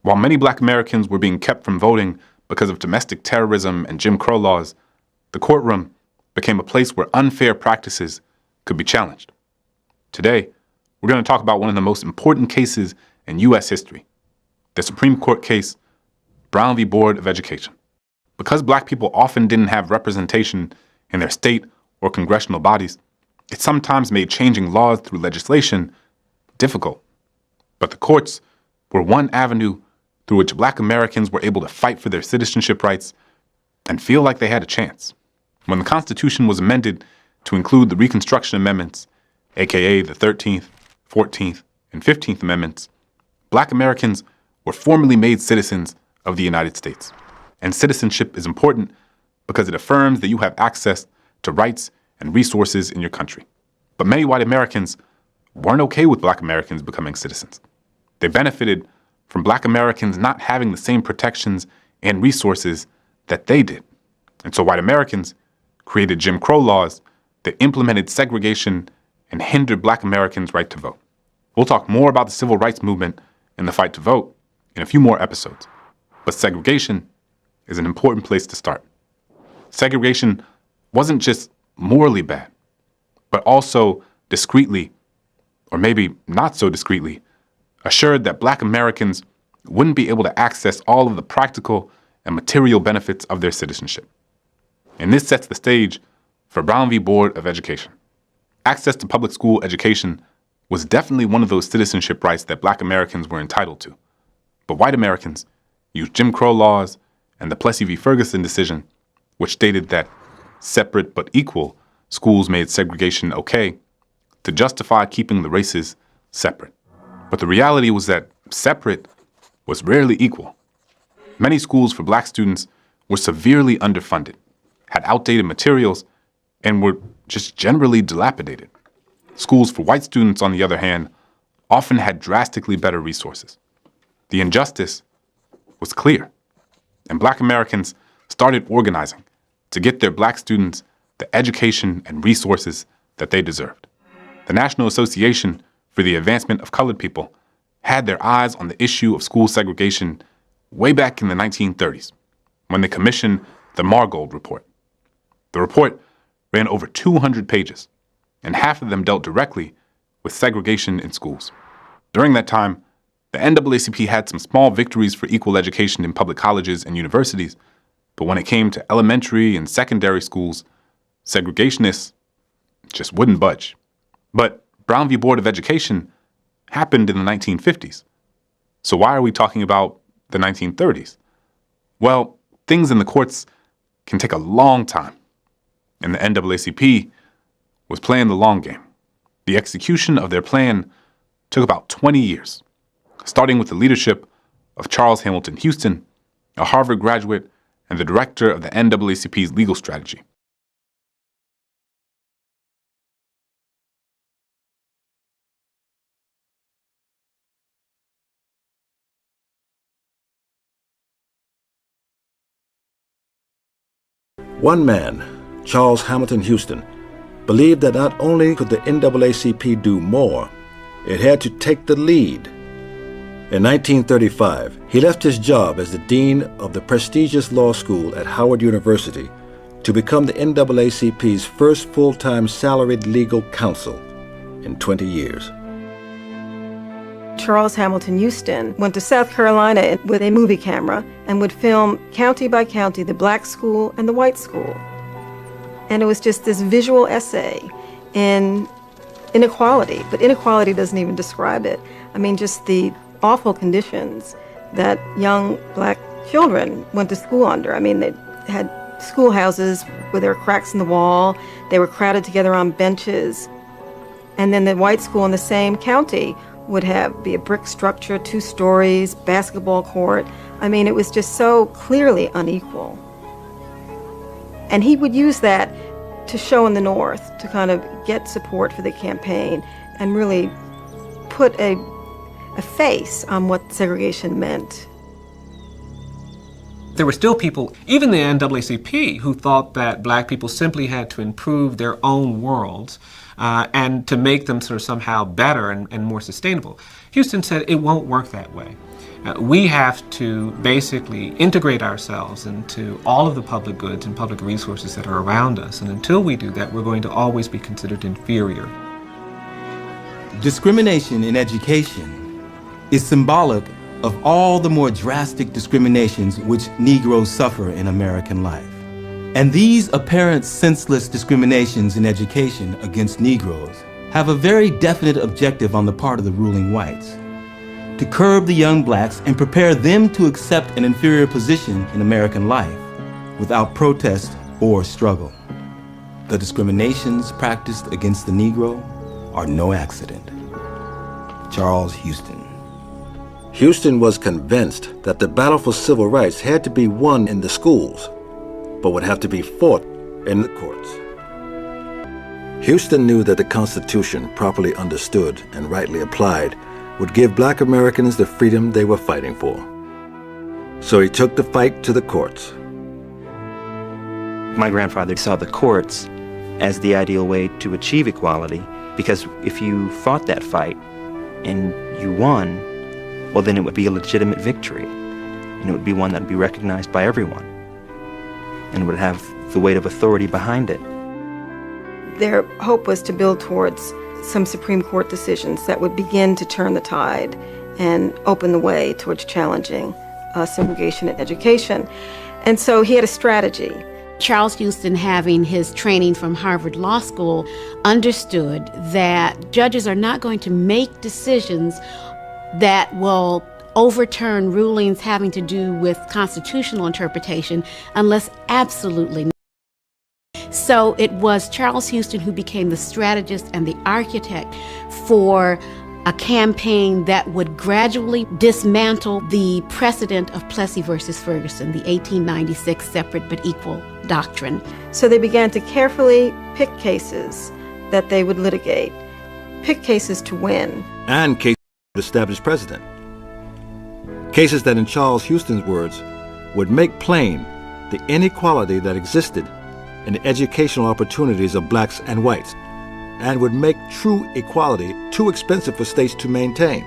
Speaker 20: While many Black Americans were being kept from voting because of domestic terrorism and Jim Crow laws, the courtroom became a place where unfair practices could be challenged. Today, we're going to talk about one of the most important cases in U.S. history, the Supreme Court case, Brown v. Board of Education. Because Black people often didn't have representation in their state or congressional bodies, it sometimes made changing laws through legislation difficult. But the courts were one avenue through which Black Americans were able to fight for their citizenship rights and feel like they had a chance. When the Constitution was amended to include the Reconstruction Amendments, aka the 13th, 14th, and 15th Amendments, Black Americans were formally made citizens of the United States. And citizenship is important because it affirms that you have access to rights and resources in your country. But many white Americans weren't okay with Black Americans becoming citizens. They benefited from Black Americans not having the same protections and resources that they did. And so white Americans created Jim Crow laws that implemented segregation and hindered Black Americans' right to vote. We'll talk more about the civil rights movement and the fight to vote in a few more episodes. But segregation is an important place to start. Segregation wasn't just morally bad, but also discreetly, or maybe not so discreetly, assured that Black Americans wouldn't be able to access all of the practical and material benefits of their citizenship. And this sets the stage for Brown v. Board of Education. Access to public school education was definitely one of those citizenship rights that Black Americans were entitled to. But white Americans used Jim Crow laws and the Plessy v. Ferguson decision, which stated that separate but equal schools made segregation okay, to justify keeping the races separate. But the reality was that separate was rarely equal. Many schools for Black students were severely underfunded, had outdated materials, and were just generally dilapidated. Schools for white students, on the other hand, often had drastically better resources. The injustice was clear, and Black Americans started organizing to get their Black students the education and resources that they deserved. The National Association for the Advancement of Colored People had their eyes on the issue of school segregation way back in the 1930s, when they commissioned the Margold Report. The report ran over 200 pages, and half of them dealt directly with segregation in schools. During that time, the NAACP had some small victories for equal education in public colleges and universities, but when it came to elementary and secondary schools, segregationists just wouldn't budge. But Brown v. Board of Education happened in the 1950s. So why are we talking about the 1930s? Well, things in the courts can take a long time, and the NAACP was playing the long game. The execution of their plan took about 20 years, starting with the leadership of Charles Hamilton Houston, a Harvard graduate and the director of the NAACP's legal strategy.
Speaker 14: One man, Charles Hamilton Houston, believed that not only could the NAACP do more, it had to take the lead. In 1935, he left his job as the dean of the prestigious law school at Howard University to become the NAACP's first full-time salaried legal counsel in 20 years.
Speaker 22: Charles Hamilton Houston went to South Carolina with a movie camera and would film county by county the black school and the white school. And it was just this visual essay in inequality, but inequality doesn't even describe it. I mean, just the awful conditions that young black children went to school under. I mean, they had schoolhouses where there were cracks in the wall, they were crowded together on benches. And then the white school in the same county would be a brick structure, 2 stories, basketball court. I mean, it was just so clearly unequal. And he would use that to show in the North, to kind of get support for the campaign and really put a face on what segregation meant.
Speaker 13: There were still people, even the NAACP, who thought that black people simply had to improve their own worlds and to make them sort of somehow better and more sustainable. Houston said it won't work that way. We have to basically integrate ourselves into all of the public goods and public resources that are around us. And until we do that, we're going to always be considered inferior.
Speaker 21: Discrimination in education is symbolic of all the more drastic discriminations which Negroes suffer in American life. And these apparent senseless discriminations in education against Negroes have a very definite objective on the part of the ruling whites: to curb the young blacks and prepare them to accept an inferior position in American life without protest or struggle. The discriminations practiced against the Negro are no accident. Charles Houston.
Speaker 14: Houston was convinced that the battle for civil rights had to be won in the schools, but would have to be fought in the courts. Houston knew that the Constitution, properly understood and rightly applied, would give black Americans the freedom they were fighting for. So he took the fight to the courts.
Speaker 23: My grandfather saw the courts as the ideal way to achieve equality, because if you fought that fight and you won, well, then it would be a legitimate victory, and it would be one that would be recognized by everyone and would have the weight of authority behind it.
Speaker 22: Their hope was to build towards some Supreme Court decisions that would begin to turn the tide and open the way towards challenging segregation in education. And so he had a strategy.
Speaker 24: Charles Houston, having his training from Harvard Law School, understood that judges are not going to make decisions that will overturn rulings having to do with constitutional interpretation unless absolutely necessary. So it was Charles Houston who became the strategist and the architect for a campaign that would gradually dismantle the precedent of Plessy versus Ferguson, the 1896 separate but equal doctrine.
Speaker 22: So they began to carefully pick cases that they would litigate, pick cases to win.
Speaker 14: And cases to establish precedent. Cases that, in Charles Houston's words, would make plain the inequality that existed in the educational opportunities of blacks and whites, and would make true equality too expensive for states to maintain.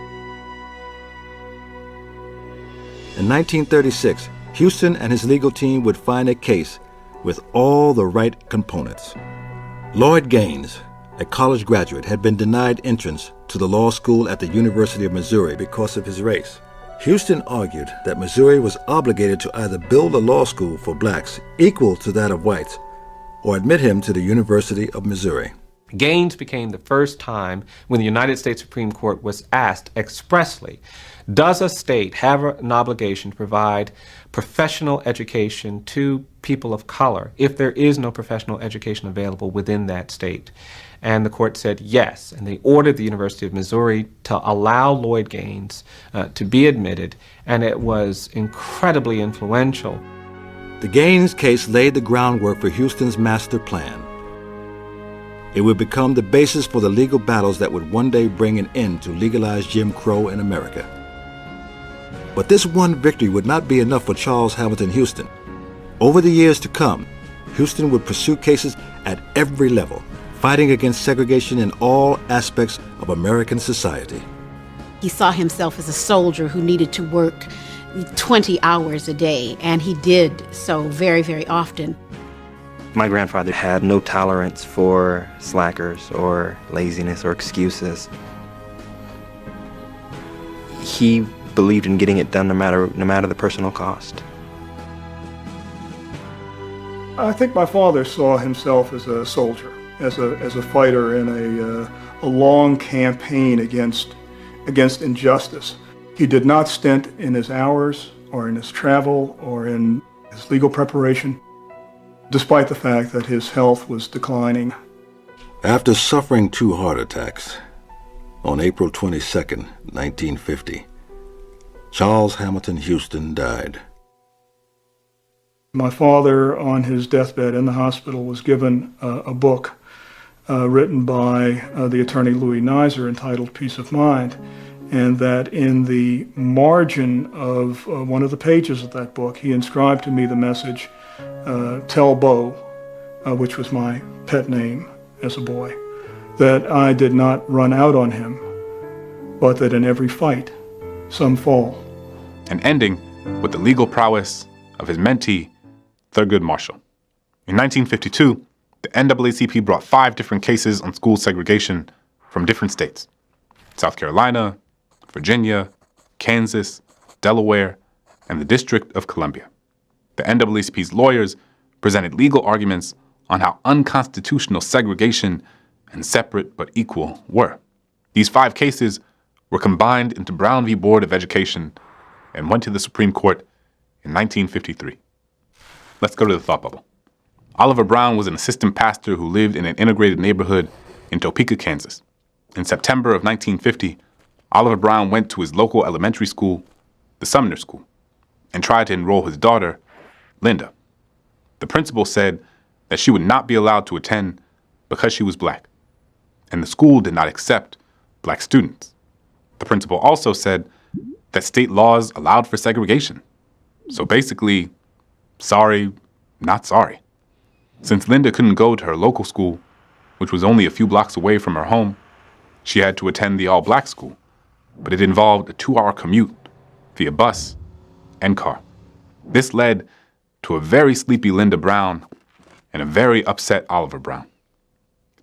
Speaker 14: In 1936, Houston and his legal team would find a case with all the right components. Lloyd Gaines, a college graduate, had been denied entrance to the law school at the University of Missouri because of his race. Houston argued that Missouri was obligated to either build a law school for blacks equal to that of whites, or admit him to the University of Missouri.
Speaker 13: Gaines became the first time when the United States Supreme Court was asked expressly, does a state have an obligation to provide professional education to people of color if there is no professional education available within that state? And the court said yes, and they ordered the University of Missouri to allow Lloyd Gaines to be admitted, and it was incredibly influential.
Speaker 14: The Gaines case laid the groundwork for Houston's master plan. It would become the basis for the legal battles that would one day bring an end to legalized Jim Crow in America. But this one victory would not be enough for Charles Hamilton Houston. Over the years to come, Houston would pursue cases at every level, fighting against segregation in all aspects of American society.
Speaker 24: He saw himself as a soldier who needed to work 20 hours a day, and he did so very, very often.
Speaker 23: My grandfather had no tolerance for slackers or laziness or excuses. He believed in getting it done no matter the personal cost.
Speaker 8: I think my father saw himself as a soldier, as a fighter in a long campaign against injustice. He did not stint in his hours or in his travel or in his legal preparation, despite the fact that his health was declining.
Speaker 14: After suffering 2 heart attacks, on April 22, 1950. Charles Hamilton Houston died.
Speaker 8: My father, on his deathbed in the hospital, was given a book written by the attorney Louis Nizer entitled Peace of Mind, and that in the margin of one of the pages of that book, he inscribed to me the message, "Tell Bo," which was my pet name as a boy, that I did not run out on him, but that in every fight, some fall.
Speaker 20: And ending with the legal prowess of his mentee, Thurgood Marshall. In 1952, the NAACP brought 5 different cases on school segregation from different states: South Carolina, Virginia, Kansas, Delaware, and the District of Columbia. The NAACP's lawyers presented legal arguments on how unconstitutional segregation and separate but equal were. These 5 cases were combined into Brown v. Board of Education and went to the Supreme Court in 1953. Let's go to the thought bubble. Oliver Brown was an assistant pastor who lived in an integrated neighborhood in Topeka, Kansas. In September of 1950, Oliver Brown went to his local elementary school, the Sumner School, and tried to enroll his daughter, Linda. The principal said that she would not be allowed to attend because she was black, and the school did not accept black students. The principal also said that state laws allowed for segregation. So basically, sorry, not sorry. Since Linda couldn't go to her local school, which was only a few blocks away from her home, she had to attend the all-black school, but it involved a 2-hour commute via bus and car. This led to a very sleepy Linda Brown and a very upset Oliver Brown.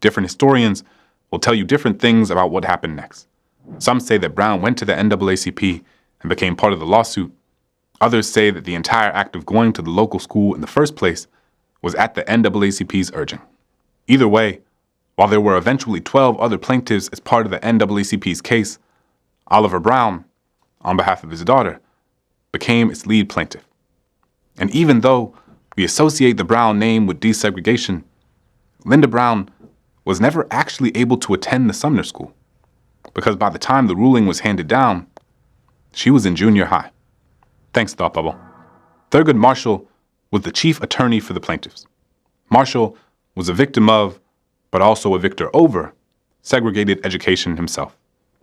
Speaker 20: Different historians will tell you different things about what happened next. Some say that Brown went to the NAACP and became part of the lawsuit. Others say that the entire act of going to the local school in the first place was at the NAACP's urging. Either way, while there were eventually 12 other plaintiffs as part of the NAACP's case, Oliver Brown, on behalf of his daughter, became its lead plaintiff. And even though we associate the Brown name with desegregation, Linda Brown was never actually able to attend the Sumner School, because by the time the ruling was handed down, she was in junior high. Thanks, Thought Bubble. Thurgood Marshall was the chief attorney for the plaintiffs. Marshall was a victim of, but also a victor over, segregated education himself.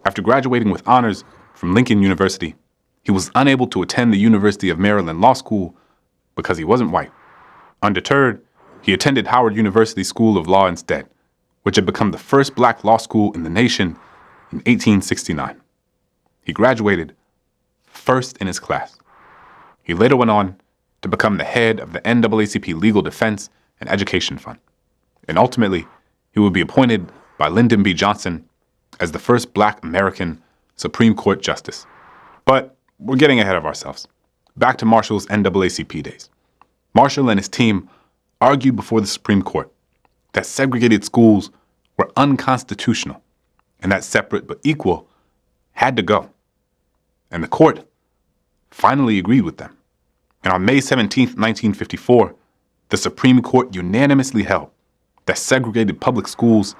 Speaker 20: After graduating with honors from Lincoln University, he was unable to attend the University of Maryland Law School because he wasn't white. Undeterred, he attended Howard University School of Law instead, which had become the first black law school in the nation in 1869. He graduated first in his class. He later went on to become the head of the NAACP Legal Defense and Education Fund. And ultimately, he would be appointed by Lyndon B. Johnson as the first black American Supreme Court justice. But we're getting ahead of ourselves. Back to Marshall's NAACP days. Marshall and his team argued before the Supreme Court that segregated schools were unconstitutional and that separate but equal had to go. And the court finally agreed with them. And on May 17, 1954, the Supreme Court unanimously held that segregated public schools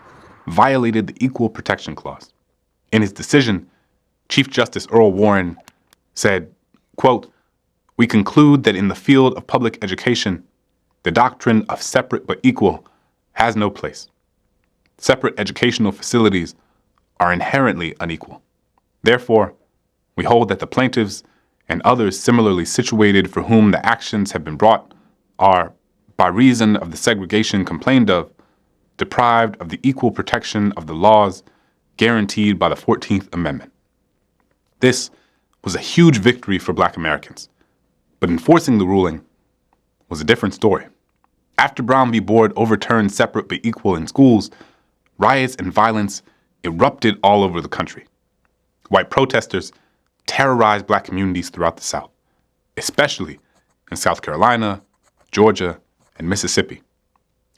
Speaker 20: violated the Equal Protection Clause. In his decision, Chief Justice Earl Warren said, quote, "We conclude that in the field of public education, the doctrine of separate but equal has no place. Separate educational facilities are inherently unequal. Therefore, we hold that the plaintiffs and others similarly situated for whom the actions have been brought are, by reason of the segregation complained of, deprived of the equal protection of the laws guaranteed by the 14th Amendment." This was a huge victory for Black Americans, but enforcing the ruling was a different story. After Brown v. Board overturned separate but equal in schools, riots and violence erupted all over the country. White protesters terrorized Black communities throughout the South, especially in South Carolina, Georgia, and Mississippi.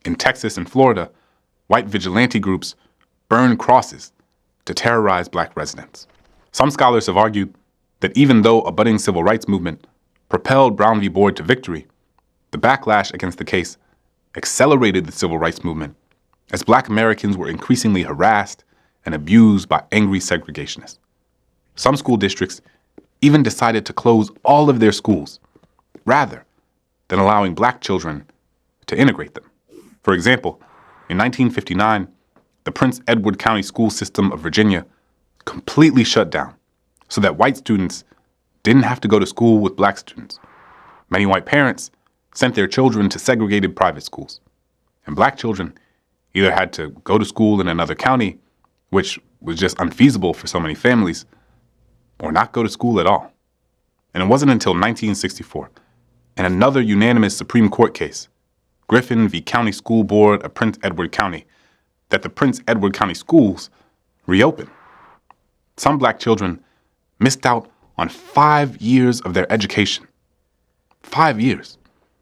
Speaker 20: In Texas and Florida, white vigilante groups burned crosses to terrorize Black residents. Some scholars have argued that even though a budding civil rights movement propelled Brown v. Board to victory, the backlash against the case accelerated the civil rights movement as Black Americans were increasingly harassed and abused by angry segregationists. Some school districts even decided to close all of their schools rather than allowing black children to integrate them. For example, in 1959, the Prince Edward County School System of Virginia completely shut down so that white students didn't have to go to school with black students. Many white parents sent their children to segregated private schools, and black children either had to go to school in another county, which was just unfeasible for so many families, or not go to school at all. And it wasn't until 1964, in another unanimous Supreme Court case, Griffin v. County School Board of Prince Edward County, that the Prince Edward County schools reopened. Some black children missed out on 5 years of their education. 5 years.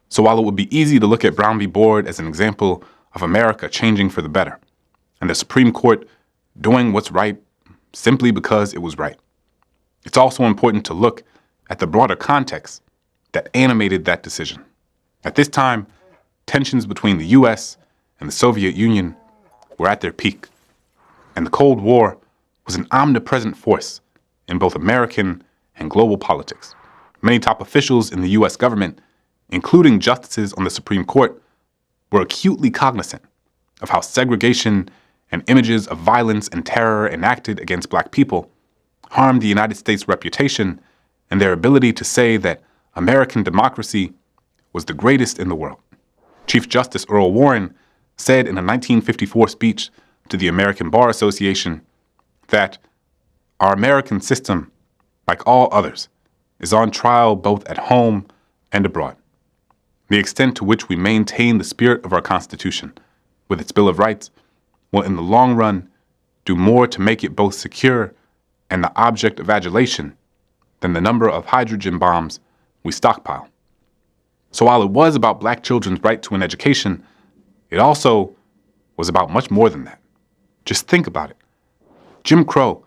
Speaker 20: So while it would be easy to look at Brown v. Board as an example of America changing for the better, and the Supreme Court doing what's right simply because it was right, it's also important to look at the broader context that animated that decision. At this time, tensions between the U.S. and the Soviet Union were at their peak, and the Cold War was an omnipresent force in both American and global politics. Many top officials in the U.S. government, including justices on the Supreme Court, were acutely cognizant of how segregation and images of violence and terror enacted against black people harmed the United States' reputation and their ability to say that American democracy was the greatest in the world. Chief Justice Earl Warren said in a 1954 speech to the American Bar Association that our American system, like all others, is on trial both at home and abroad. The extent to which we maintain the spirit of our Constitution, with its Bill of Rights, will in the long run do more to make it both secure and the object of adulation than the number of hydrogen bombs we stockpile. So while it was about black children's right to an education, it also was about much more than that. Just think about it. Jim Crow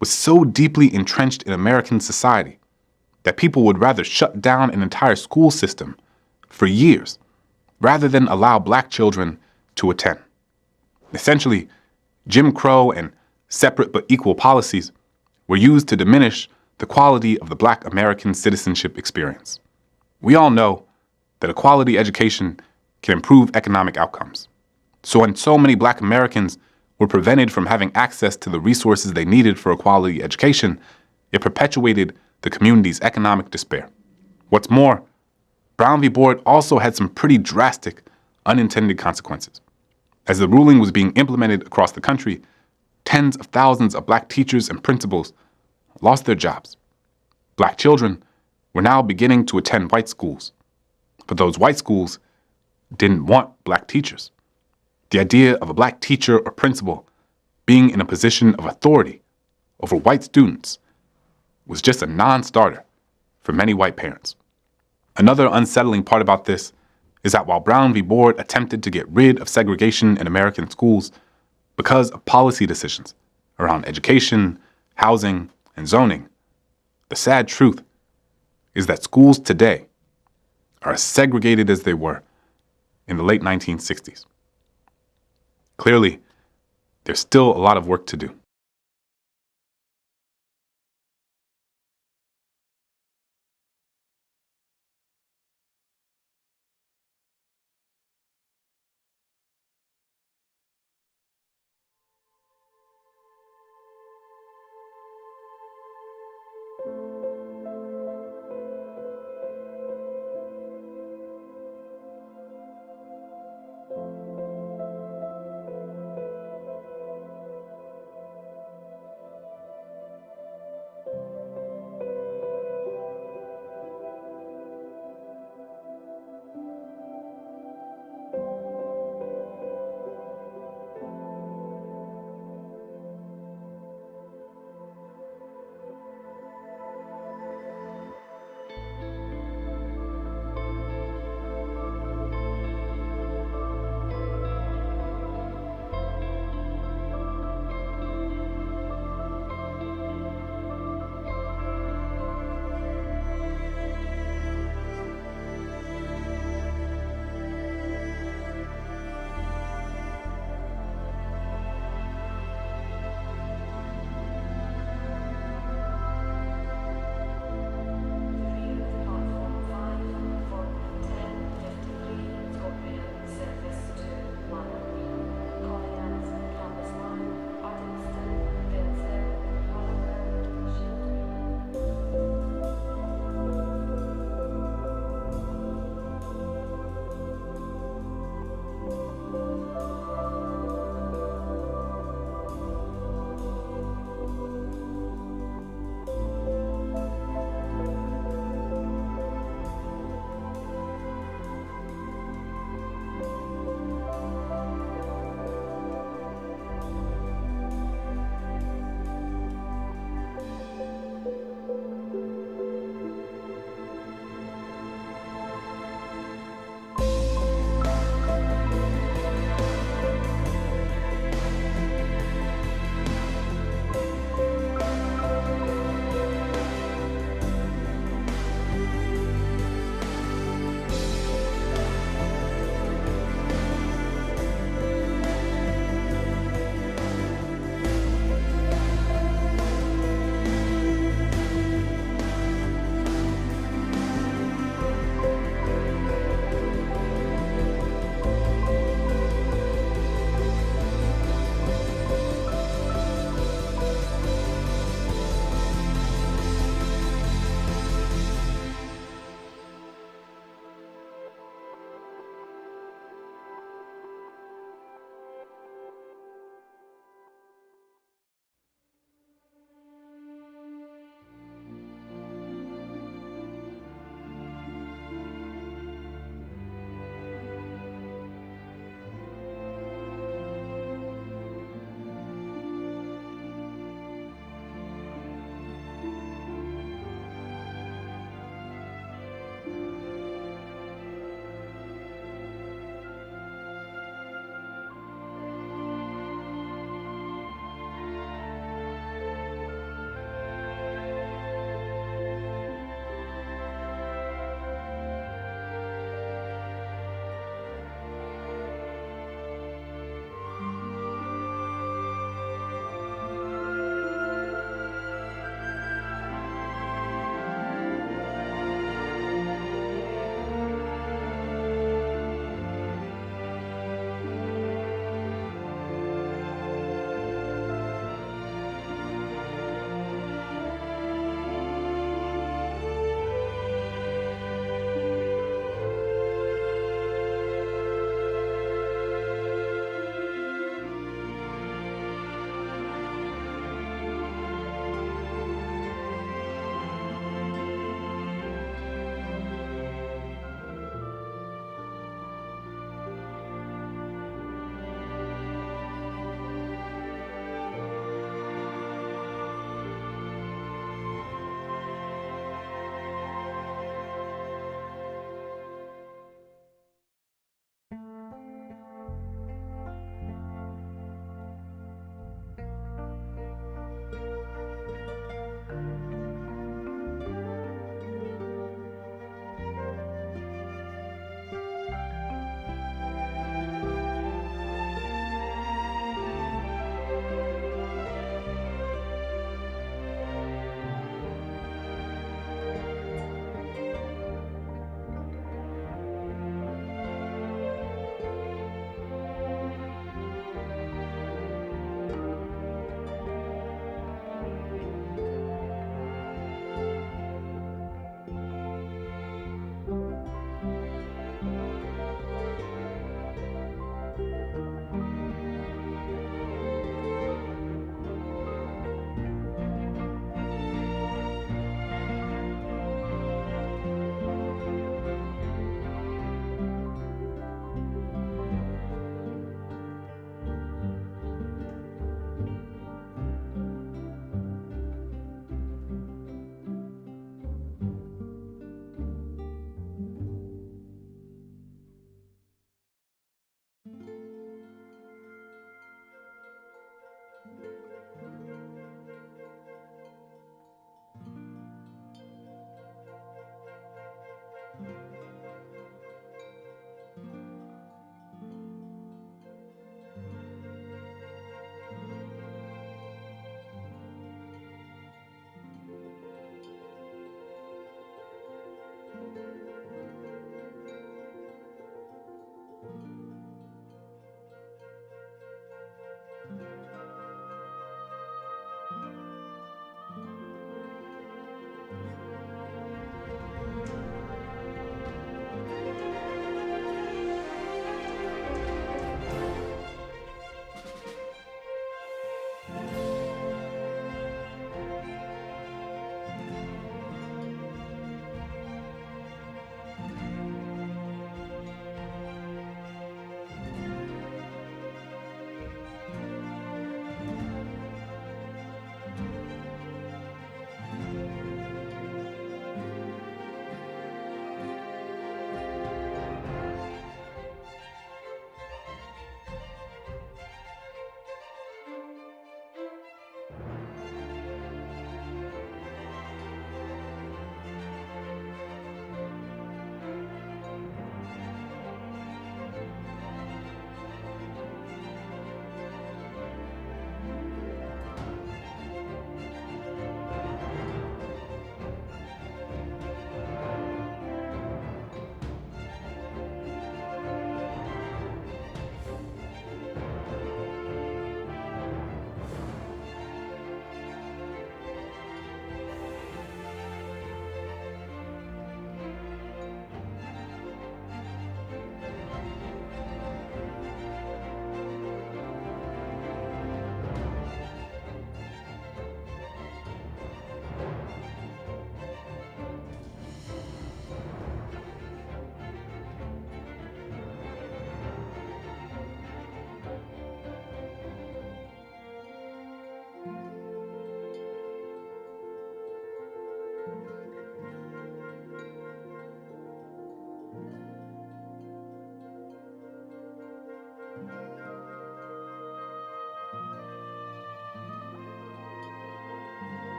Speaker 20: was so deeply entrenched in American society that people would rather shut down an entire school system for years rather than allow black children to attend. Essentially, Jim Crow and separate but equal policies were used to diminish the quality of the black American citizenship experience. We all know that a quality education can improve economic outcomes. So when so many black Americans were prevented from having access to the resources they needed for a quality education, it perpetuated the community's economic despair. What's more, Brown v. Board also had some pretty drastic unintended consequences. As the ruling was being implemented across the country, tens of thousands of black teachers and principals lost their jobs. Black children were now beginning to attend white schools, but those white schools didn't want black teachers. The idea of a black teacher or principal being in a position of authority over white students was just a non-starter for many white parents. Another unsettling part about this is that while Brown v. Board attempted to get rid of segregation in American schools because of policy decisions around education, housing, and zoning, the sad truth is that schools today are as segregated as they were in the late 1960s. Clearly, there's still a lot of work to do.